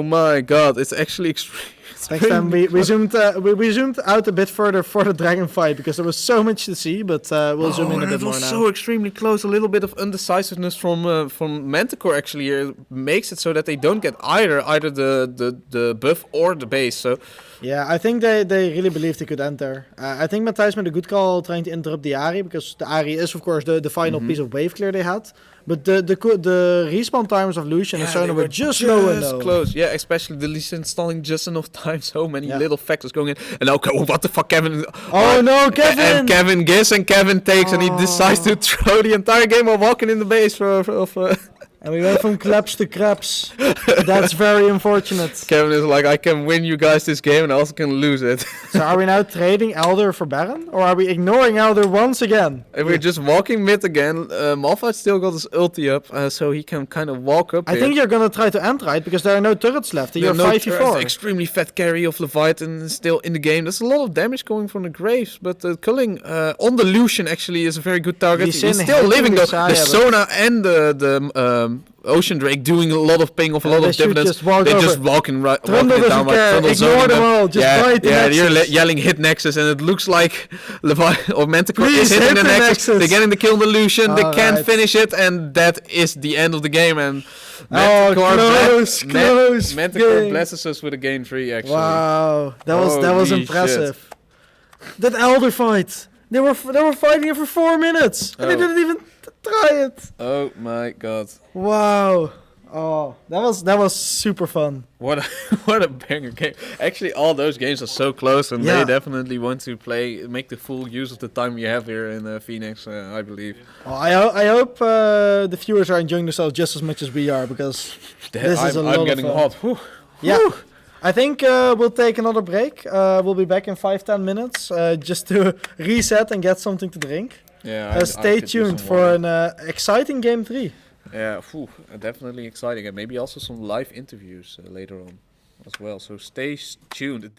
my god, it's actually extreme. Next time we zoomed out a bit further for the dragon fight because there was so much to see, but we'll zoom in a bit more now. It was so extremely close. A little bit of undecisiveness from Manticore actually here makes it so that they don't get either the buff or the base. So yeah, I think they really believed they could enter. I think Matthijs made a good call trying to interrupt the Ahri, because the Ahri is of course the final piece of wave clear they had. But the respawn times of Lucian and Sona were just low and low. Close. Yeah, especially the Lucian stalling just enough time. So many little factors going in. And okay, what the fuck, Kevin? Oh no, Kevin! And Kevin gives and Kevin takes, and he decides to throw the entire game while walking in the base And we went from claps to craps. That's very unfortunate. Kevin is like, I can win you guys this game and I also can lose it. So are we now trading Elder for Baron? Or are we ignoring Elder once again? And we're just walking mid again. Malphite still got his ulti up, so he can kind of walk up I think you're going to try to end right, because there are no turrets left. You're 5v4. Extremely fat carry of Leviathan is still in the game. There's a lot of damage going from the Graves, but culling on the Lucian actually is a very good target. He's still living though. The Sona and the Ocean Drake doing a lot of ping off a lot they of should dividends. just walk They're over. just walking it Trundle down. doesn't Like care. Trundle Ignore zoning them all. Just bite the you're Nexus. yelling hit Nexus, and it looks like Leviathan or Manticore Please is hitting hit the the Nexus. Nexus. They're getting the kill on the Lucian. They can't Alright. finish it, and that is the end of the game. And close Manticore game. blesses us with a game 3 actually. Wow, that was Holy impressive. That Elder fight. They were fighting it for 4 minutes, and they Oh. didn't even try it. Oh my god. Wow. Oh, that was super fun. What a banger game. Actually, all those games are so close, and Yeah. they definitely want to make the full use of the time we have here in Phoenix, I believe. Oh, I hope the viewers are enjoying themselves just as much as we are, because this is a lot I'm of getting fun. hot. Whew. Yeah. I think we'll take another break. We'll be back in 5-10 minutes just to reset and get something to drink. Yeah. I Stay could use tuned some for water. an exciting game 3. Yeah, definitely exciting, and maybe also some live interviews later on as well. So stay tuned.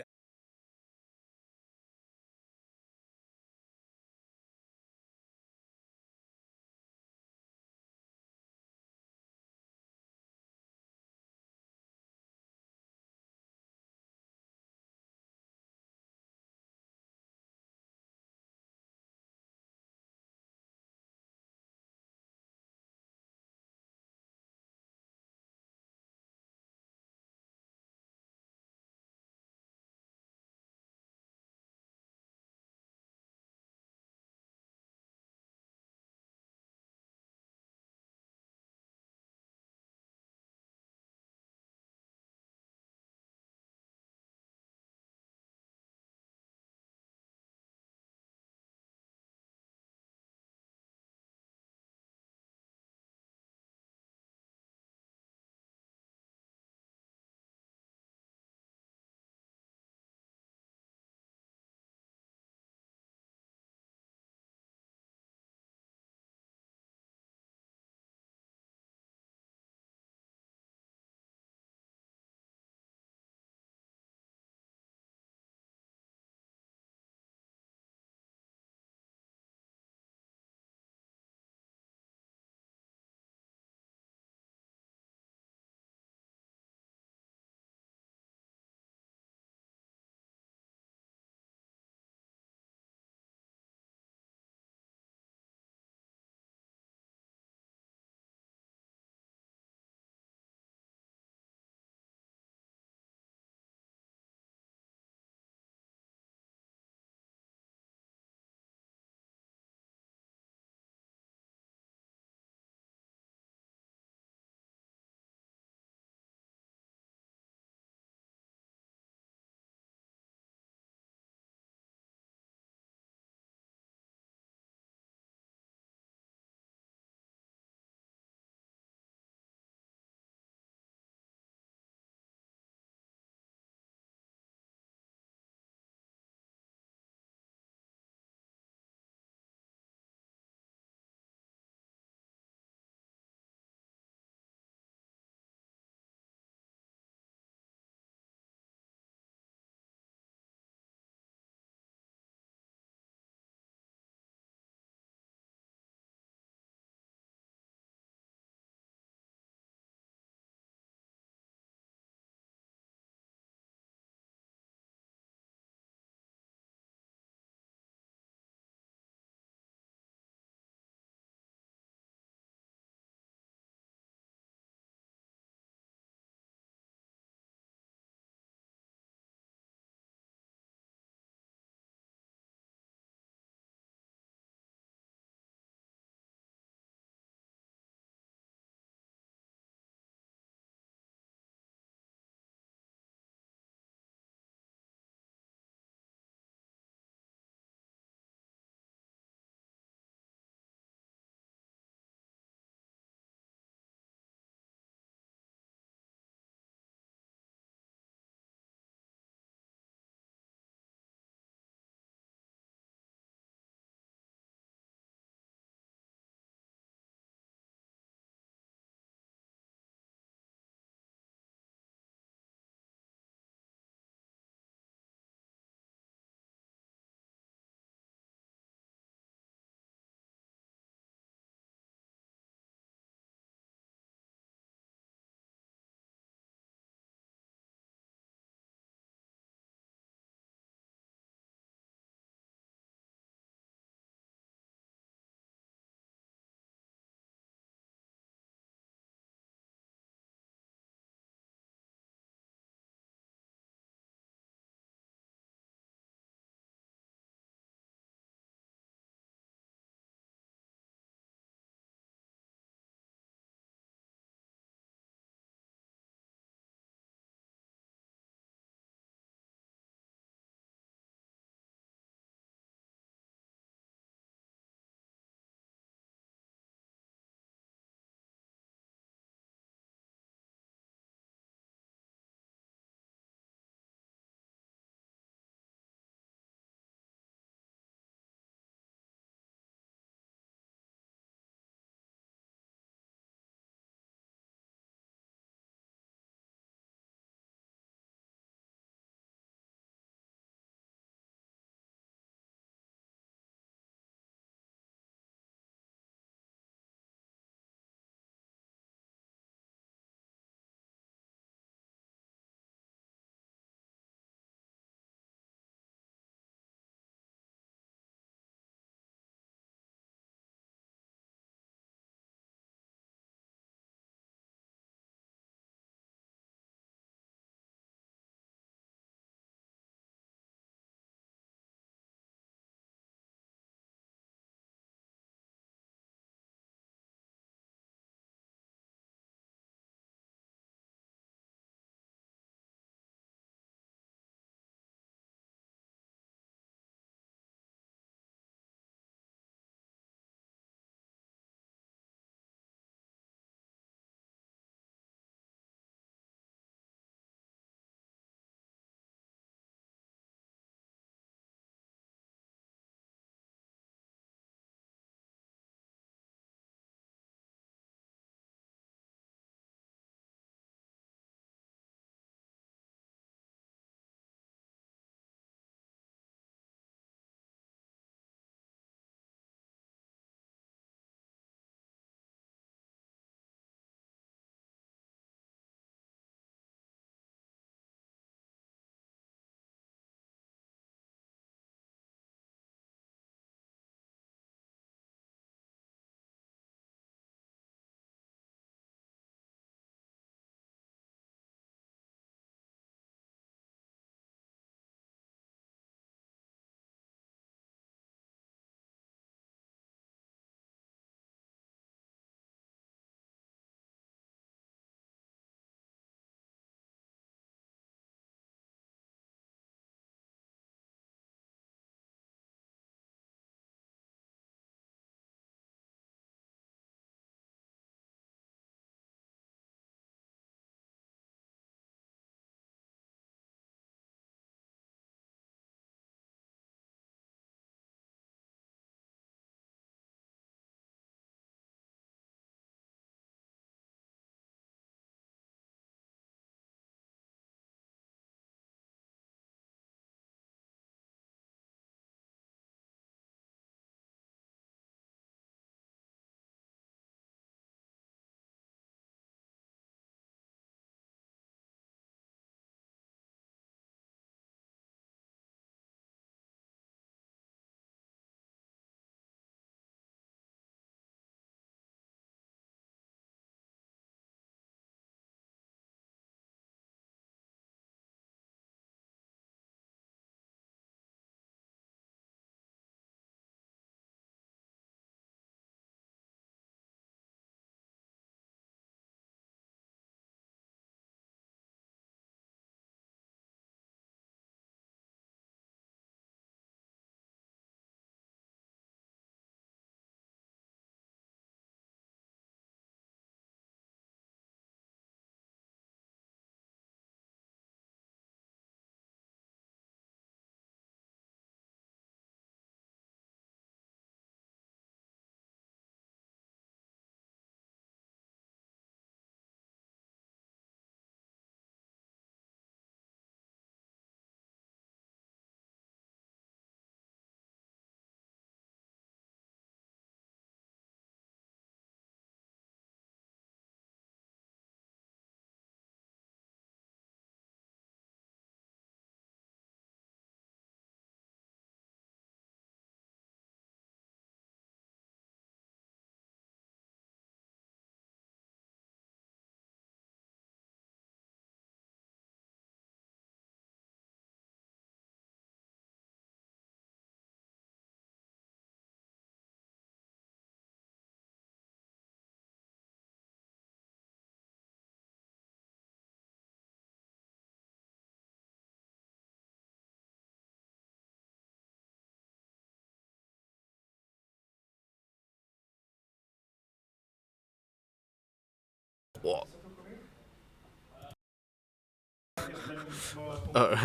Whoa.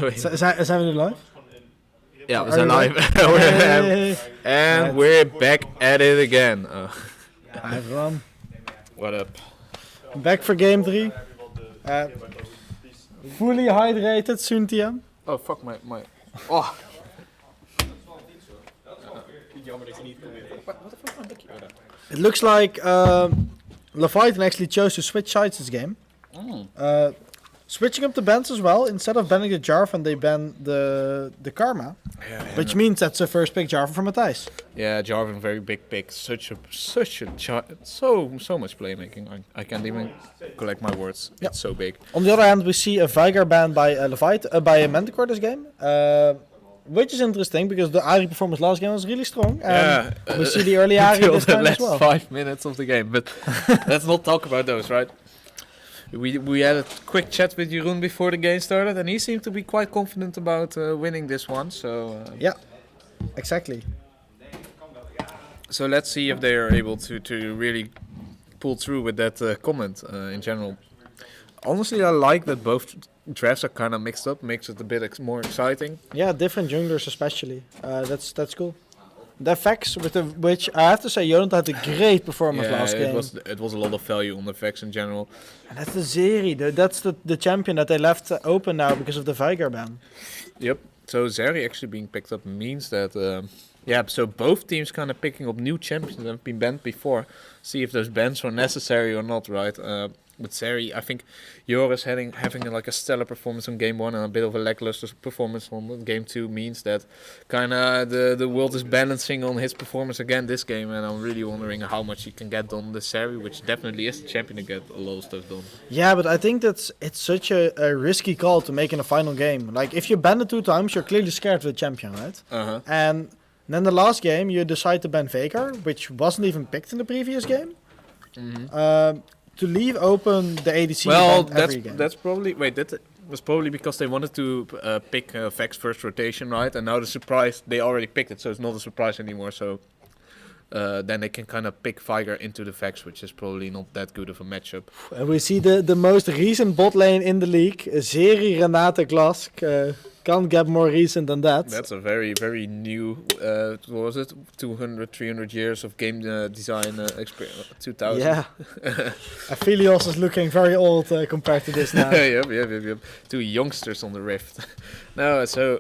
Wait. Zijn we nu live? Ja, we Are zijn you live. Hey. And Right. we're back at it again. Hi everyone. What up? Back for game 3. Fully hydrated, Suntian. Oh, fuck my... Oh. It looks like Leviathan actually chose to switch sides this game. Switching up the bans as well. Instead of banning the Jarvan, they ban the Karma. Yeah, Which means that's the first pick Jarvan from Matthijs. Yeah, Jarvan, very big pick. So much playmaking. I can't even collect my words. Yep. It's so big. On the other hand, we see a Vigar ban by Leviathan, by a Manticore this game. Which is interesting because the Ahri performance last game was really strong. And we see the early Ahri Until this the time last as well. 5 minutes of the game. But let's not talk about those, right? We had a quick chat with Jeroen before the game started, and he seemed to be quite confident about winning this one. So Yeah, exactly. so let's see if they are able to really pull through with that comment in general. Honestly, I like that both drafts are kind of mixed up, makes it a bit more exciting. Yeah, different junglers especially. That's cool. The effects with which I have to say, Jonathan had a great performance last game. It was a lot of value on the effects in general. And that's the Zeri. That's the champion that they left open now because of the Vigar ban. Yep. So Zeri actually being picked up means that so both teams kind of picking up new champions that have been banned before. See if those bans were necessary or not, right? With Zeri, I think Joris having like a stellar performance on game 1 and a bit of a lackluster performance on game 2 means that kind of the world is balancing on his performance again this game, and I'm really wondering how much he can get done with Zeri, which definitely is the champion to get a lot of stuff done. Yeah, but I think it's such a risky call to make in a final game. Like if you ban it 2 times, you're clearly scared of the champion, right? Uh-huh. And then the last game, you decide to ban Veigar, which wasn't even picked in the previous game. Mm-hmm. To leave open the ADC Well, ban every game. that's probably that was probably because they wanted to pick Vex first rotation, right? And now the surprise they already picked it, so it's not a surprise anymore. So then they can kind of pick Vigar into the Vex, which is probably not that good of a matchup. And we see the most recent bot lane in the league, Zeri Renate Glask. Can't get more recent than that. That's a very, very new, what was it, 200, 300 years of game design experience, 2000. Yeah. Aphelios is looking very old compared to this now. Yep. 2 youngsters on the Rift. No, so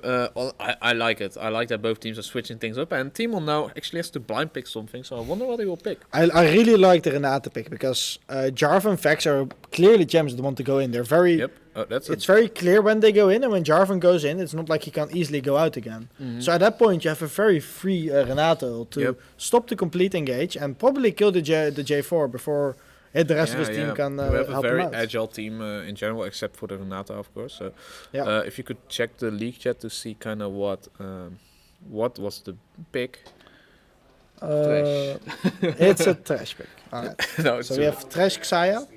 I like it. I like that both teams are switching things up, and Timon now actually has to blind pick something, so I wonder what he will pick. I really like the Renate pick because Jarvan and Vex are clearly gems that want to go in. They're very... Yep. It's very clear when they go in, and when Jarvan goes in, it's not like he can easily go out again. Mm-hmm. So at that point, you have a very free Renato to stop the complete engage and probably kill the J4 before the rest of his team can we have help a him very out. agile team in general, except for the Renata, of course. So if you could check the league chat to see kind of what was the pick. It's a trash pick. Alright. No, So we have Trash Xayah.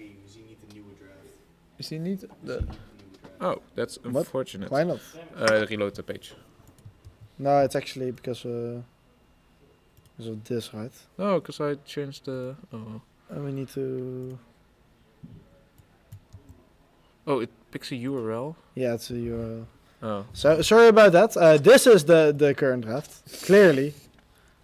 Is he need the? Oh, that's What? unfortunate. Why not? Reload the page. No, it's actually because of this, right? No, because I changed the. Oh. And we need to... Oh, it picks a URL. Yeah, it's a URL. Oh. So sorry about that. This is the current draft. Clearly,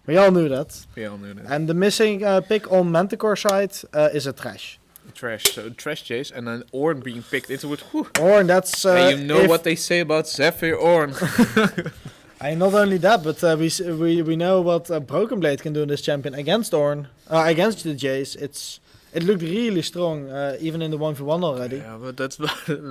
we all knew that. Yeah, I'll do that. And the missing pick on Manticore side is a trash. Trash. So trash chase and then Ornn being picked into it. Whew. Ornn, that's... and you know what they say about Zephyr Ornn. And not only that, but we know what Broken Blade can do in this champion against Ornn, against the Jace. It looked really strong, even in the 1v1 already. Yeah, but that's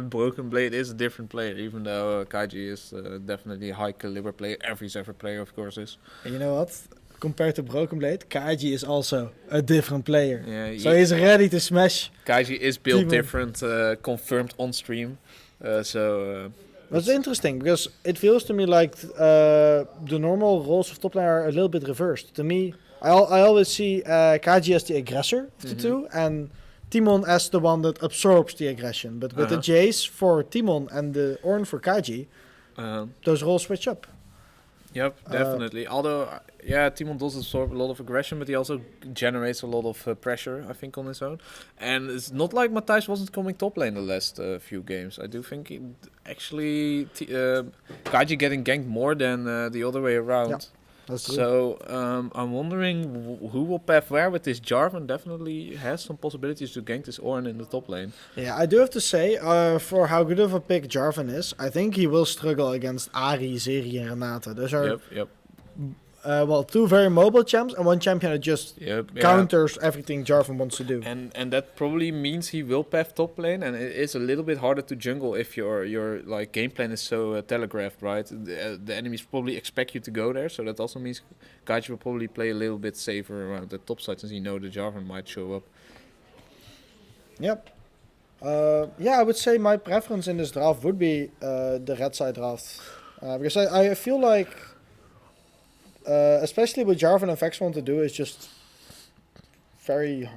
Broken Blade is a different player, even though Kaiji is definitely a high caliber player. Every Zephyr player, of course, is. And you know what? Compared to Broken Blade, Kaiji is also a different player. Yeah, So he's ready to smash. Kaiji is built Demon. different, confirmed on stream. That's interesting because it feels to me like the normal roles of top lane are a little bit reversed. To me, I always see Kaiji as the aggressor of the two and Timon as the one that absorbs the aggression. But with the Jace for Timon and the Ornn for Kaiji, those roles switch up. Yep, definitely. Although, Timon does absorb a lot of aggression, but he also generates a lot of pressure, I think, on his own. And it's not like Matthijs wasn't coming top lane the last few games. I do think Kaiji getting ganked more than the other way around. Yeah, that's true. So I'm wondering who will path where with this. Jarvan definitely has some possibilities to gank this Ornn in the top lane. Yeah, I do have to say, for how good of a pick Jarvan is, I think he will struggle against Ahri, Zeri, and Renata. Those are Yep. two very mobile champs and one champion that just Yep. counters everything Jarvan wants to do. And that probably means he will path top lane, and it is a little bit harder to jungle if your like game plan is so telegraphed, right? The enemies probably expect you to go there, so that also means Kaiji will probably play a little bit safer around the top side since he know the Jarvan might show up. Yep. I would say my preference in this draft would be the red side draft. Because I feel like, especially what Jarvan and Vex want to do, is just very...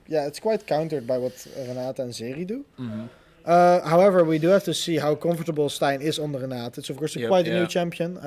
Yeah, it's quite countered by what Renata and Zeri do. Mm-hmm. However, we do have to see how comfortable Stein is on the Renata. It's of course quite a new champion.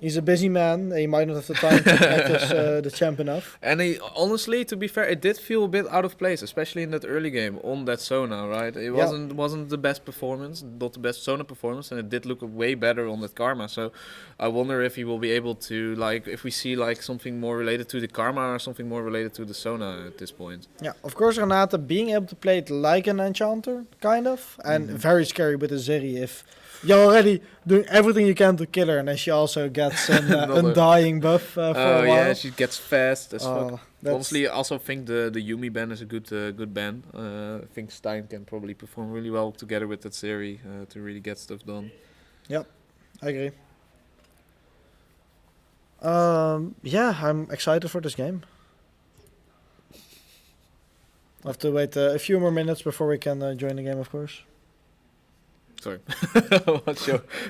He's a busy man. He might not have the time to practice the champ enough. And honestly, to be fair, it did feel a bit out of place, especially in that early game on that Sona, right? It wasn't the best performance, not the best Sona performance, and it did look way better on that Karma. So I wonder if he will be able to, like, if we see like something more related to the Karma or something more related to the Sona at this point. Yeah, of course, Renata being able to play it like an enchanter, kind of, and very scary with the Zeri if you're already doing everything you can to kill her, and then she also gets an undying buff for a while. Yeah, she gets fast as fuck. That's- Honestly, I also think the Yumi ban is a good ban. I think Stein can probably perform really well together with that Zeri to really get stuff done. I agree. I'm excited for this game. I'll have to wait a few more minutes before we can join the game, of course. Sorry.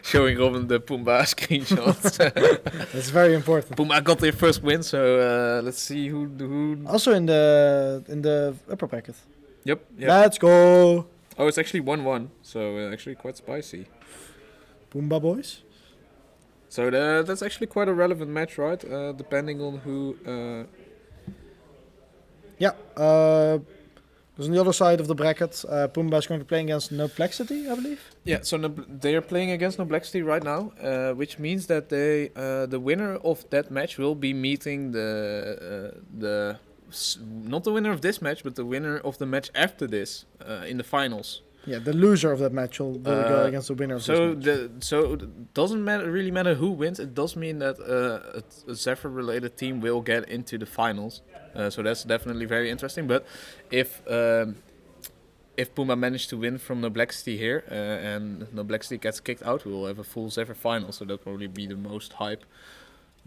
Showing Robin the Pumba screenshots. That's very important. Pumba got their first win, so let's see who. Also in the upper bracket. Yep. Let's go, Oh, it's actually 1-1, so actually quite spicy. Pumbaa boys. So that's actually quite a relevant match, right? Depending on who. Because on the other side of the bracket, Pumbaa is currently playing against Noblexity, I believe. Yeah, so they are playing against Noblexity right now, which means that the winner of that match will be meeting not the winner of this match, but the winner of the match after this in the finals. Yeah, the loser of that match will go against the winner of this match. So it doesn't really matter who wins. It does mean that a Zephyr related team will get into the finals. So that's definitely very interesting. But if Puma managed to win from Noblexity here and Noblexity gets kicked out, we will have a full Zephyr final. So that'll probably be the most hype.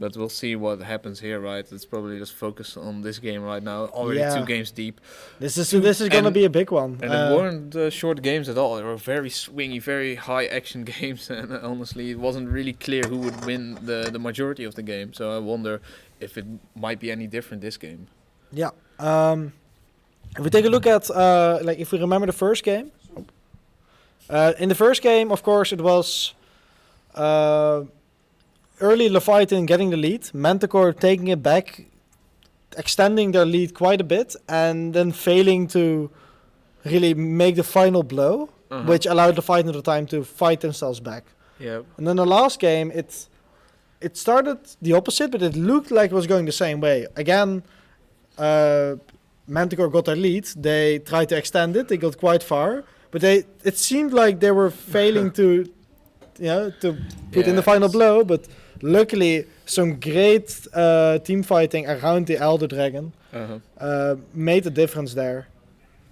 But we'll see what happens here, right? It's probably just focus on this game right now. Already 2 games deep. This is gonna be a big one. And it weren't short games at all. They were very swingy, very high action games. And honestly, it wasn't really clear who would win the majority of the game. So I wonder if it might be any different this game. Yeah. If we take a look at, if we remember the first game. In the first game, of course, it was early Leviathan getting the lead, Manticore taking it back, extending their lead quite a bit, and then failing to really make the final blow, which allowed Leviathan the time to fight themselves back. Yeah. And then the last game, it started the opposite, but it looked like it was going the same way. Again, Manticore got their lead. They tried to extend it. They got quite far, but it seemed like they were failing to put in the final blow. But luckily, some great team fighting around the Elder Dragon made a difference there.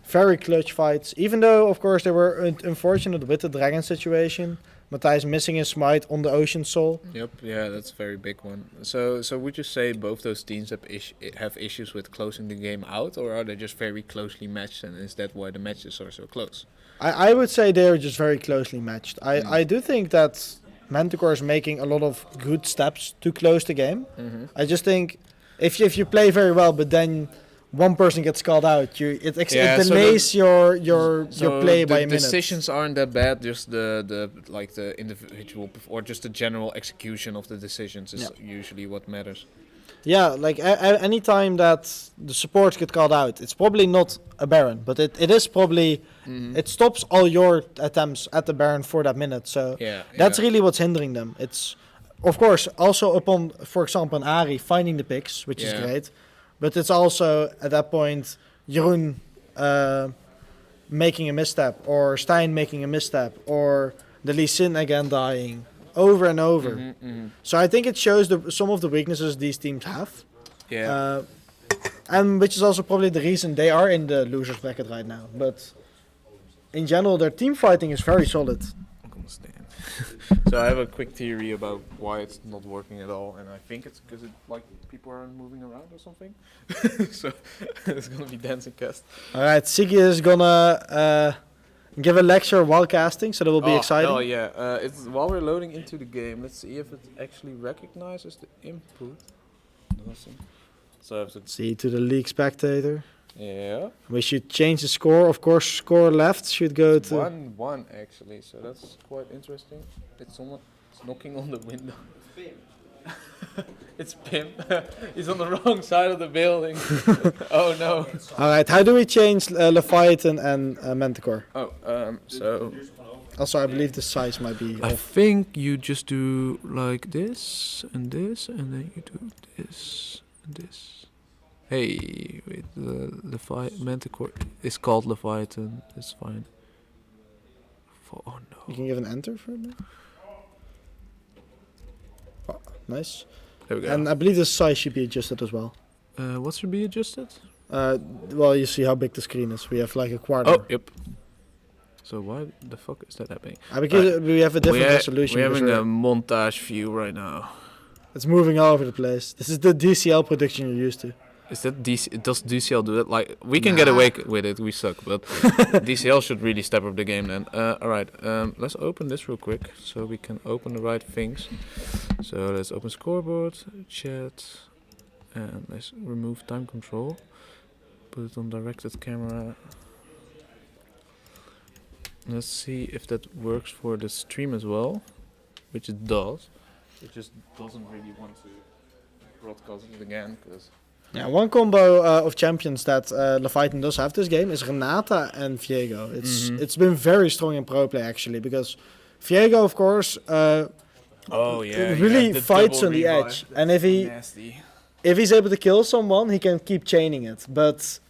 Very clutch fights, even though, of course, they were unfortunate with the dragon situation. Matthijs missing his smite on the Ocean Soul. Yep, yeah, that's a very big one. So would you say both those teams have issues with closing the game out, or are they just very closely matched, and is that why the matches are so close? I would say they're just very closely matched. I do think that Manticore is making a lot of good steps to close the game. I just think if you play very well, but then one person gets called out, it Yeah, so delays your So play the by a minute. decisions aren't that bad. Just the individual or just the general execution of the decisions is usually what matters. Yeah, like any time that the supports get called out, it's probably not a Baron, but it is probably it stops all your attempts at the Baron for that minute. So that's really what's hindering them. It's of course also upon, for example, an Ari finding the picks, which is great, but it's also at that point Jeroen making a misstep, or Stein making a misstep, or the Lee Sin again dying over and over. So I think it shows some of the weaknesses these teams have. Yeah. And which is also probably the reason they are in the losers bracket right now. But in general, their team fighting is very solid. I understand. So I have a quick theory about why it's not working at all, and I think it's because people aren't moving around or something. So it's gonna be dancing cast. All right, Siggy is gonna give a lecture while casting, so that will be exciting. Oh yeah, it's while we're loading into the game. Let's see if it actually recognizes the input. Nothing. So I have to See to the league spectator. Yeah. We should change the score. Of course, score left should go to 1-1 actually, so that's quite interesting. It's knocking on the window. It's Pim. He's on the wrong side of the building. Oh no. All right, how do we change Leviathan and Manticore? So Also, I believe the size might be I off. think you just do like this, and then you do this and this. Hey, wait, the Manticore is called Leviathan. It's fine. Oh no. You can give an enter for it now. Oh, nice. There we go. And I believe the size should be adjusted as well. What should be adjusted? Well, you see how big the screen is. We have like a quarter. Oh, yep. So why the fuck is that happening? Because we have a different resolution. We're having because a montage view right now. it's moving all over the place. This is the DCL production you're used to. Is that DC? Does DCL do that? Like we can get away with it. We suck, but DCL should really step up the game then. All right. Let's open this real quick so we can open the right things. So let's open scoreboard, chat, and let's remove time control. Put it on directed camera. Let's see if that works for the stream as well, which it does. It just doesn't really want to broadcast it again because. Yeah, one combo of champions that Leviathan does have this game is Renata and Viego. It's been very strong in pro play actually, because Viego, of course, really fights on the edge, and if he's able to kill someone, he can keep chaining it. But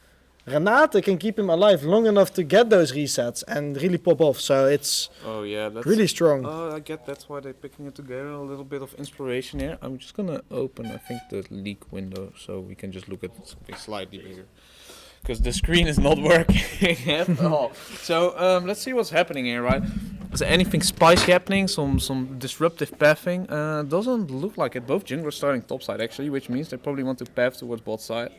Renata can keep him alive long enough to get those resets and really pop off. So it's really strong. Oh, I get that's why they're picking it together. A little bit of inspiration here. I'm just gonna open, I think, the leak window so we can just look at something slightly bigger. Because the screen is not working at all. So let's see what's happening here, right? Is there anything spicy happening? Some disruptive pathing? Doesn't look like it. Both junglers starting top side actually, which means they probably want to path towards bot side,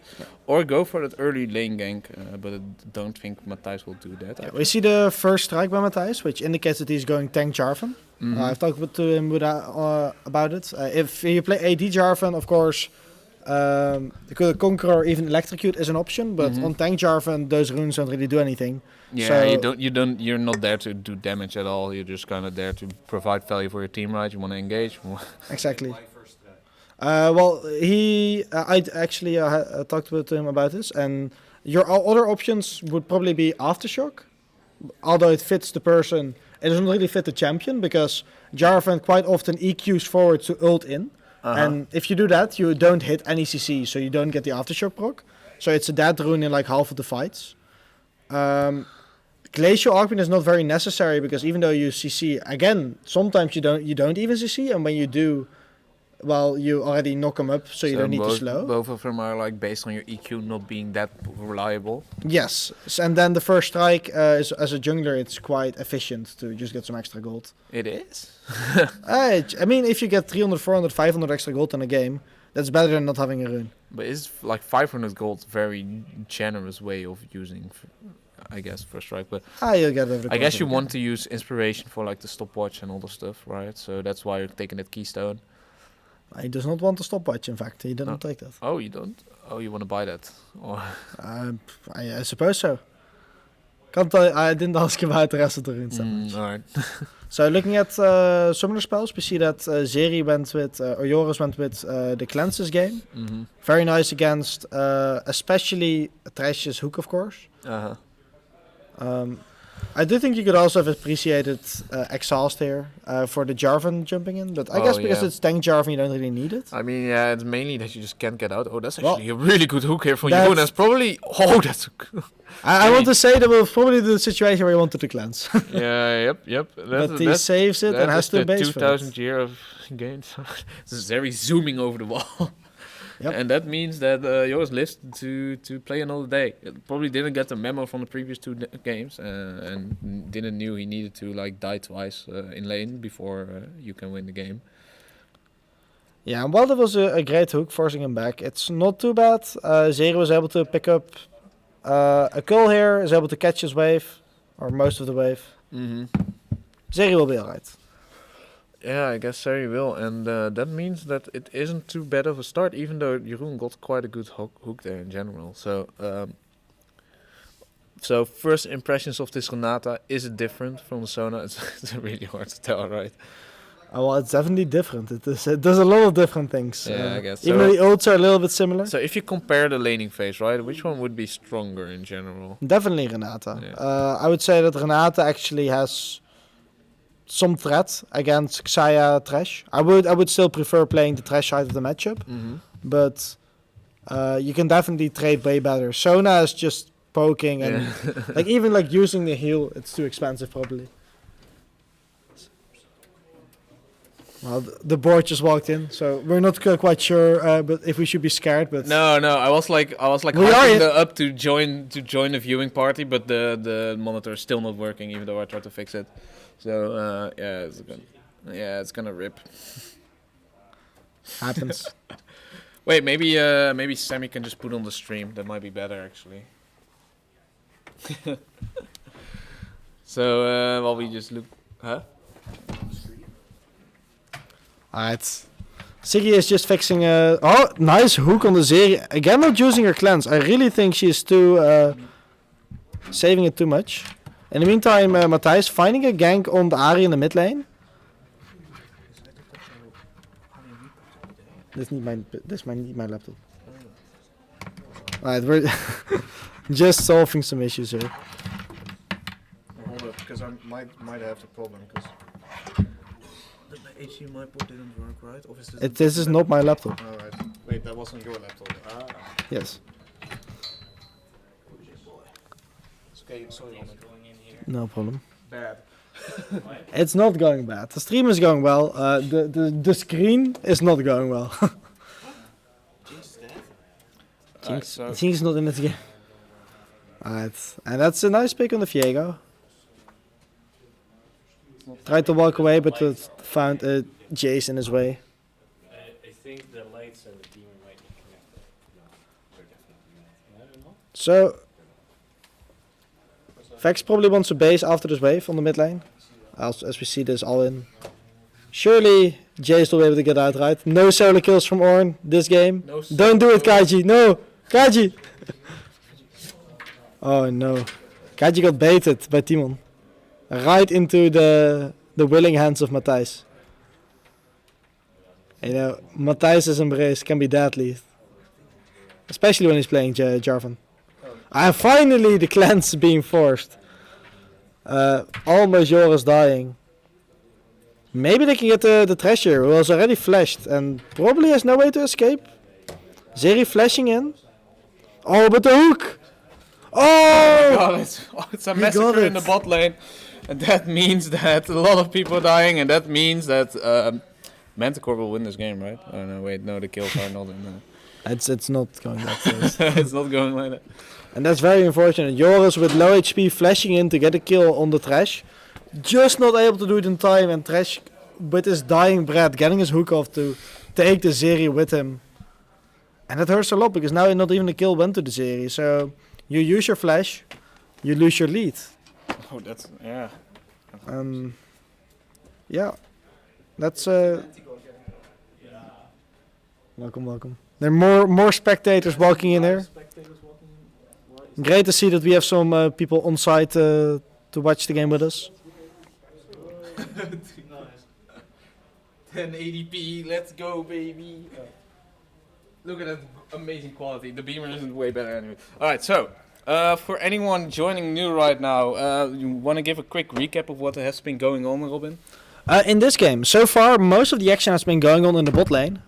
or go for that early lane gank. But I don't think Matthijs will do that. Yeah, we see the first strike by Matthijs, which indicates that he's going tank Jarvan. I've talked to him about it. If you play AD Jarvan, of course. The Conqueror or even Electrocute is an option, but on tank Jarvan, those runes don't really do anything. Yeah, so you're not there to do damage at all. You're just kind of there to provide value for your team, right? You want to engage. Exactly. Well, I actually talked with him about this, and your other options would probably be Aftershock, although it fits the person. It doesn't really fit the champion because Jarvan quite often EQs forward to ult in. And if you do that, you don't hit any CC, so you don't get the Aftershock proc. So it's a dead rune in like half of the fights. Glacial Arcane is not very necessary because even though you CC, again, sometimes you don't even CC, and when you do, well, you already knock them up, so you don't need to slow. Both of them are like based on your EQ not being that reliable. Yes, and then the first strike is, as a jungler, it's quite efficient to just get some extra gold. It is. I mean, if you get 300, 400, 500 extra gold in a game, that's better than not having a rune. But is like 500 gold very generous way of using, I guess, first strike? But you'll get every I guess you want to use inspiration for like the stopwatch and all the stuff, right? So that's why you're taking that keystone. He does not want a stopwatch, in fact. He didn't take that. Oh, you don't? Oh, you want to buy that? Oh. I suppose so. Can't tell, I didn't ask about the rest of the runes that much. Alright. So looking at summoner spells, we see that Zeri went with, or Joris went with the Cleanses game. Mm-hmm. Very nice against, especially Trash's Hook, of course. Uh-huh. I do think you could also have appreciated Exhaust here for the Jarvan jumping in, but I guess because it's tank Jarvan, you don't really need it. I mean, yeah, it's mainly that you just can't get out. Oh, that's Well, actually a really good hook here for that's- you. That's probably... Oh, that's... I want to say that was probably the situation where he wanted to cleanse. yeah, yep. But he saves it and has to base for 2000 it. year of gains. This is very zooming over the wall. Yep. And that means that Joris lives to play another day. Probably didn't get the memo from the previous two games and didn't knew he needed to like die twice in lane before you can win the game. Yeah, and while that was a great hook, forcing him back, it's not too bad. Zeri was able to pick up a kill here, is able to catch his wave, or most of the wave. Mm-hmm. Zeri will be alright. Yeah, I guess Sari will, and that means that it isn't too bad of a start, even though Jeroen got quite a good hook there in general. So first impressions of this Renata, is it different from the Sona? It's really hard to tell, right? Oh, well, it's definitely different. It does a lot of different things. Yeah, I guess even so. though the ults are a little bit similar. So if you compare the laning phase, right, which one would be stronger in general? Definitely Renata. Yeah. I would say that Renata actually has some threat against Xayah Thresh. I would still prefer playing the Thresh side of the matchup, but you can definitely trade way better. Sona is just poking and like even like using the heal, it's too expensive probably. Well, the board just walked in, so we're not quite sure, but if we should be scared. But No, I was like We are hyping in- up to join the viewing party, but the monitor is still not working, even though I tried to fix it. So it's gonna rip. happens. Wait, maybe Sammy can just put on the stream. That might be better actually. So while we just look, huh? Alright. Siggy is just fixing nice hook on the Zeri. Again, not using her cleanse. I really think she's too saving it too much. In the meantime, Matthijs finding a gank on the Ahri in the mid lane. This might need my laptop. Alright, we're just solving some issues here. Hold up, because I might have the problem because the HDMI port didn't work, right? Or is This is not my laptop. Alright. Wait, that wasn't your laptop. Yes. Okay, sorry. No problem. Bad. It's not going bad. The stream is going well. The screen is not going well. Jinx is not in it again. Alright, and that's a nice pick on the Viego. Tried to walk away, but found Jace in his way. I think the lights and the demon might be connected. I don't know. So, Vex probably wants to base after this wave on the mid lane. As we see this all in. Surely Jace will be able to get out right. No solo kills from Ornn this game. Don't do it, Kaiji. No! Kaiji! Oh no. Kaiji got baited by Timon. Right into the willing hands of Matthijs. You know, Matthijs' embrace can be deadly. Especially when he's playing Jarvan. Finally the cleanse being forced. Almost Joris dying. Maybe they can get the Treasure, who was already flashed and probably has no way to escape. Zeri flashing in. Oh, but the hook! Oh! God, it's a massacre in the bot lane, and that means that a lot of people are dying, and that means that Manticore will win this game, right? Oh no, wait, no, the kills are not in. It's not going that fast. It's not going like that. And that's very unfortunate. Joris with low HP flashing in to get a kill on the Thresh. Just not able to do it in time, and Thresh with his dying breath getting his hook off to take the Zeri with him. And that hurts a lot because now not even a kill went to the Zeri. So you use your flash, you lose your lead. Oh, that's yeah. Yeah, that's Welcome. There are more spectators walking in here. Spectators walking in. Why is Great to see that we have some people on site to watch the game with us. 1080p, let's go, baby. Look at that amazing quality. The beamer isn't way better anyway. Alright, so for anyone joining new right now, you want to give a quick recap of what has been going on, Robin? In this game, so far, most of the action has been going on in the bot lane.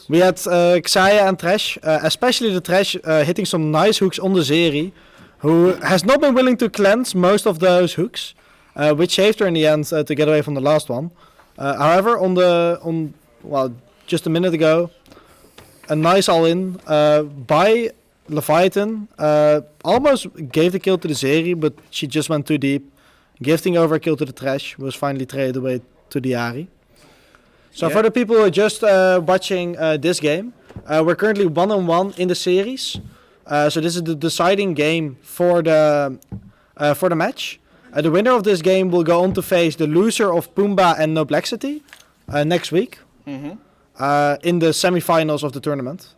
We had Xayah and Thresh, especially the Thresh hitting some nice hooks on the Zeri, who has not been willing to cleanse most of those hooks, which saved her in the end to get away from the last one. However, just a minute ago, a nice all-in by Leviathan almost gave the kill to the Zeri, but she just went too deep, gifting over a kill to the Thresh, was finally traded away to the Ahri. So for the people who are just watching this game, we're currently 1-1 in the series. So this is the deciding game for the match. The winner of this game will go on to face the loser of Pumbaa and Noblexity next week in the semi-finals of the tournament.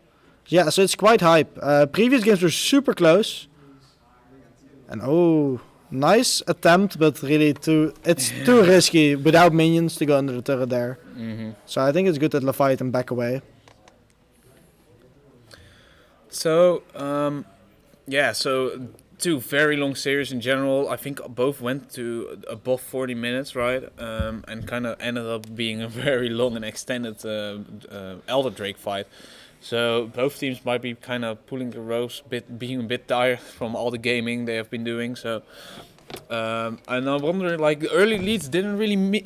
Yeah, so it's quite hype. Previous games were super close. And nice attempt, but really too risky without minions to go under the turret there. So I think it's good that Leviathan back away. So, so 2 very long series in general. I think both went to above 40 minutes, right? And kind of ended up being a very long and extended Elder Drake fight. So both teams might be kind of pulling the ropes, being a bit tired from all the gaming they have been doing. So, and I'm wondering, like, the early leads didn't really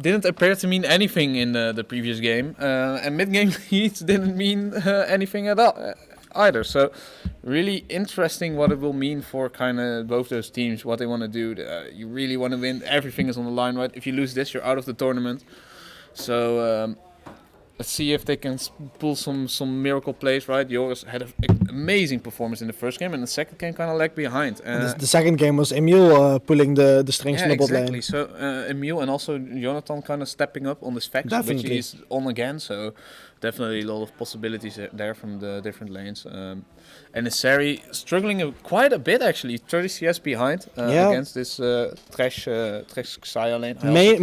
didn't appear to mean anything in the previous game, and mid-game leads didn't mean anything at all either. So, really interesting what it will mean for kind of both those teams, what they want to do. You really want to win. Everything is on the line, right? If you lose this, you're out of the tournament. So. Let's see if they can pull some miracle plays, right? Joris had an amazing performance in the first game, and the second game kind of lagged behind. The second game was Emil pulling the strings from the bot lane. Exactly. So Emil and also Jonathan kind of stepping up on this faction, which is on again. So definitely a lot of possibilities there from the different lanes. And Isari struggling quite a bit actually, 30 CS behind against this Thresh Xayah lane.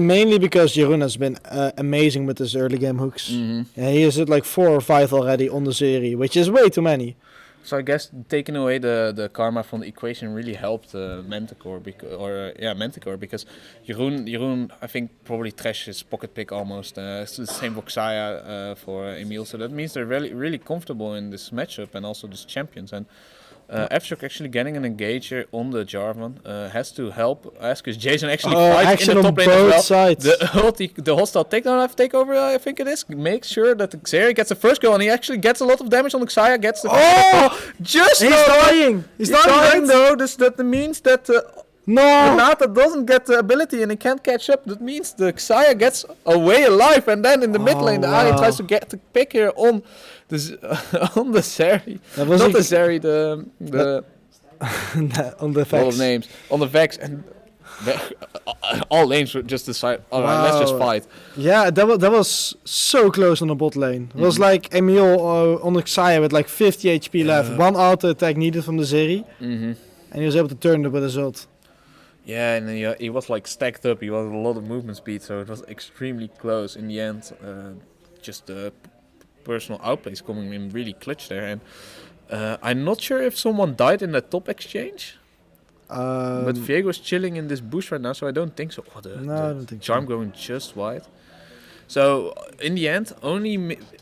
Mainly because Jeroen has been amazing with his early game hooks. He is at like 4 or 5 already on the series, which is way too many. So I guess taking away the karma from the equation really helped Manticore, Manticore, because Jeroen I think probably Thresh his pocket pick almost. It's the same for Xayah for Emil, so that means they're really comfortable in this matchup and also these champions. And F-Shock actually getting an engager on the Jarvan has to help us, because Jason actually fights in the top lane as well. Sides. The hostile takeover, I think it is, makes sure that the Xayah gets the first goal, and he actually gets a lot of damage on the Xayah. Gets the he's dying. He's dying though. That means that Renata doesn't get the ability and he can't catch up. That means the Xayah gets away alive, and then in the mid lane the Ahri tries to get the pick here on the Zeri. Not the Zeri, the on the Vex. A lot of names on the Vex, and all lanes were just decide. All right, let's just fight. Yeah, that was so close on the bot lane. It was like Emil on the Xayah with like 50 HP left, 1 auto attack needed from the Zeri, and he was able to turn it with his ult. Yeah, and he was like stacked up. He was a lot of movement speed, so it was extremely close in the end. Just the personal outplays coming in really clutch there, and I'm not sure if someone died in that top exchange. But Viego's chilling in this bush right now, so I don't think so. I don't think charm going just wide. So in the end, only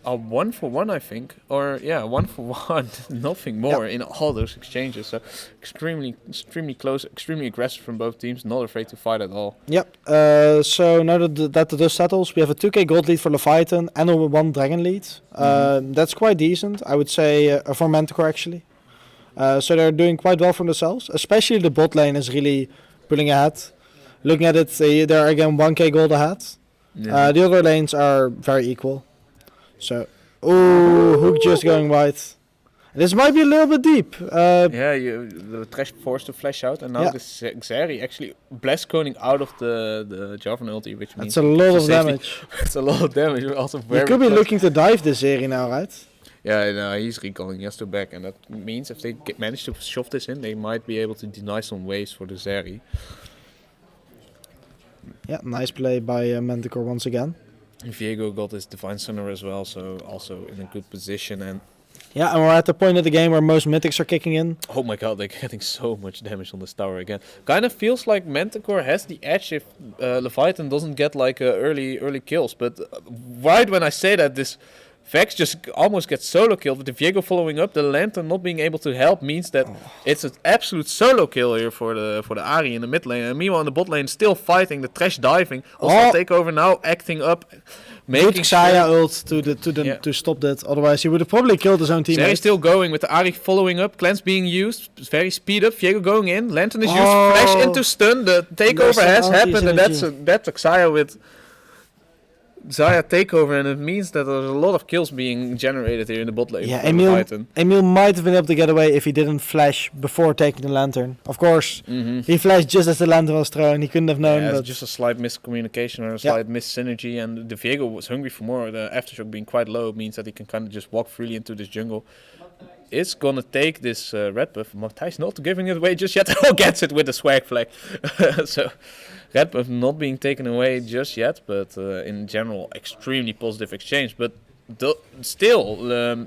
a 1-for-1, I think, or 1-for-1, nothing more in all those exchanges. So extremely close, extremely aggressive from both teams, not afraid to fight at all. Yep. So now that the dust settles, we have a 2k gold lead for Leviathan and a 1 dragon lead. That's quite decent, I would say, for Manticore actually. So they're doing quite well for themselves, especially the bot lane is really pulling ahead. Looking at it, they're again 1k gold ahead. Yeah. The other lanes are very equal. So, hook just going wide. This might be a little bit deep. Yeah, the Thresh forced to flash out, and now Yeah. this Xeri actually blast coning out of the Jarvan ulti, which means That's a lot of safety. damage. It's a lot of damage. Also very. He could be close. looking to dive this area now, right? Yeah, no, he's recalling. He has to back, and that means if they manage to shove this in, they might be able to deny some waves for the Xeri. Yeah, nice play by Manticore once again. Viego got his Divine Sunner as well, so also in a good position. And Yeah, and we're at the point of the game where most mythics are kicking in. oh my god, they're getting so much damage on this tower again. Kind of feels like Manticore has the edge if Leviathan doesn't get like early kills. But right when I say that, this Vex just almost gets solo killed. With the Viego following up, the Lantern not being able to help means that it's an absolute solo kill here for the Ahri in the mid lane. And meanwhile in the bot lane still fighting, the Thresh diving. Also Takeover now acting up, making Good Xayah sure. ult to stop that. Otherwise, he would have probably killed his own Zeri teammate. still going with the Ahri following up, cleanse being used, very speed up, Viego going in, Lantern is used, flash into stun, the takeover There's has some happened, and anti-synergy. that's Xayah with Xayah takeover, and it means that there's a lot of kills being generated here in the bot lane. Yeah, for Leviathan. Emil might have been able to get away if he didn't flash before taking the lantern. Of course, Mm-hmm. he flashed just as the lantern was thrown. He couldn't have known. Yeah, but it's just a slight miscommunication or a slight mis-synergy, and the Viego was hungry for more. The aftershock being quite low means that he can kind of just walk freely into this jungle. It's gonna take this red buff. Matthijs not giving it away just yet. Oh, gets it with the swag flag. So red buff not being taken away just yet, but in general, extremely positive exchange. But still,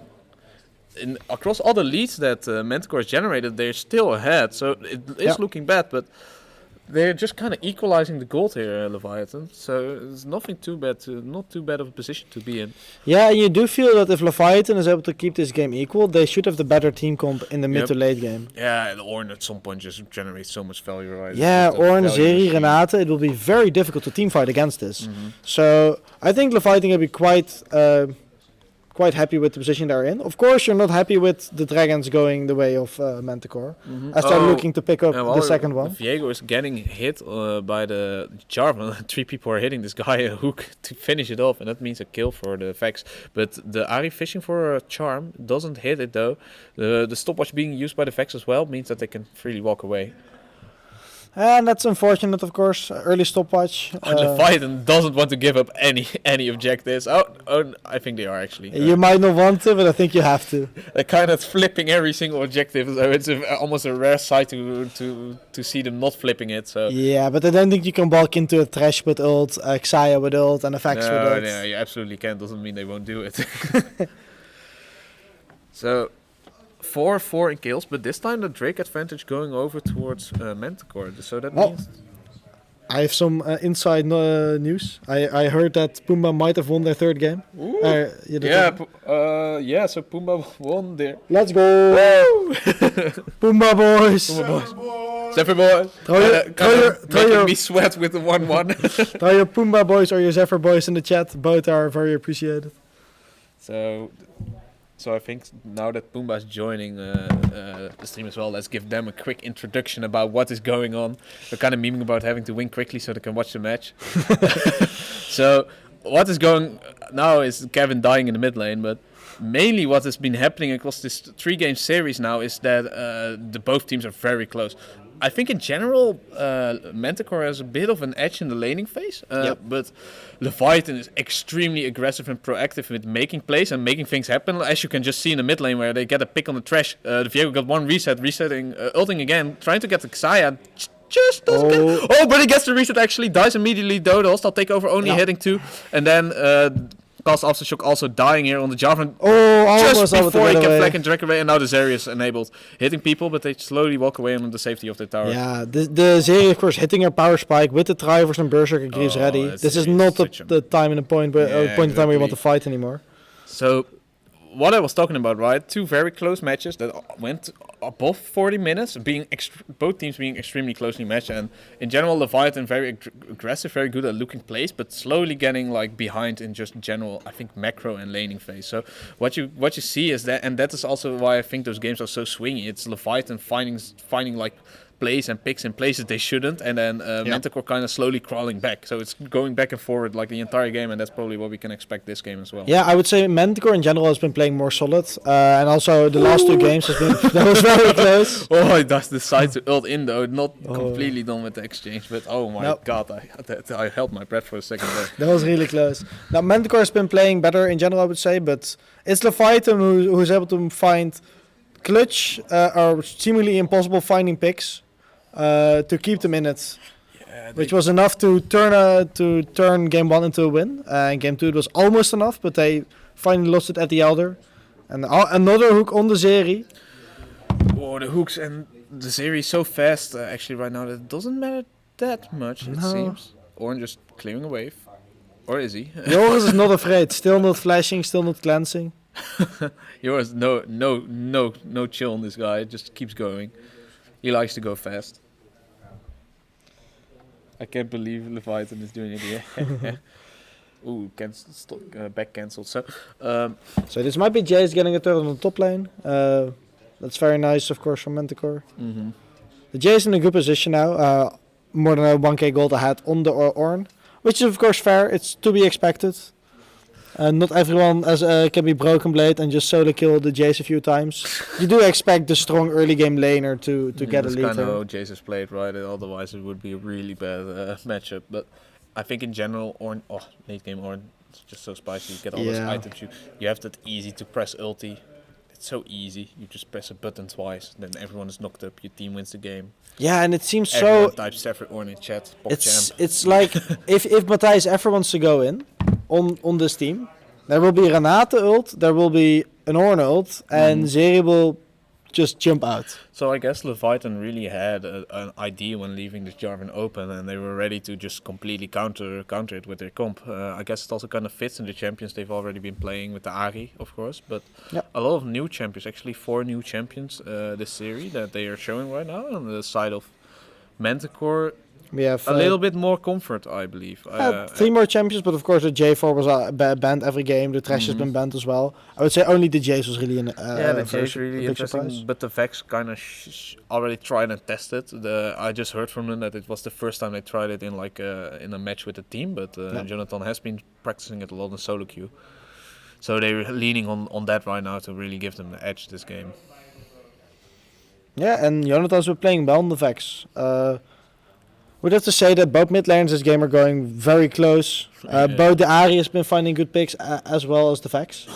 across all the leads that Manticore has generated, they're still ahead. So it is looking bad, but they're just kind of equalizing the gold here, Leviathan. So it's nothing too bad, not too bad of a position to be in. Yeah, and you do feel that if Leviathan is able to keep this game equal, they should have the better team comp in the mid to late game. Yeah, and Ornn at some point just generates so much value, right? Yeah, It's just a Ornn, value Zeri, machine. Renate, it will be very difficult to team fight against this. Mhm. So I think Leviathan will be quite happy with the position they're in. Of course, you're not happy with the dragons going the way of Manticore, as they're looking to pick up the second one. Viego is getting hit by the Jarvan. 3 people are hitting this guy a hook to finish it off, and that means a kill for the Vex. But the Ahri fishing for a charm doesn't hit it though. The stopwatch being used by the Vex as well means that they can freely walk away. And that's unfortunate, of course. Early stopwatch. Leviathan doesn't want to give up any objectives. Oh, I think they are actually. You might not want to, but I think you have to. They're kind of flipping every single objective, so it's almost a rare sight to see them not flipping it. So Yeah, but I don't think you can walk into a Thresh with ult, Xayah with ult, and a Vex with ult. yeah, you absolutely can. Doesn't mean they won't do it. So 4-4 in kills, but this time the Drake advantage going over towards Manticore. So that means I have some inside news. I heard that Pumbaa might have won their third game. So Pumbaa won there. Let's go! Pumbaa boys! Zephyr boy, Throw making me sweat with the 1-1. throw your Pumbaa boys or your Zephyr boys in the chat. Both are very appreciated. So I think now that Pumbaa is joining the stream as well, let's give them a quick introduction about what is going on. We're kind of memeing about having to win quickly so they can watch the match. So what is going now is Kevin dying in the mid lane, but mainly what has been happening across this 3-game series now is that both teams are very close. I think in general, Manticore has a bit of an edge in the laning phase, but Leviathan is extremely aggressive and proactive with making plays and making things happen. As you can just see in the mid lane where they get a pick on the trash. The Viego got one resetting, ulting again, trying to get the Xayah. Just doesn't get. Oh, but he gets the reset actually, dies immediately. Though the hostile takeover only hitting 2, and then Cast Aftershock also dying here on the Jarvan. Just before he can flag and drag away, and now the Zeri is enabled, hitting people, but they slowly walk away on the safety of the tower. Yeah, the Zeri of course hitting her power spike with the Trivers and Berserker Greaves ready. This is not the time and the point where point in time where you want to fight anymore. So what I was talking about, right? 2 very close matches that went above 40 minutes, being both teams being extremely closely matched, and in general Leviathan very aggressive, very good at looking plays, but slowly getting like behind in just general, I think, macro and laning phase. So what you see is that, and that is also why I think those games are so swingy. It's Leviathan finding like plays and picks in places they shouldn't, and then Manticore kind of slowly crawling back. So it's going back and forward like the entire game, and that's probably what we can expect this game as well. Yeah, I would say Manticore in general has been playing more solid, and also the last 2 games has been that was very close. Oh, he does decide to ult in though, not completely done with the exchange, but oh my god, I held my breath for a second there. That was really close. Now Manticore has been playing better in general, I would say, but it's Leviathan who's able to find clutch or seemingly impossible finding picks to keep them in it. Which was enough to turn game 1 into a win. In game 2 it was almost enough, but they finally lost it at the Elder. And another hook on the Zeri. Oh, the hooks and the Zeri is so fast actually right now that it doesn't matter that much, it seems. Orange just clearing a wave. Or is he? Joris is not afraid. Still not flashing, still not glancing. Joris, no chill on this guy. Just keeps going. He likes to go fast. I can't believe Leviathan is doing it here. Ooh, back cancelled. So this might be Jace getting a turret on the top lane. That's very nice, of course, from Manticore. Mm-hmm. The Jace in a good position now. More than a 1k gold ahead on the Ornn. Which is, of course, fair. It's to be expected. Not everyone can be Broken Blade and just solo kill the Jace a few times. You do expect the strong early game laner to get a lead. That's kind of how Jace has played, right? Otherwise it would be a really bad matchup. But I think in general, late game Ornn, it's just so spicy. You get all those items. You have that easy to press ulti. It's so easy. You just press a button twice, then everyone is knocked up. Your team wins the game. Yeah, and it seems everyone types Zephyr Ornn in chat. It's like if Matthijs ever wants to go in on this team, there will be Renate ult, there will be an Ornn ult, and Zeri will just jump out. So I guess Leviathan really had an idea when leaving the Jarvan open, and they were ready to just completely counter it with their comp. I guess it also kind of fits in the champions they've already been playing with the Ahri, of course, but a lot of new champions, actually 4 new champions this series that they are showing right now on the side of Manticore. We have a little bit more comfort, I believe. 3 more champions, but of course the J4 was banned every game. The Thresh has been banned as well. I would say only the Jace was really the Jace really interesting. Surprise. But the Vex kind of already tried and tested. I just heard from them that it was the first time they tried it in in a match with the team. But Jonathan has been practicing it a lot in solo queue, so they're leaning on that right now to really give them the edge this game. Yeah, and Jonathan's been playing well on the Vex. Would have to say that both mid laners this game are going very close. Both the Ahri has been finding good picks as well as the Vex.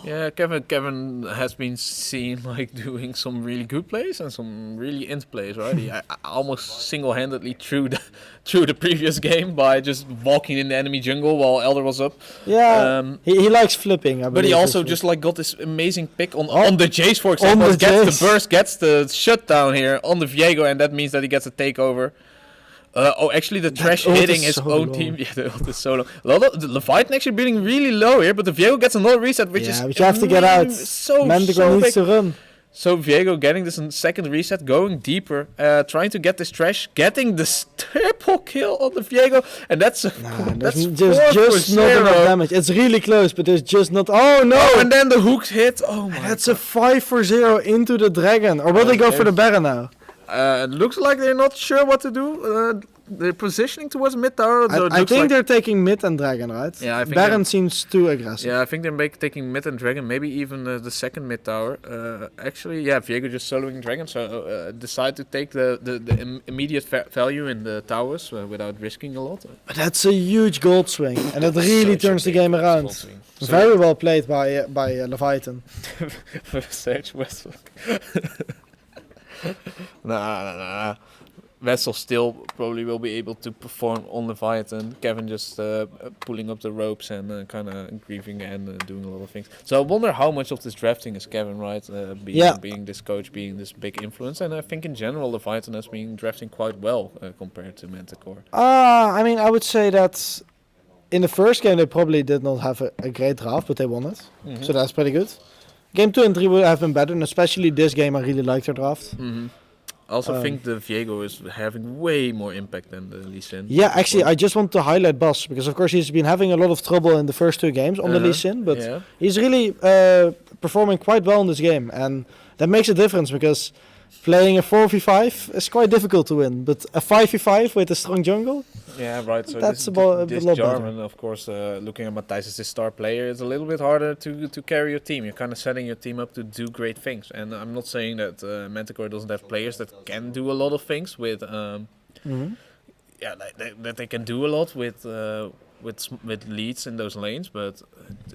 Yeah, Kevin has been seen doing some really good plays and some really int plays, right? He almost single-handedly threw the previous game by just walking in the enemy jungle while Elder was up. Yeah, he likes flipping. But he also just got this amazing pick on the Jace, for example. Gets the burst, gets the shutdown here on the Viego, and that means that he gets a takeover. Actually, the Thresh hitting his own team. Yeah, the ult is so long. The Leviathan actually being really low here, but the Viego gets another reset, which but you have to get out. Manticore needs to run. So Viego getting this second reset, going deeper, trying to get this Thresh, getting this triple kill on the Viego, and that's just not enough damage. It's really close, but there's just not. Oh no! Oh, and then the hooks hit. Oh my! That's a 5-0 into the dragon. Or will they go for the Baron now? It looks like they're not sure what to do. They're positioning towards mid tower. I think they're taking mid and dragon, right? Yeah, I think Baron seems too aggressive. Yeah, I think they're taking mid and dragon, maybe even the second mid tower. Actually, yeah, Viego just soloing dragon, so decide to take the immediate value in the towers without risking a lot. But that's a huge gold swing, and it really turns the game around. Very well played by Leviathan. For Sage Westbrook. Nah. Vessel still probably will be able to perform on Leviathan. Kevin just pulling up the ropes and kind of grieving and doing a lot of things. So I wonder how much of this drafting is Kevin, right? Being this coach, being this big influence. And I think in general Leviathan has been drafting quite well compared to Manticore. I mean, I would say that in the first game they probably did not have a great draft, but they won it. Mm-hmm. So that's pretty good. Game 2 and 3 would have been better, and especially this game I really liked their draft. Mm-hmm. I also think the Viego is having way more impact than the Lee Sin. Yeah, actually, I just want to highlight Bas, because of course he's been having a lot of trouble in the first 2 games on the Lee Sin, but he's really performing quite well in this game, and that makes a difference, because playing a 4v5 is quite difficult to win, but a 5v5 with a strong jungle, Yeah, right. So That's this, about a this lot better. Jarvan, of course, looking at Matthijs as his star player, it's a little bit harder to carry your team. You're kind of setting your team up to do great things. And I'm not saying that Manticore doesn't have players that can do a lot of things with, yeah, that they can do a lot with leads in those lanes, but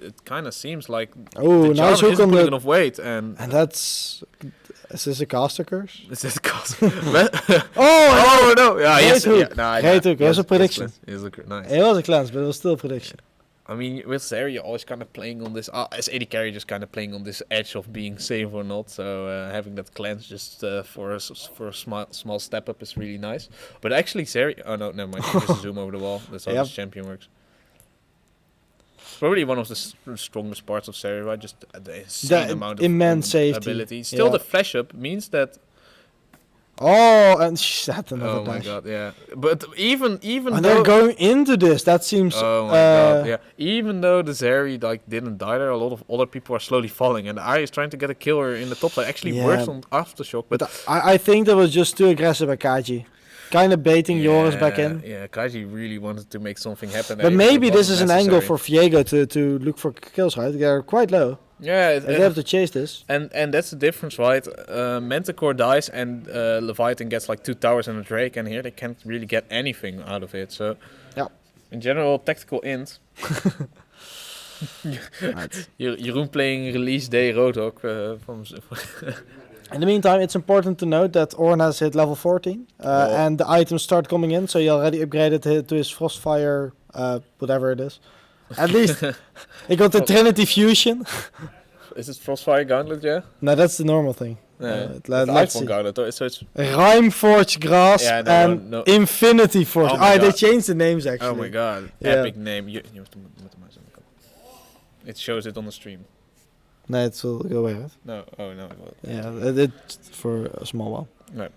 it kind of seems like Oh, the nice Jarvan hook isn't on putting the... enough weight, and And that's... Is this a caster curse? this is cost. Oh, no! Yeah, Great yes, hook. yeah, Great hook. It was a prediction. Nice. It was a cleanse, but it was still a prediction. I mean, with Zeri, you're always kind of playing on this, as AD carry, just kind of playing on this edge of being safe or not. So having that cleanse just for a small step up is really nice. But actually, Zeri, oh no, never mind. Just zoom over the wall. That's how this champion works. It's probably one of the strongest parts of Zeri, right? Just the insane amount of immense safety. ability. Still, the flash up means that. Oh, and shit, another Oh my dash. god, yeah. But even And though they're going into this. That seems... oh my god, yeah. Even though the Zeri didn't die there, a lot of other people are slowly falling, and the Ahri is trying to get a killer in the top side. Actually works on aftershock, but I think that was just too aggressive by Kaji. Kind of baiting Joris back in. Yeah, Kaji really wanted to make something happen. But maybe this is an angle for Viego to look for kills, right? They're quite low. Yeah, They have to chase this. and that's the difference, right? Manticore dies and Leviathan gets like 2 towers and a Drake, and here they can't really get anything out of it. So, yeah. In general, tactical int. Right. Jeroen playing release day Roadhog from. In the meantime, it's important to note that Ornn has hit level 14, and the items start coming in, so he already upgraded to his Frostfire, whatever it is. At least he got the Trinity Fusion. Is it Frostfire Gauntlet, yeah? No, that's the normal thing. Let's see. Gauntlet, so it's Rhymeforge Grasp and Infinity Force. Oh my They God. changed the names actually. oh my god, Yeah. epic name. You have to put the mouse on the cup. It shows it on the stream. No, it will go away, right? No, oh no, it won't. Yeah, it's for a small one. No.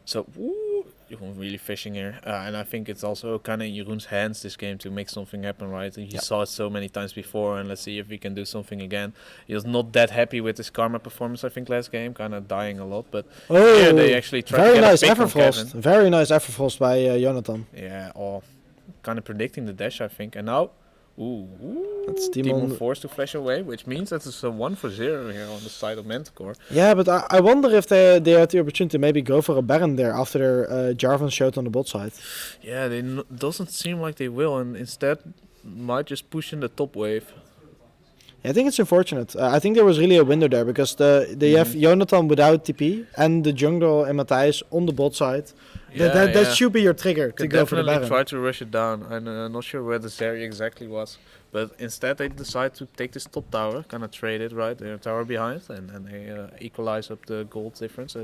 So, woo, Jeroen really fishing here. And I think it's also kind of in Jeroen's hands this game to make something happen, right? He saw it so many times before, and let's see if he can do something again. He was not that happy with his Karma performance, I think, last game. Kind of dying a lot, but yeah, they actually tried to very get nice a pick from Everfrost. Kevin. Very nice Everfrost by Jonathan. Yeah, or kind of predicting the dash, I think. And now, That's Demon forced to flash away, which means that it's a 1-0 here on the side of Manticore. Yeah, but I wonder if they had the opportunity to maybe go for a Baron there after their Jarvan showed on the bot side. Yeah, they doesn't seem like they will, and instead might just push in the top wave. Yeah, I think it's unfortunate. I think there was really a window there because they have Jonathan without TP and the jungle and Matthijs on the bot side. That should be your trigger to go for the Baron. Try to rush it down. I'm not sure where the Zeri exactly was, but instead they decide to take this top tower, kind of trade it, right? They're a tower behind, and they equalize up the gold difference.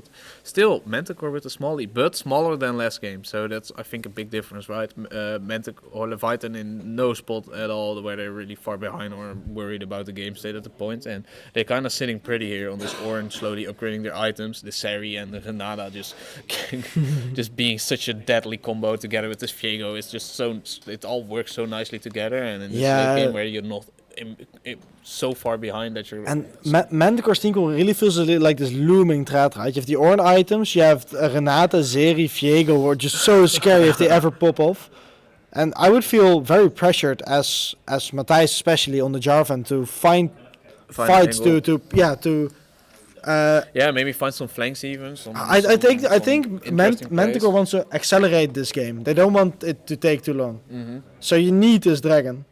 Still, Manticore with a small lead, but smaller than last game, so that's, I think, a big difference, right? Manticore or Leviathan in no spot at all where they're really far behind or worried about the game state at the point, and they're kind of sitting pretty here on this orange, slowly upgrading their items. The Zeri and the Renata just being such a deadly combo together with this Viego. It's just so, it all works so nicely together, and in this game where you're not so far behind that you're... And Manticore's team really feels like this looming threat, right? You have the Ornn items, you have Renata, Zeri, Viego, who are just so scary if they ever pop off. And I would feel very pressured as Matthijs, especially on the Jarvan, to find fights maybe find some flanks even. I think Manticore wants to accelerate this game. They don't want it to take too long. Mm-hmm. So you need this dragon.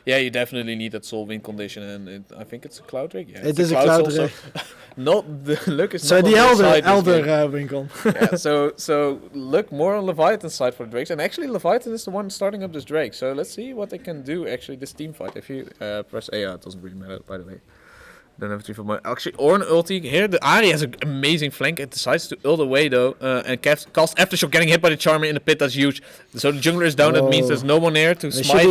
Yeah, you definitely need that soul win condition, and I think it's a cloud rig. Yeah, it is a cloud rig. Not the look is so not the on elder Winkle. Yeah, so look more on Leviathan's side for the Drakes, and actually Leviathan is the one starting up this Drake. So let's see what they can do actually this team fight. If you press A, it doesn't really matter, by the way. Don't have to for my actually Ornn ulti here. The Ahri has an amazing flank. It decides to ult away though, and cast aftershock, getting hit by the Charmer in the pit. That's huge. So the jungler is down. That means there's no one there to smite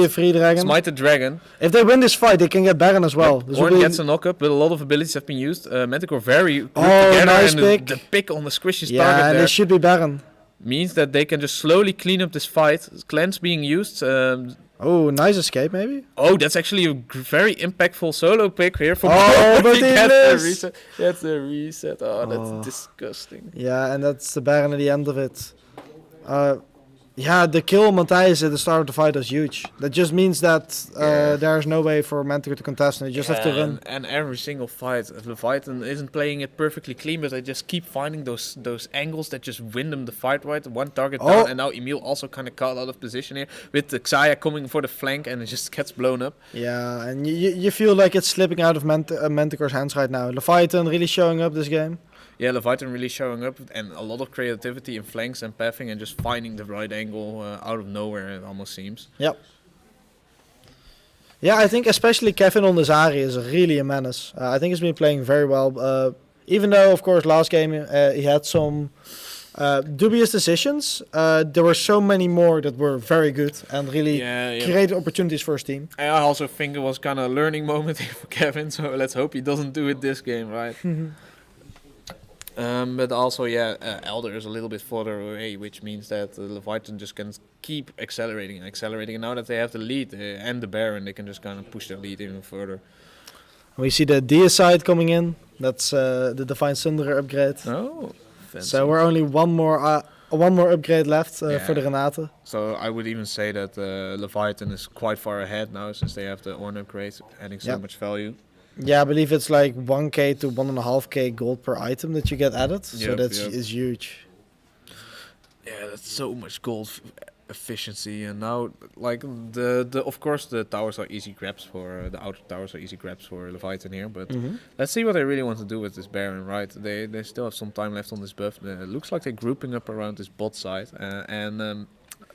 the dragon. If they win this fight, they can get Baron as well. Yep. Ornn gets a knock-up, but a lot of abilities have been used. Manticore very good together, nice and pick. The pick on the squishy's target Yeah, there. they should be Baron. Means that they can just slowly clean up this fight. Cleanse being used. Oh, nice escape, maybe. Oh, that's actually a very impactful solo pick here from Oh, but he Gets the missed. reset. Gets the reset. Oh, that's Oh. disgusting. Yeah, and that's the Baron at the end of it. Yeah, the kill on Matthijs at the start of the fight was huge. That just means that Yeah. there's no way for Manticore to contest, and you just have to run. And every single fight, Leviathan isn't playing it perfectly clean, but they just keep finding those angles that just win them the fight, right? One target Oh. down, and now Emil also kind of caught out of position here with the Xayah coming for the flank, and it just gets blown up. Yeah, and you feel like it's slipping out of Manticore's hands right now. Leviathan really showing up this game. Yeah, Leviathan really showing up, and a lot of creativity in flanks and pathing, and just finding the right angle out of nowhere, it almost seems. Yeah, I think especially Kevin on the Zari is really a menace. I think he's been playing very well. Even though, of course, last game he had some dubious decisions, there were so many more that were very good and really created opportunities for his team. I also think it was kind of a learning moment here for Kevin, so let's hope he doesn't do it this game, right? But also, Elder is a little bit further away, which means that Leviathan just can keep accelerating and accelerating. And now that they have the lead and the Baron, they can just kind of push their lead even further. We see the Dia side coming in. That's the Divine Sunderer upgrade. Oh, fancy. So we're only one more upgrade left for the Renate. So I would even say that Leviathan is quite far ahead now, since they have the Orn upgrade, adding so much value. Yeah, I believe it's like 1k to 1.5k gold per item that you get added. So that's is huge. Yeah, that's so much gold efficiency, and now like the of course the towers are easy grabs for the outer towers are easy grabs for Leviathan here, but let's see what they really want to do with this Baron, right? They still have some time left on this buff. It looks like they're grouping up around this bot side, and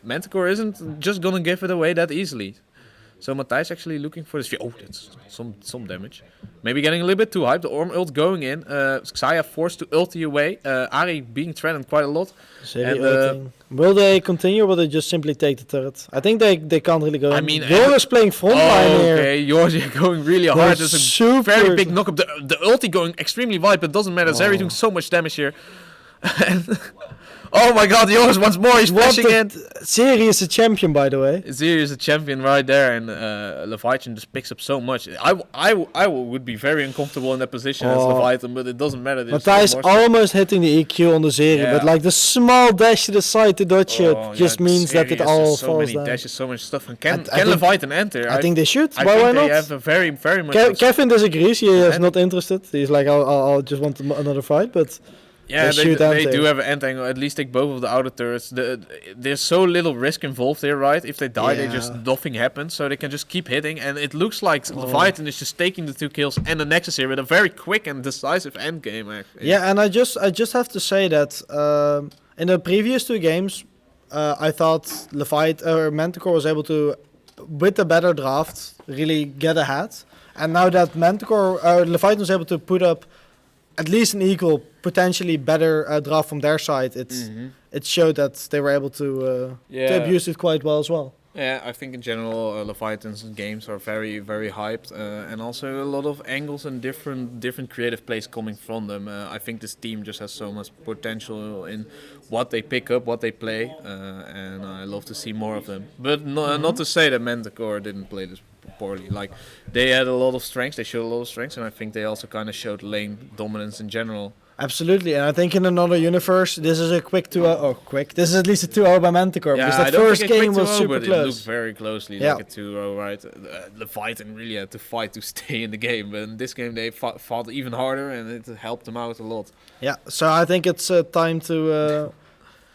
Manticore isn't just gonna give it away that easily. So Matthijs actually looking for this. Oh, that's some damage. Maybe getting a little bit too hyped. The Orm ult going in. Xayah forced to ulti away. Ari being threatened quite a lot. Will they continue or will they just simply take the turret? I think they can't really go in. I mean, Joris playing frontline here. Okay, yours going really hard. There's a super very big knock up. The ulti going extremely wide, but doesn't matter. Zeri doing so much damage here. Oh my god, Joris once more, he's flashing in. Zeri is a champion, by the way. Zeri is a champion right there, and Leviathan just picks up so much. I would be very uncomfortable in that position as Leviathan, but it doesn't matter. Matthijs almost hitting the EQ on the Zeri, but like the small dash to the side to dodge it just means that it all so falls many down. dashes, so much stuff. And can Leviathan enter? I think they should. I Why think not? they have a very much. Kevin disagrees. He is not interested. He's like, I'll just want another fight, but. Yeah, they do have an end angle. At least take both of the outer turrets. There's so little risk involved here, right? If they die, they just nothing happens, so they can just keep hitting. And it looks like Leviathan is just taking the 2 kills and the Nexus here with a very quick and decisive end game. Actually. Yeah, and I just have to say that in the previous 2 games, I thought Manticore was able to, with the better draft, really get ahead. And now that Leviathan was able to put up at least an equal, potentially better draft from their side, it showed that they were able to abuse it quite well as well. Yeah, I think in general Leviathan's games are very hyped, and also a lot of angles and different creative plays coming from them. I think this team just has so much potential in what they pick up, what they play, and I love to see more of them. But not to say that Manticore didn't play this poorly. Like, they had a lot of strengths, they showed a lot of strengths, and I think they also kind of showed lane dominance in general. Absolutely, and I think in another universe, this is a quick 2-0. This is at least a 2-0 by Manticore, because that first game was super but close. It looked very closely like a 2-0, right? Leviathan really had to fight to stay in the game, but in this game they fought even harder, and it helped them out a lot. Yeah, so I think it's time to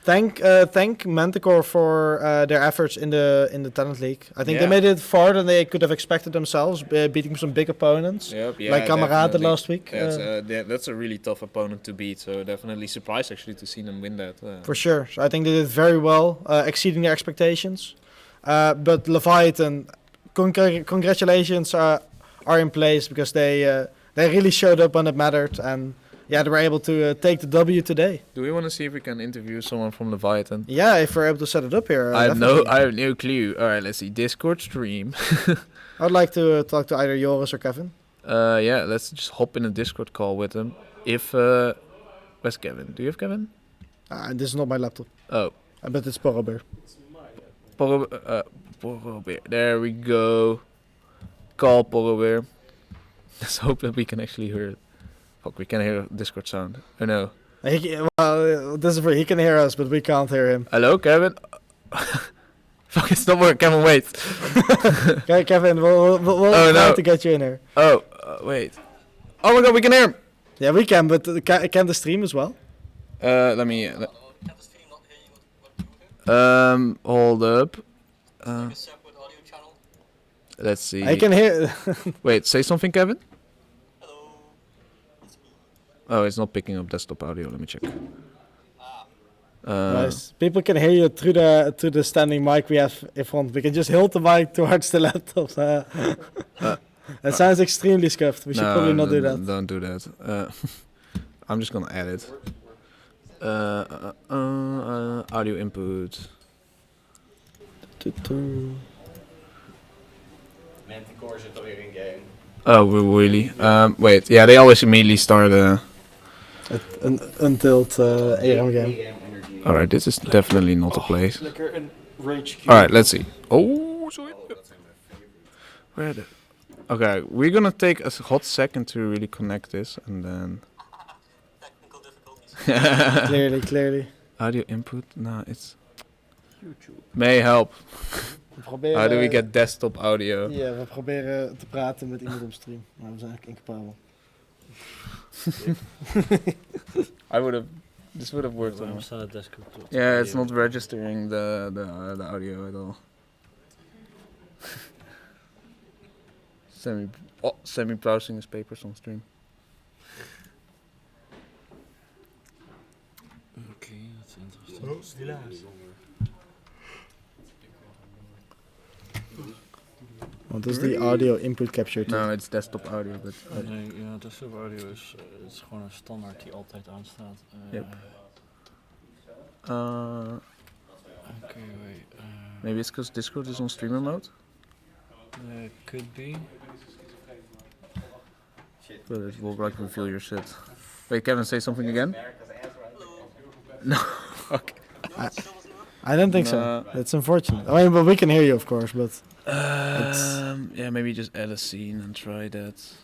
thank Manticore for their efforts in the Talent League. I think they made it farther than they could have expected themselves, beating some big opponents, like Camarade last week. That's a really tough opponent to beat, so definitely surprised actually to see them win that. For sure. So I think they did very well, exceeding their expectations. But Leviathan, congratulations are in place, because they really showed up when it mattered, and they were able to take the W today. Do we want to see if we can interview someone from Leviathan? Yeah, if we're able to set it up here. I have no clue. All right, let's see. Discord stream. I'd like to talk to either Joris or Kevin. Let's just hop in a Discord call with them. Where's Kevin? Do you have Kevin? This is not my laptop. Oh. But it's Porober. Porrobeer. There we go. Call Porrobeer. Let's hope that we can actually hear it. Fuck, we can hear Discord sound. Oh no. This is for he can hear us, but we can't hear him. Hello, Kevin? Fuck, it's not working. Kevin, wait. Okay, Kevin, we'll try no. to get you in here. Oh, wait. Oh my god, we can hear him! Yeah, we can, but can the stream as well? Let me... hold up. Let's see. I can hear... Wait, say something, Kevin? Oh, it's not picking up desktop audio. Let me check. Nice. People can hear you through the standing mic we have in front. We can just hold the mic towards the laptop. That sounds extremely scuffed. We should probably not do that. Don't do that. I'm just gonna add it. Audio input. Manticore zit alweer in game. Oh, really? Wait. Yeah, they always immediately start. Until AM game. Alright, this is definitely not the place. Alright, let's see. Oh, sorry. Where the... Okay, we're gonna take a hot second to really connect this and then... Technical difficulties. Clearly. Audio input? No, it's... YouTube. May help. How do we get desktop audio? Ja, we proberen te praten met iemand op stream. Maar we zijn eigenlijk incapabel. This would have worked. Waarom staat het desktop? Yeah, it's not registering the audio at all. Semi browsing his papers on stream. Okay, that's interesting. What is the audio input capture to? No, it's desktop audio, but... Nee, ja, desktop audio is gewoon een standaard die altijd aanstaat. Yep. Okay, wait. Maybe it's because Discord is on streamer mode? Could be. But it will like reveal your shit. Wait, Kevin, say something again? No. Okay. I don't think so. It's unfortunate. I mean, but we can hear you, of course, but... Yeah, maybe just add a scene and try that.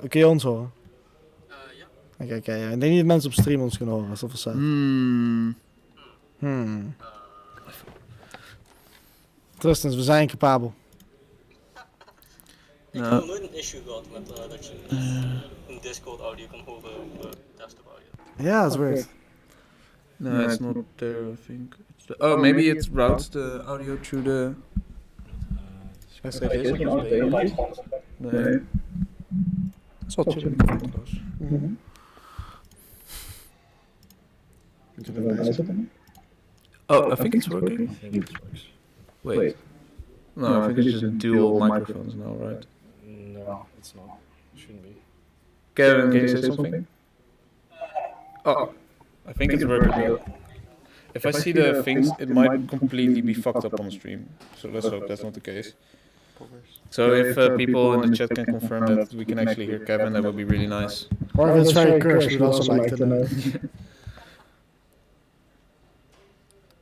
Kun je ons horen? Ja. Oké. Ik denk niet dat mensen op stream ons kunnen horen, alsof we zijn. Trust ons, we zijn capabel. Ik heb nog nooit een issue gehad met dat je een Discord audio kan horen op desktop audio. Yeah, it's weird. No, it's not there, I think. Maybe it routes the audio through the... Nee. Zat je close. Oh, I think it's working. Wait. No, I think it's just dual microphones now, right? No, it's not. It shouldn't be. Kevin, can you say something? Oh, I think it's working. If I see the things, it might completely be fucked up on the stream. So let's hope that's not the case. So if people in the chat can confirm that we can actually hear Kevin, that would be really nice. Or if it's very cursed, we'd also like to know.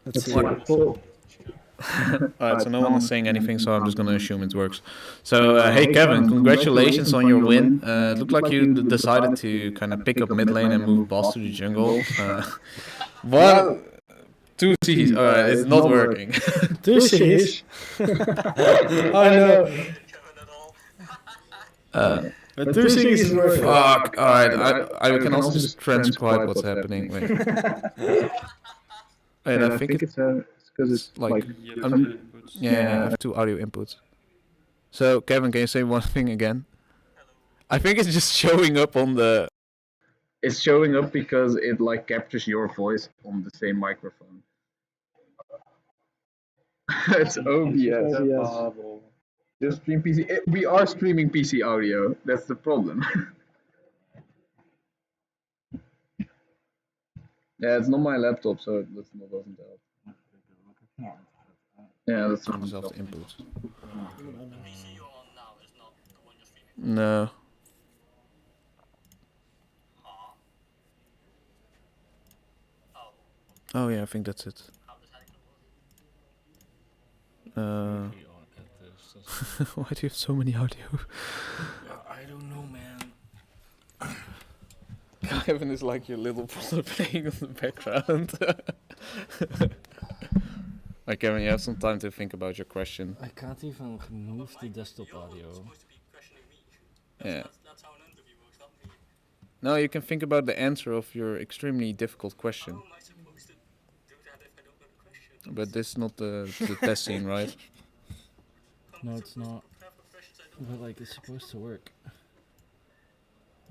Let's see. Alright, so no one is saying anything, so I'm just gonna assume it works. So, hey Kevin, congratulations on your win. It looked like you decided to kind of pick up mid lane and move boss to the jungle. What? 2 C's, alright, it's not working. 2 C's? Oh no. But 2 C's is working. Fuck, alright, I can also just transcribe what's happening. Wait, I think it's because it's like... yeah, I have 2 audio inputs. So, Kevin, can you say one thing again? I think it's just showing up on the... It's showing up because it like captures your voice on the same microphone. It's OBS. Just stream PC. We are streaming PC audio. That's the problem. Yeah, it's not my laptop, so that doesn't help. Yeah, that's Dezelfde input. The PC you're on now is not the one you're streaming. No. Huh? Oh, Oh yeah, I think that's it. how does that work? Maybe on at this. Why do you have so many audio? I don't know, man. Kevin is like your little brother playing on the background. Like Kevin, you have some time to think about your question. I can't even move the desktop You're audio. supposed to be questioning me. Yeah. That's how an interview works, not me. No, you can think about the answer of your extremely difficult question. How am I supposed to do that if I don't know the question? But this is not the test scene, right? No, it's not. But like, it's supposed to work.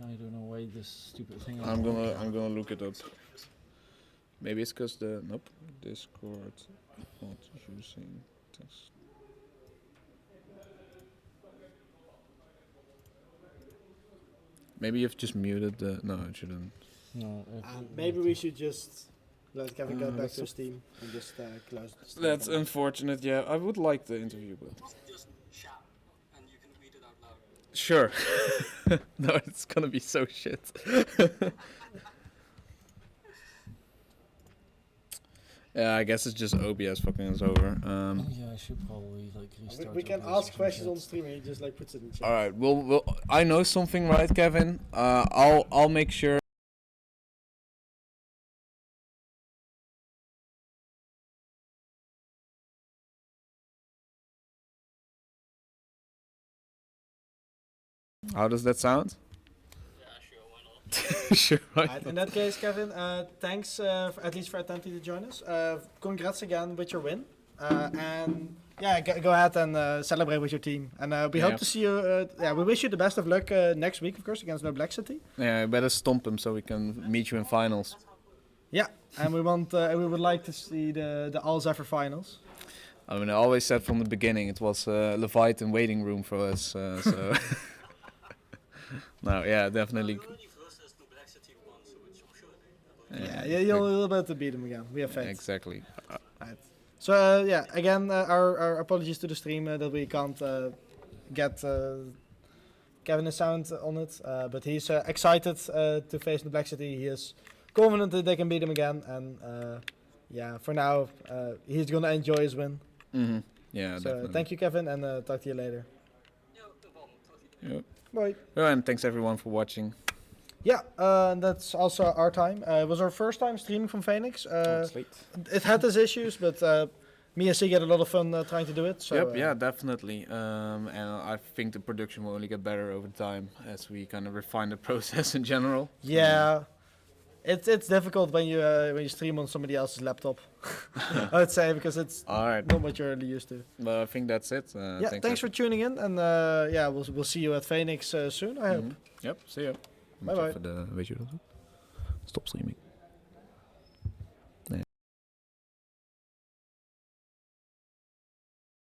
I don't know why this stupid thing. I'm gonna look it up. Maybe it's because the Discord not using text. Maybe you've just muted the. No, it shouldn't. No. Maybe we should just let Kevin go back that's to Steam and just close the stream. That's unfortunate. Yeah, I would like the interview, but Just shout, and you can read it out loud. sure. No, it's gonna be so shit. Yeah, I guess it's just OBS fucking us over. Yeah, I should probably like restart. We can OBS ask or questions some on shit. stream and he just like puts it in chat. All right, we'll. I know something, right, Kevin? I'll make sure. How does that sound? Yeah, sure, why not? Sure, right. Alright, in that case, Kevin, thanks at least for attempting to join us. Congrats again with your win. And yeah, go ahead and celebrate with your team. And we hope to see you. We wish you the best of luck next week, of course, against No Black City. Yeah, I better stomp him so we can meet you in finals. Yeah, and we would like to see the All Zephyr finals. I mean, I always said from the beginning it was Leviathan waiting room for us. So. No, yeah, definitely. We already versus the Black City once, which I'm sure Yeah, you'll be able to beat them again. We have faith. Exactly. Right. So yeah, again, our apologies to the stream that we can't get Kevin's sound on it, but he's excited to face the Black City. He is confident that they can beat him again, and yeah, for now, he's gonna enjoy his win. Mm-hmm. Yeah, So definitely. thank you, Kevin, and talk to you later. Yep. Bye. Oh, and thanks everyone for watching. Yeah, that's also our time. It was our first time streaming from Phoenix. It's late. It had its issues, but me and Sig had a lot of fun trying to do it. So, Yep, yeah, definitely. And I think the production will only get better over time as we kind of refine the process in general. Yeah, it's difficult when you stream on somebody else's laptop. I would say because it's All right. not what you're really used to. Well, I think that's it. Yeah, thanks for tuning in, and yeah, we'll see you at Phoenix soon. I hope. Yep, see you. Bye bye. Weet je dat? Stop streaming.